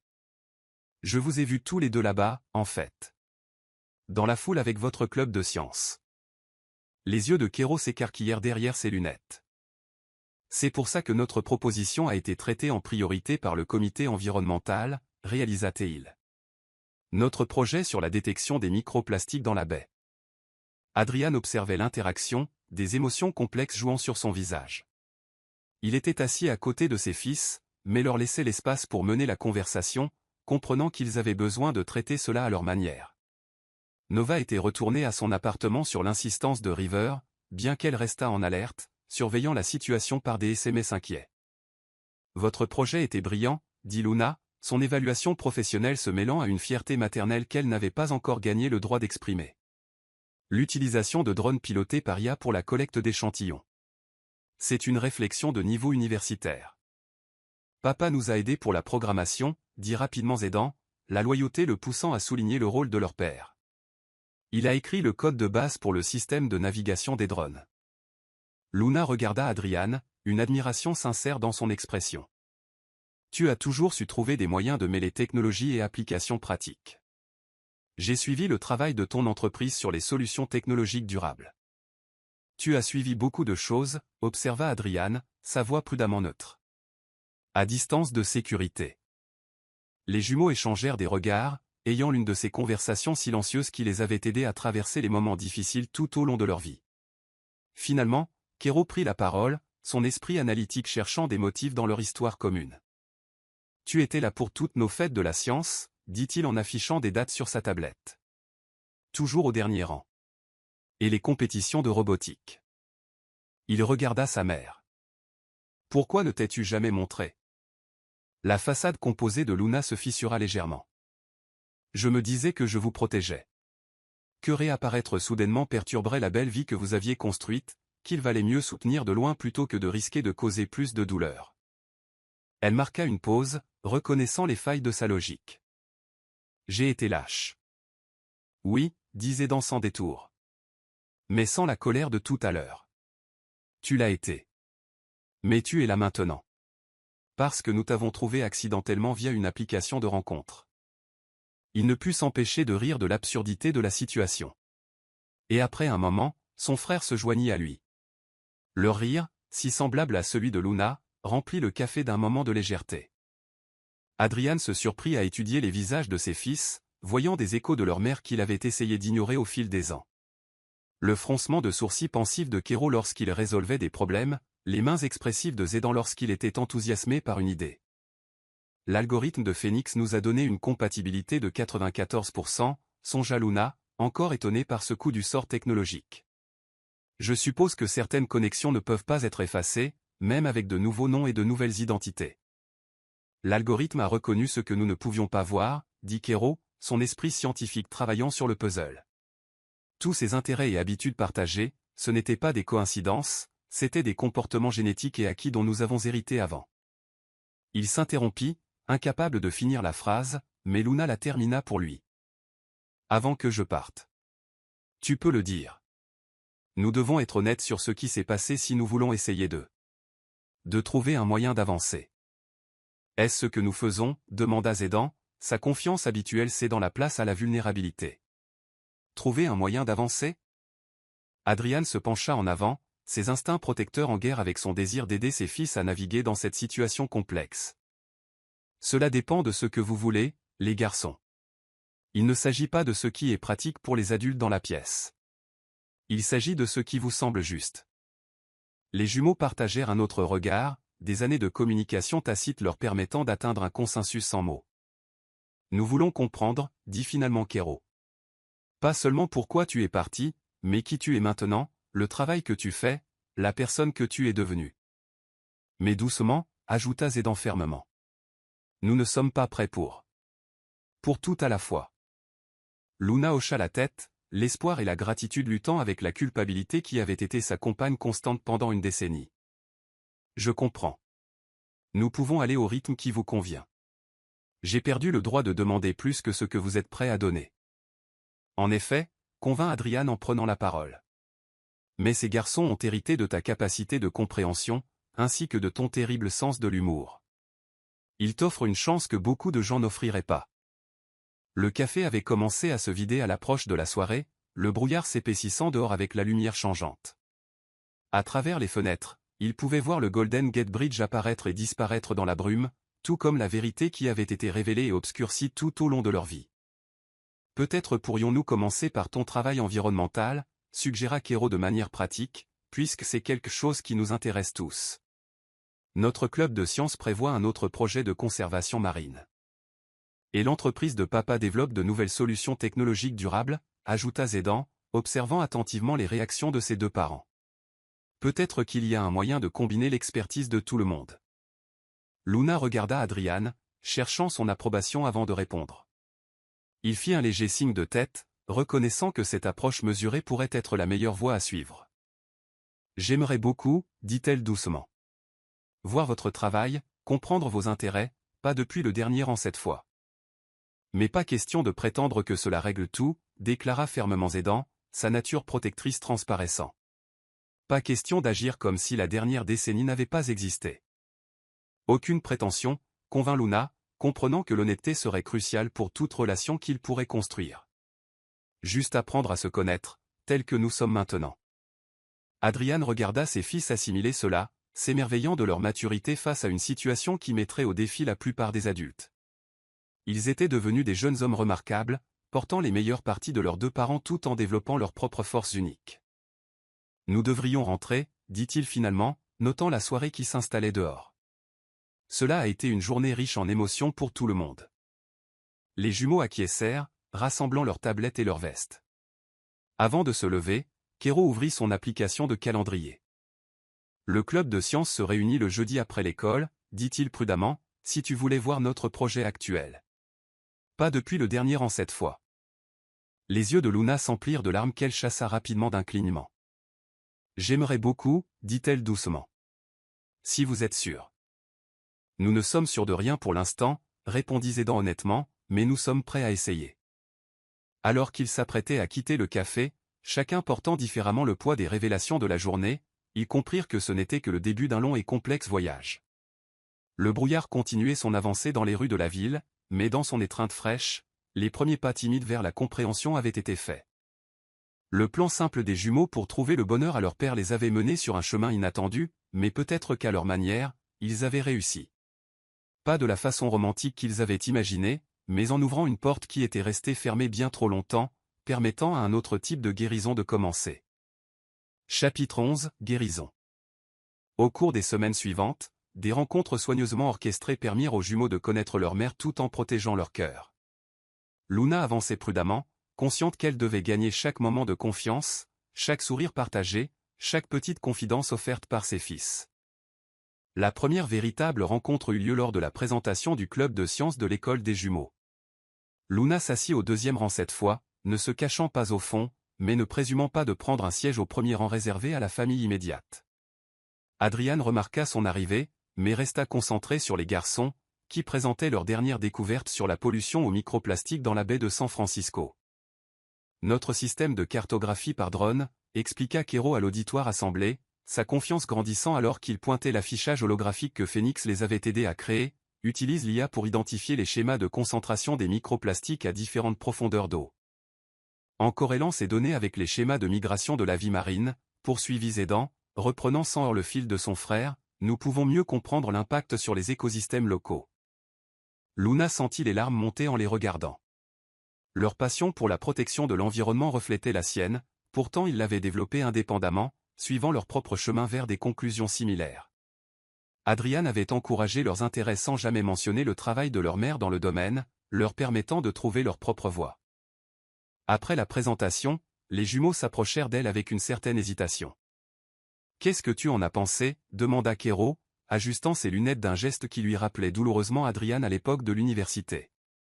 Je vous ai vus tous les deux là-bas, en fait. Dans la foule avec votre club de science. Les yeux de Kero s'écarquillèrent derrière ses lunettes. C'est pour ça que notre proposition a été traitée en priorité par le comité environnemental, réalisa-t-il. Notre projet sur la détection des microplastiques dans la baie. Adrian observait l'interaction, des émotions complexes jouant sur son visage. Il était assis à côté de ses fils, mais leur laissait l'espace pour mener la conversation, comprenant qu'ils avaient besoin de traiter cela à leur manière. Nova était retournée à son appartement sur l'insistance de River, bien qu'elle restât en alerte, surveillant la situation par des SMS inquiets. Votre projet était brillant, dit Luna, son évaluation professionnelle se mêlant à une fierté maternelle qu'elle n'avait pas encore gagné le droit d'exprimer. L'utilisation de drones pilotés par IA pour la collecte d'échantillons. C'est une réflexion de niveau universitaire. Papa nous a aidés pour la programmation, dit rapidement Zédan, la loyauté le poussant à souligner le rôle de leur père. Il a écrit le code de base pour le système de navigation des drones. Luna regarda Adrian, une admiration sincère dans son expression. Tu as toujours su trouver des moyens de mêler technologie et applications pratiques. J'ai suivi le travail de ton entreprise sur les solutions technologiques durables. Tu as suivi beaucoup de choses, observa Adrian, sa voix prudemment neutre. À distance de sécurité. Les jumeaux échangèrent des regards, ayant l'une de ces conversations silencieuses qui les avaient aidés à traverser les moments difficiles tout au long de leur vie. Finalement, Kero prit la parole, son esprit analytique cherchant des motifs dans leur histoire commune. Tu étais là pour toutes nos fêtes de la science, dit-il en affichant des dates sur sa tablette. Toujours au dernier rang. Et les compétitions de robotique. Il regarda sa mère. Pourquoi ne t'es-tu jamais montré? La façade composée de Luna se fissura légèrement. Je me disais que je vous protégeais. Que réapparaître soudainement perturberait la belle vie que vous aviez construite, qu'il valait mieux soutenir de loin plutôt que de risquer de causer plus de douleur. Elle marqua une pause, reconnaissant les failles de sa logique. J'ai été lâche. Oui, disait dans sans détour. Mais sans la colère de tout à l'heure. Tu l'as été. Mais tu es là maintenant. Parce que nous t'avons trouvé accidentellement via une application de rencontre. Il ne put s'empêcher de rire de l'absurdité de la situation. Et après un moment, son frère se joignit à lui. Leur rire, si semblable à celui de Luna, remplit le café d'un moment de légèreté. Adrian se surprit à étudier les visages de ses fils, voyant des échos de leur mère qu'il avait essayé d'ignorer au fil des ans. Le froncement de sourcils pensif de Kero lorsqu'il résolvait des problèmes, les mains expressives de Zédan lorsqu'il était enthousiasmé par une idée. L'algorithme de Phoenix nous a donné une compatibilité de 94%, songea Luna, encore étonnée par ce coup du sort technologique. Je suppose que certaines connexions ne peuvent pas être effacées, même avec de nouveaux noms et de nouvelles identités. L'algorithme a reconnu ce que nous ne pouvions pas voir, dit Kero, son esprit scientifique travaillant sur le puzzle. Tous ces intérêts et habitudes partagées, ce n'étaient pas des coïncidences, c'étaient des comportements génétiques et acquis dont nous avons hérité avant. Il s'interrompit, incapable de finir la phrase, mais Luna la termina pour lui. Avant que je parte. Tu peux le dire. Nous devons être honnêtes sur ce qui s'est passé si nous voulons essayer de trouver un moyen d'avancer. Est-ce ce que nous faisons, demanda Zédan, sa confiance habituelle cédant la place à la vulnérabilité. Trouver un moyen d'avancer? Adrian se pencha en avant, ses instincts protecteurs en guerre avec son désir d'aider ses fils à naviguer dans cette situation complexe. Cela dépend de ce que vous voulez, les garçons. Il ne s'agit pas de ce qui est pratique pour les adultes dans la pièce. Il s'agit de ce qui vous semble juste. Les jumeaux partagèrent un autre regard, des années de communication tacite leur permettant d'atteindre un consensus sans mots. Nous voulons comprendre, dit finalement Kero. Pas seulement pourquoi tu es parti, mais qui tu es maintenant, le travail que tu fais, la personne que tu es devenue. Mais doucement, ajouta Zédan fermement. Nous ne sommes pas prêts pour tout à la fois. Luna hocha la tête, l'espoir et la gratitude luttant avec la culpabilité qui avait été sa compagne constante pendant une décennie. Je comprends. Nous pouvons aller au rythme qui vous convient. J'ai perdu le droit de demander plus que ce que vous êtes prêt à donner. En effet, convint Adrian en prenant la parole. Mais ces garçons ont hérité de ta capacité de compréhension, ainsi que de ton terrible sens de l'humour. Ils t'offrent une chance que beaucoup de gens n'offriraient pas. Le café avait commencé à se vider à l'approche de la soirée, le brouillard s'épaississant dehors avec la lumière changeante. À travers les fenêtres, ils pouvaient voir le Golden Gate Bridge apparaître et disparaître dans la brume, tout comme la vérité qui avait été révélée et obscurcie tout au long de leur vie. Peut-être pourrions-nous commencer par ton travail environnemental, suggéra Kero de manière pratique, puisque c'est quelque chose qui nous intéresse tous. Notre club de sciences prévoit un autre projet de conservation marine. Et l'entreprise de papa développe de nouvelles solutions technologiques durables, ajouta Zédan, observant attentivement les réactions de ses deux parents. Peut-être qu'il y a un moyen de combiner l'expertise de tout le monde. Luna regarda Adrian, cherchant son approbation avant de répondre. Il fit un léger signe de tête, reconnaissant que cette approche mesurée pourrait être la meilleure voie à suivre. J'aimerais beaucoup, dit-elle doucement. Voir votre travail, comprendre vos intérêts, pas depuis le dernier rang cette fois. Mais pas question de prétendre que cela règle tout, déclara fermement Zédan, sa nature protectrice transparaissant. Pas question d'agir comme si la dernière décennie n'avait pas existé. Aucune prétention, convint Luna, comprenant que l'honnêteté serait cruciale pour toute relation qu'ils pourraient construire. Juste apprendre à se connaître, tel que nous sommes maintenant. Adrian regarda ses fils assimiler cela, s'émerveillant de leur maturité face à une situation qui mettrait au défi la plupart des adultes. Ils étaient devenus des jeunes hommes remarquables, portant les meilleures parties de leurs deux parents tout en développant leurs propres forces uniques. Nous devrions rentrer, dit-il finalement, notant la soirée qui s'installait dehors. Cela a été une journée riche en émotions pour tout le monde. Les jumeaux acquiescèrent, rassemblant leurs tablettes et leurs vestes. Avant de se lever, Kero ouvrit son application de calendrier. Le club de sciences se réunit le jeudi après l'école, dit-il prudemment, si tu voulais voir notre projet actuel. Pas depuis le dernier rang cette fois. Les yeux de Luna s'emplirent de larmes qu'elle chassa rapidement d'un clignement. J'aimerais beaucoup, dit-elle doucement. Si vous êtes sûr. Nous ne sommes sûrs de rien pour l'instant, répondit Zédan honnêtement, mais nous sommes prêts à essayer. Alors qu'ils s'apprêtaient à quitter le café, chacun portant différemment le poids des révélations de la journée, ils comprirent que ce n'était que le début d'un long et complexe voyage. Le brouillard continuait son avancée dans les rues de la ville, mais dans son étreinte fraîche, les premiers pas timides vers la compréhension avaient été faits. Le plan simple des jumeaux pour trouver le bonheur à leur père les avait menés sur un chemin inattendu, mais peut-être qu'à leur manière, ils avaient réussi. Pas de la façon romantique qu'ils avaient imaginée, mais en ouvrant une porte qui était restée fermée bien trop longtemps, permettant à un autre type de guérison de commencer. Chapitre 11, Guérison. Au cours des semaines suivantes, des rencontres soigneusement orchestrées permirent aux jumeaux de connaître leur mère tout en protégeant leur cœur. Luna avançait prudemment, consciente qu'elle devait gagner chaque moment de confiance, chaque sourire partagé, chaque petite confidence offerte par ses fils. La première véritable rencontre eut lieu lors de la présentation du club de sciences de l'école des jumeaux. Luna s'assit au deuxième rang cette fois, ne se cachant pas au fond, mais ne présumant pas de prendre un siège au premier rang réservé à la famille immédiate. Adrian remarqua son arrivée, mais resta concentré sur les garçons, qui présentaient leur dernière découverte sur la pollution aux microplastiques dans la baie de San Francisco. Notre système de cartographie par drone, expliqua Kero à l'auditoire assemblé, sa confiance grandissant alors qu'il pointait l'affichage holographique que Phoenix les avait aidés à créer, utilise l'IA pour identifier les schémas de concentration des microplastiques à différentes profondeurs d'eau. En corrélant ces données avec les schémas de migration de la vie marine, poursuivit Zédan, reprenant sans heurts le fil de son frère, nous pouvons mieux comprendre l'impact sur les écosystèmes locaux. Luna sentit les larmes monter en les regardant. Leur passion pour la protection de l'environnement reflétait la sienne, pourtant ils l'avaient développée indépendamment, suivant leur propre chemin vers des conclusions similaires. Adrian avait encouragé leurs intérêts sans jamais mentionner le travail de leur mère dans le domaine, leur permettant de trouver leur propre voie. Après la présentation, les jumeaux s'approchèrent d'elle avec une certaine hésitation. « Qu'est-ce que tu en as pensé ?» demanda Kero, ajustant ses lunettes d'un geste qui lui rappelait douloureusement Adrian à l'époque de l'université.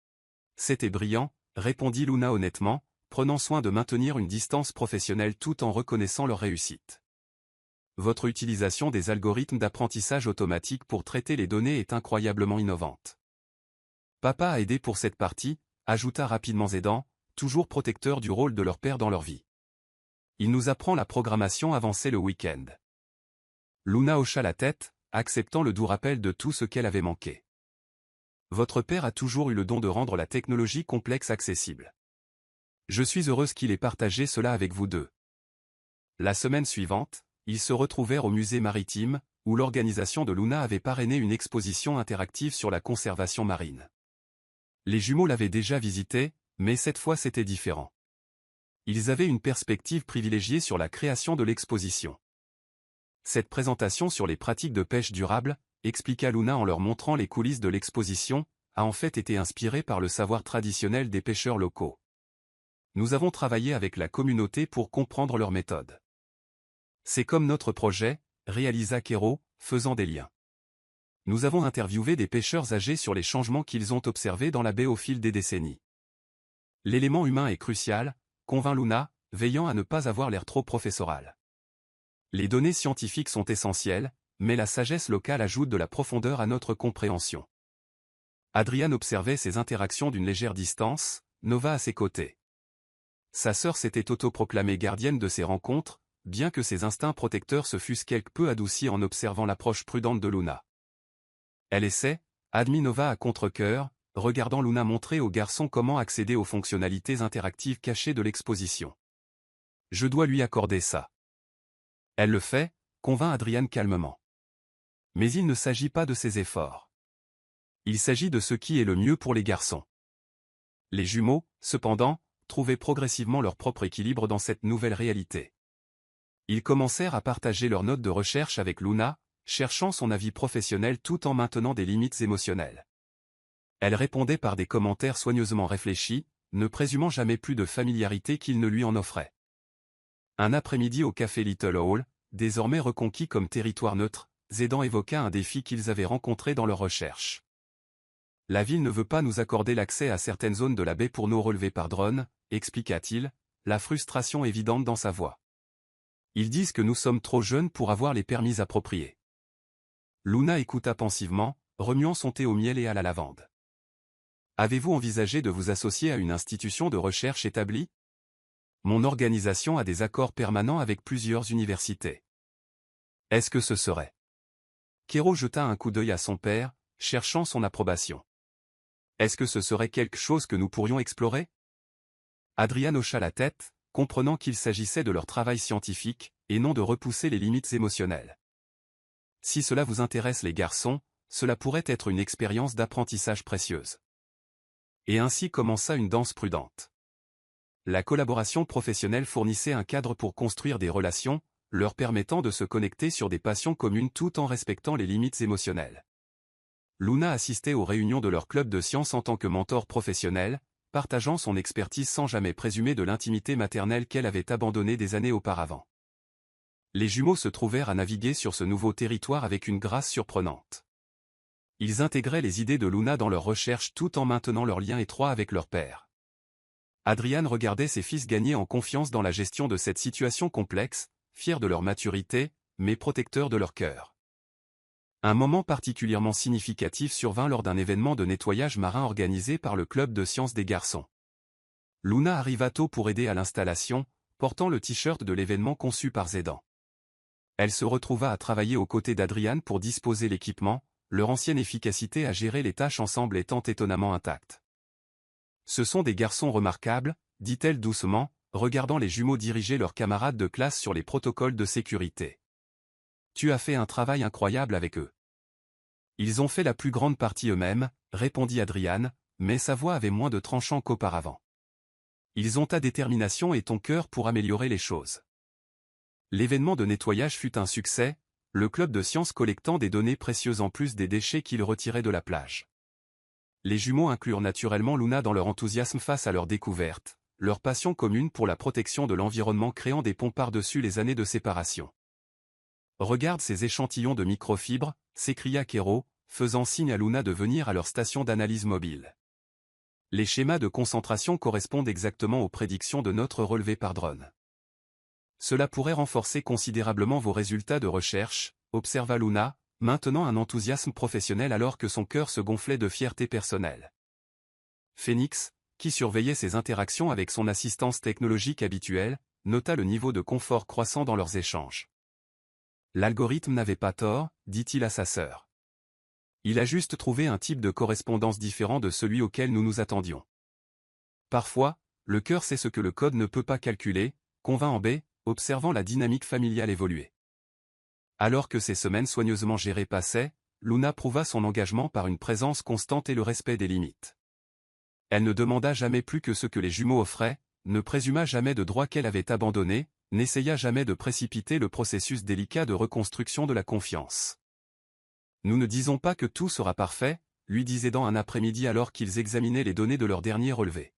« C'était brillant, » répondit Luna honnêtement, prenant soin de maintenir une distance professionnelle tout en reconnaissant leur réussite. Votre utilisation des algorithmes d'apprentissage automatique pour traiter les données est incroyablement innovante. Papa a aidé pour cette partie, ajouta rapidement Zédan, toujours protecteur du rôle de leur père dans leur vie. Il nous apprend la programmation avancée le week-end. Luna hocha la tête, acceptant le doux rappel de tout ce qu'elle avait manqué. Votre père a toujours eu le don de rendre la technologie complexe accessible. Je suis heureuse qu'il ait partagé cela avec vous deux. La semaine suivante, ils se retrouvèrent au musée maritime, où l'organisation de Luna avait parrainé une exposition interactive sur la conservation marine. Les jumeaux l'avaient déjà visitée, mais cette fois c'était différent. Ils avaient une perspective privilégiée sur la création de l'exposition. Cette présentation sur les pratiques de pêche durable, expliqua Luna en leur montrant les coulisses de l'exposition, a en fait été inspirée par le savoir traditionnel des pêcheurs locaux. Nous avons travaillé avec la communauté pour comprendre leurs méthodes. C'est comme notre projet, réalisa Kero, faisant des liens. Nous avons interviewé des pêcheurs âgés sur les changements qu'ils ont observés dans la baie au fil des décennies. L'élément humain est crucial, convint Luna, veillant à ne pas avoir l'air trop professoral. Les données scientifiques sont essentielles, mais la sagesse locale ajoute de la profondeur à notre compréhension. Adrian observait ces interactions d'une légère distance, Nova à ses côtés. Sa sœur s'était autoproclamée gardienne de ces rencontres, bien que ses instincts protecteurs se fussent quelque peu adoucis en observant l'approche prudente de Luna. Elle essaie, admit Nova à contre-cœur, regardant Luna montrer au garçon comment accéder aux fonctionnalités interactives cachées de l'exposition. Je dois lui accorder ça. Elle le fait, convainc Adrian calmement. Mais il ne s'agit pas de ses efforts. Il s'agit de ce qui est le mieux pour les garçons. Les jumeaux, cependant, trouvaient progressivement leur propre équilibre dans cette nouvelle réalité. Ils commencèrent à partager leurs notes de recherche avec Luna, cherchant son avis professionnel tout en maintenant des limites émotionnelles. Elle répondait par des commentaires soigneusement réfléchis, ne présumant jamais plus de familiarité qu'il ne lui en offrait. Un après-midi au café Little Hall, désormais reconquis comme territoire neutre, Zédan évoqua un défi qu'ils avaient rencontré dans leur recherche. La ville ne veut pas nous accorder l'accès à certaines zones de la baie pour nos relevés par drone, expliqua-t-il, la frustration évidente dans sa voix. Ils disent que nous sommes trop jeunes pour avoir les permis appropriés. Luna écouta pensivement, remuant son thé au miel et à la lavande. Avez-vous envisagé de vous associer à une institution de recherche établie? Mon organisation a des accords permanents avec plusieurs universités. Est-ce que ce serait? Kero jeta un coup d'œil à son père, cherchant son approbation. Est-ce que ce serait quelque chose que nous pourrions explorer? Adrian hocha la tête, comprenant qu'il s'agissait de leur travail scientifique, et non de repousser les limites émotionnelles. Si cela vous intéresse les garçons, cela pourrait être une expérience d'apprentissage précieuse. Et ainsi commença une danse prudente. La collaboration professionnelle fournissait un cadre pour construire des relations, leur permettant de se connecter sur des passions communes tout en respectant les limites émotionnelles. Luna assistait aux réunions de leur club de science en tant que mentor professionnel, partageant son expertise sans jamais présumer de l'intimité maternelle qu'elle avait abandonnée des années auparavant. Les jumeaux se trouvèrent à naviguer sur ce nouveau territoire avec une grâce surprenante. Ils intégraient les idées de Luna dans leurs recherches tout en maintenant leur lien étroit avec leur père. Adrian regardait ses fils gagner en confiance dans la gestion de cette situation complexe, fiers de leur maturité, mais protecteurs de leur cœur. Un moment particulièrement significatif survint lors d'un événement de nettoyage marin organisé par le club de sciences des garçons. Luna arriva tôt pour aider à l'installation, portant le t-shirt de l'événement conçu par Zédan. Elle se retrouva à travailler aux côtés d'Adrian pour disposer l'équipement, leur ancienne efficacité à gérer les tâches ensemble étant étonnamment intacte. Ce sont des garçons remarquables, dit-elle doucement, regardant les jumeaux diriger leurs camarades de classe sur les protocoles de sécurité. Tu as fait un travail incroyable avec eux. Ils ont fait la plus grande partie eux-mêmes, répondit Adrian, mais sa voix avait moins de tranchant qu'auparavant. Ils ont ta détermination et ton cœur pour améliorer les choses. L'événement de nettoyage fut un succès, le club de sciences collectant des données précieuses en plus des déchets qu'ils retiraient de la plage. Les jumeaux inclurent naturellement Luna dans leur enthousiasme face à leur découverte, leur passion commune pour la protection de l'environnement créant des ponts par-dessus les années de séparation. Regarde ces échantillons de microfibres, s'écria Kero, faisant signe à Luna de venir à leur station d'analyse mobile. Les schémas de concentration correspondent exactement aux prédictions de notre relevé par drone. Cela pourrait renforcer considérablement vos résultats de recherche, observa Luna, maintenant un enthousiasme professionnel alors que son cœur se gonflait de fierté personnelle. Phoenix, qui surveillait ses interactions avec son assistance technologique habituelle, nota le niveau de confort croissant dans leurs échanges. L'algorithme n'avait pas tort, dit-il à sa sœur. Il a juste trouvé un type de correspondance différent de celui auquel nous nous attendions. Parfois, le cœur sait ce que le code ne peut pas calculer, convint Amber, observant la dynamique familiale évoluer. Alors que ces semaines soigneusement gérées passaient, Luna prouva son engagement par une présence constante et le respect des limites. Elle ne demanda jamais plus que ce que les jumeaux offraient, ne présuma jamais de droits qu'elle avait abandonnés, n'essaya jamais de précipiter le processus délicat de reconstruction de la confiance. Nous ne disons pas que tout sera parfait, lui disait dans un après-midi alors qu'ils examinaient les données de leur dernier relevé.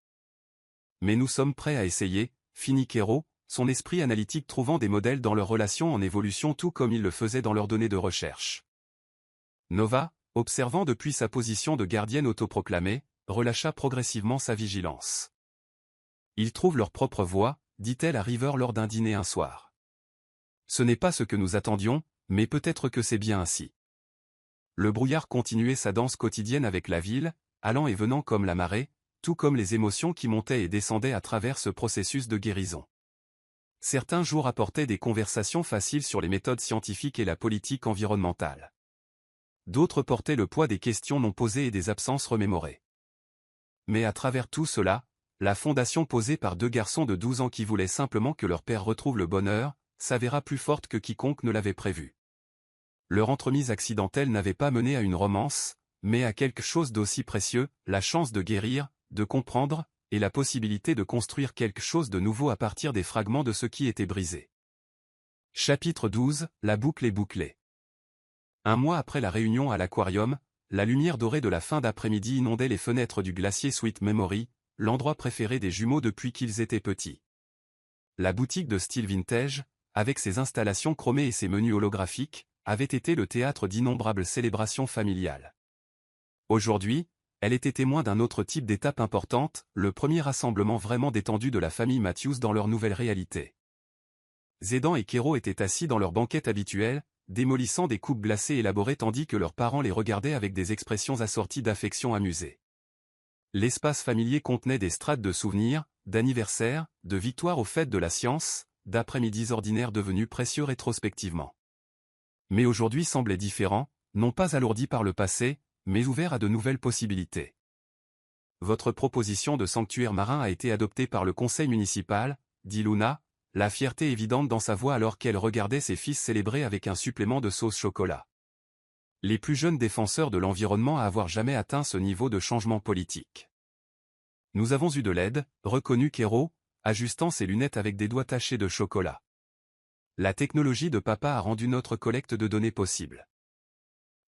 Mais nous sommes prêts à essayer, finit Kero, son esprit analytique trouvant des modèles dans leurs relations en évolution tout comme il le faisait dans leurs données de recherche. Nova, observant depuis sa position de gardienne autoproclamée, relâcha progressivement sa vigilance. Ils trouvent leur propre voie, dit-elle à River lors d'un dîner un soir. Ce n'est pas ce que nous attendions, mais peut-être que c'est bien ainsi. Le brouillard continuait sa danse quotidienne avec la ville, allant et venant comme la marée, tout comme les émotions qui montaient et descendaient à travers ce processus de guérison. Certains jours apportaient des conversations faciles sur les méthodes scientifiques et la politique environnementale. D'autres portaient le poids des questions non posées et des absences remémorées. Mais à travers tout cela, la fondation posée par deux garçons de 12 ans qui voulaient simplement que leur père retrouve le bonheur, s'avéra plus forte que quiconque ne l'avait prévu. Leur entremise accidentelle n'avait pas mené à une romance, mais à quelque chose d'aussi précieux, la chance de guérir, de comprendre, et la possibilité de construire quelque chose de nouveau à partir des fragments de ce qui était brisé. Chapitre 12, la boucle est bouclée. Un mois après la réunion à l'aquarium, la lumière dorée de la fin d'après-midi inondait les fenêtres du glacier Sweet Memory, l'endroit préféré des jumeaux depuis qu'ils étaient petits. La boutique de style vintage, avec ses installations chromées et ses menus holographiques, avait été le théâtre d'innombrables célébrations familiales. Aujourd'hui, elle était témoin d'un autre type d'étape importante, le premier rassemblement vraiment détendu de la famille Matthews dans leur nouvelle réalité. Zédan et Kero étaient assis dans leur banquette habituelle, démolissant des coupes glacées élaborées tandis que leurs parents les regardaient avec des expressions assorties d'affection amusée. L'espace familier contenait des strates de souvenirs, d'anniversaires, de victoires aux fêtes de la science, d'après-midis ordinaires devenus précieux rétrospectivement. Mais aujourd'hui semblait différent, non pas alourdi par le passé, mais ouvert à de nouvelles possibilités. Votre proposition de sanctuaire marin a été adoptée par le conseil municipal, dit Luna, la fierté évidente dans sa voix alors qu'elle regardait ses fils célébrer avec un supplément de sauce chocolat. Les plus jeunes défenseurs de l'environnement à avoir jamais atteint ce niveau de changement politique. Nous avons eu de l'aide, reconnut Kero, ajustant ses lunettes avec des doigts tachés de chocolat. La technologie de papa a rendu notre collecte de données possible.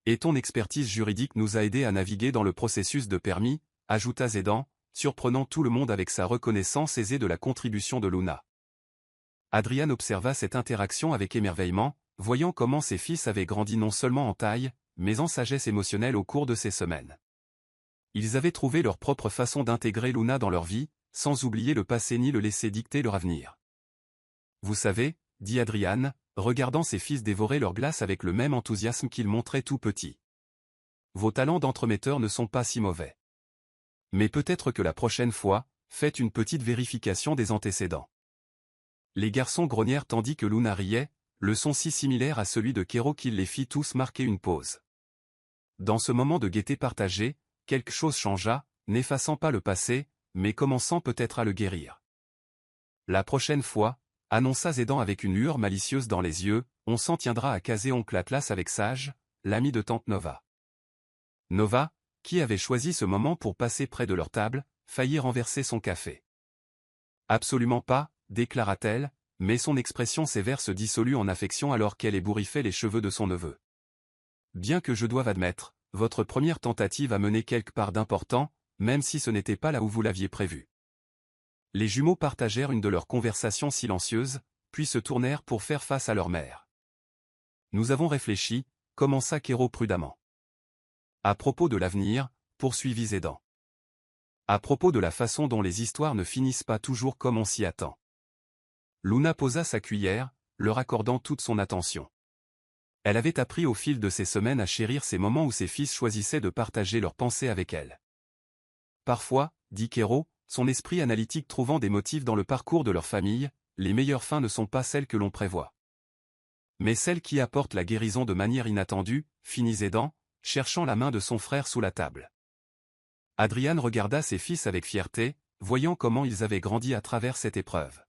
Et ton expertise juridique nous a aidés à naviguer dans le processus de permis, ajouta Zédan, surprenant tout le monde avec sa reconnaissance aisée de la contribution de Luna. Adrian observa cette interaction avec émerveillement, voyant comment ses fils avaient grandi non seulement en taille, mais en sagesse émotionnelle au cours de ces semaines. Ils avaient trouvé leur propre façon d'intégrer Luna dans leur vie, sans oublier le passé ni le laisser dicter leur avenir. Vous savez, dit Adrian, regardant ses fils dévorer leur glace avec le même enthousiasme qu'ils montraient tout petits. Vos talents d'entremetteur ne sont pas si mauvais. Mais peut-être que la prochaine fois, faites une petite vérification des antécédents. Les garçons grognèrent tandis que Luna riait, le son si similaire à celui de Kero qu'il les fit tous marquer une pause. Dans ce moment de gaieté partagée, quelque chose changea, n'effaçant pas le passé, mais commençant peut-être à le guérir. La prochaine fois, annonça Zédan avec une lueur malicieuse dans les yeux, on s'en tiendra à caser oncle Atlas avec Sage, l'ami de tante Nova. Nova, qui avait choisi ce moment pour passer près de leur table, faillit renverser son café. Absolument pas, déclara-t-elle, mais son expression sévère se dissolut en affection alors qu'elle ébouriffait les cheveux de son neveu. Bien que je doive admettre, votre première tentative a mené quelque part d'important, même si ce n'était pas là où vous l'aviez prévu. Les jumeaux partagèrent une de leurs conversations silencieuses, puis se tournèrent pour faire face à leur mère. Nous avons réfléchi, commença Kero prudemment. À propos de l'avenir, poursuivit Zédan. À propos de la façon dont les histoires ne finissent pas toujours comme on s'y attend. Luna posa sa cuillère, leur accordant toute son attention. Elle avait appris au fil de ces semaines à chérir ces moments où ses fils choisissaient de partager leurs pensées avec elle. Parfois, dit Kero, son esprit analytique trouvant des motifs dans le parcours de leur famille, les meilleures fins ne sont pas celles que l'on prévoit. Mais celles qui apportent la guérison de manière inattendue, finit Zédan, cherchant la main de son frère sous la table. Adrian regarda ses fils avec fierté, voyant comment ils avaient grandi à travers cette épreuve.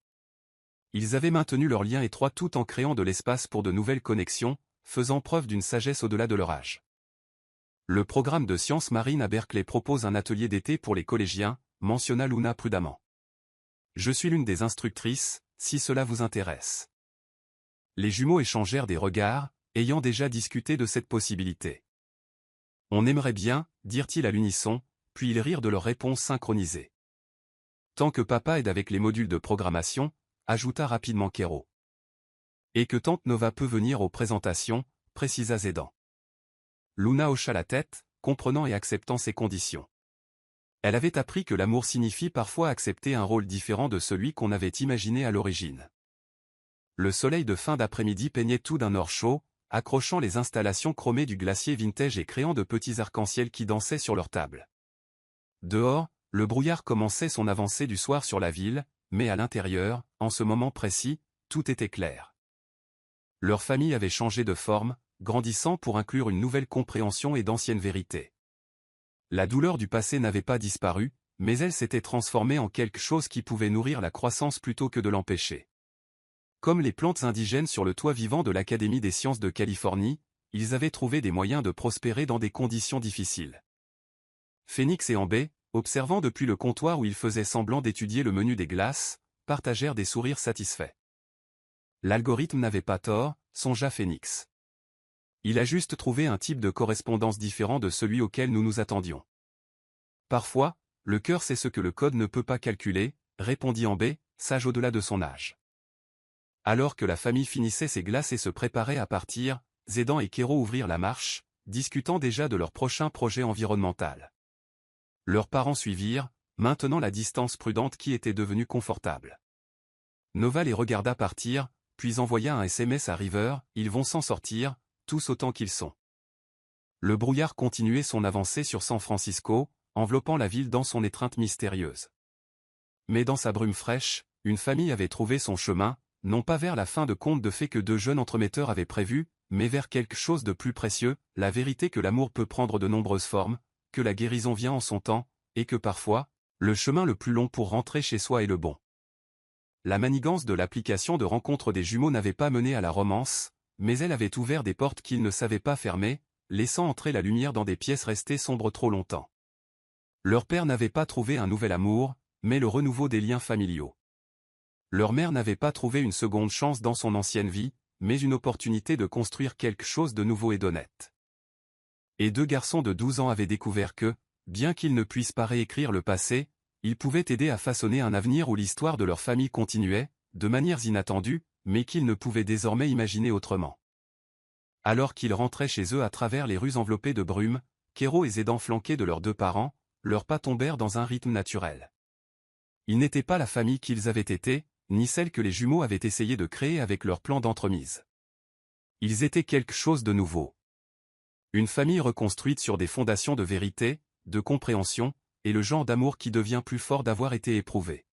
Ils avaient maintenu leur lien étroit tout en créant de l'espace pour de nouvelles connexions, faisant preuve d'une sagesse au-delà de leur âge. Le programme de sciences marines à Berkeley propose un atelier d'été pour les collégiens, mentionna Luna prudemment. Je suis l'une des instructrices, si cela vous intéresse. Les jumeaux échangèrent des regards, ayant déjà discuté de cette possibilité. On aimerait bien, dirent-ils à l'unisson, puis ils rirent de leur réponse synchronisée. Tant que papa aide avec les modules de programmation, ajouta rapidement Kero. Et que tante Nova peut venir aux présentations, précisa Zédan. Luna hocha la tête, comprenant et acceptant ces conditions. Elle avait appris que l'amour signifie parfois accepter un rôle différent de celui qu'on avait imaginé à l'origine. Le soleil de fin d'après-midi peignait tout d'un or chaud, accrochant les installations chromées du glacier vintage et créant de petits arcs-en-ciel qui dansaient sur leur table. Dehors, le brouillard commençait son avancée du soir sur la ville, mais à l'intérieur, en ce moment précis, tout était clair. Leur famille avait changé de forme, grandissant pour inclure une nouvelle compréhension et d'anciennes vérités. La douleur du passé n'avait pas disparu, mais elle s'était transformée en quelque chose qui pouvait nourrir la croissance plutôt que de l'empêcher. Comme les plantes indigènes sur le toit vivant de l'Académie des sciences de Californie, ils avaient trouvé des moyens de prospérer dans des conditions difficiles. Phoenix et Ambé, observant depuis le comptoir où ils faisaient semblant d'étudier le menu des glaces, partagèrent des sourires satisfaits. L'algorithme n'avait pas tort, songea Phoenix. Il a juste trouvé un type de correspondance différent de celui auquel nous nous attendions. Parfois, le cœur sait ce que le code ne peut pas calculer, répondit Ambé, sage au-delà de son âge. Alors que la famille finissait ses glaces et se préparait à partir, Zédan et Kero ouvrirent la marche, discutant déjà de leur prochain projet environnemental. Leurs parents suivirent, maintenant la distance prudente qui était devenue confortable. Nova les regarda partir, puis envoya un SMS à River, ils vont s'en sortir, tous autant qu'ils sont. Le brouillard continuait son avancée sur San Francisco, enveloppant la ville dans son étreinte mystérieuse. Mais dans sa brume fraîche, une famille avait trouvé son chemin, non pas vers la fin de conte de fées que deux jeunes entremetteurs avaient prévu, mais vers quelque chose de plus précieux, la vérité que l'amour peut prendre de nombreuses formes, que la guérison vient en son temps, et que parfois, le chemin le plus long pour rentrer chez soi est le bon. La manigance de l'application de rencontre des jumeaux n'avait pas mené à la romance, mais elle avait ouvert des portes qu'ils ne savaient pas fermer, laissant entrer la lumière dans des pièces restées sombres trop longtemps. Leur père n'avait pas trouvé un nouvel amour, mais le renouveau des liens familiaux. Leur mère n'avait pas trouvé une seconde chance dans son ancienne vie, mais une opportunité de construire quelque chose de nouveau et d'honnête. Et deux garçons de 12 ans avaient découvert que, bien qu'ils ne puissent pas réécrire le passé, ils pouvaient aider à façonner un avenir où l'histoire de leur famille continuait, de manières inattendues, mais qu'ils ne pouvaient désormais imaginer autrement. Alors qu'ils rentraient chez eux à travers les rues enveloppées de brume, Kéro et Zédan flanqués de leurs deux parents, leurs pas tombèrent dans un rythme naturel. Ils n'étaient pas la famille qu'ils avaient été, ni celle que les jumeaux avaient essayé de créer avec leur plan d'entremise. Ils étaient quelque chose de nouveau. Une famille reconstruite sur des fondations de vérité, de compréhension, et le genre d'amour qui devient plus fort d'avoir été éprouvé.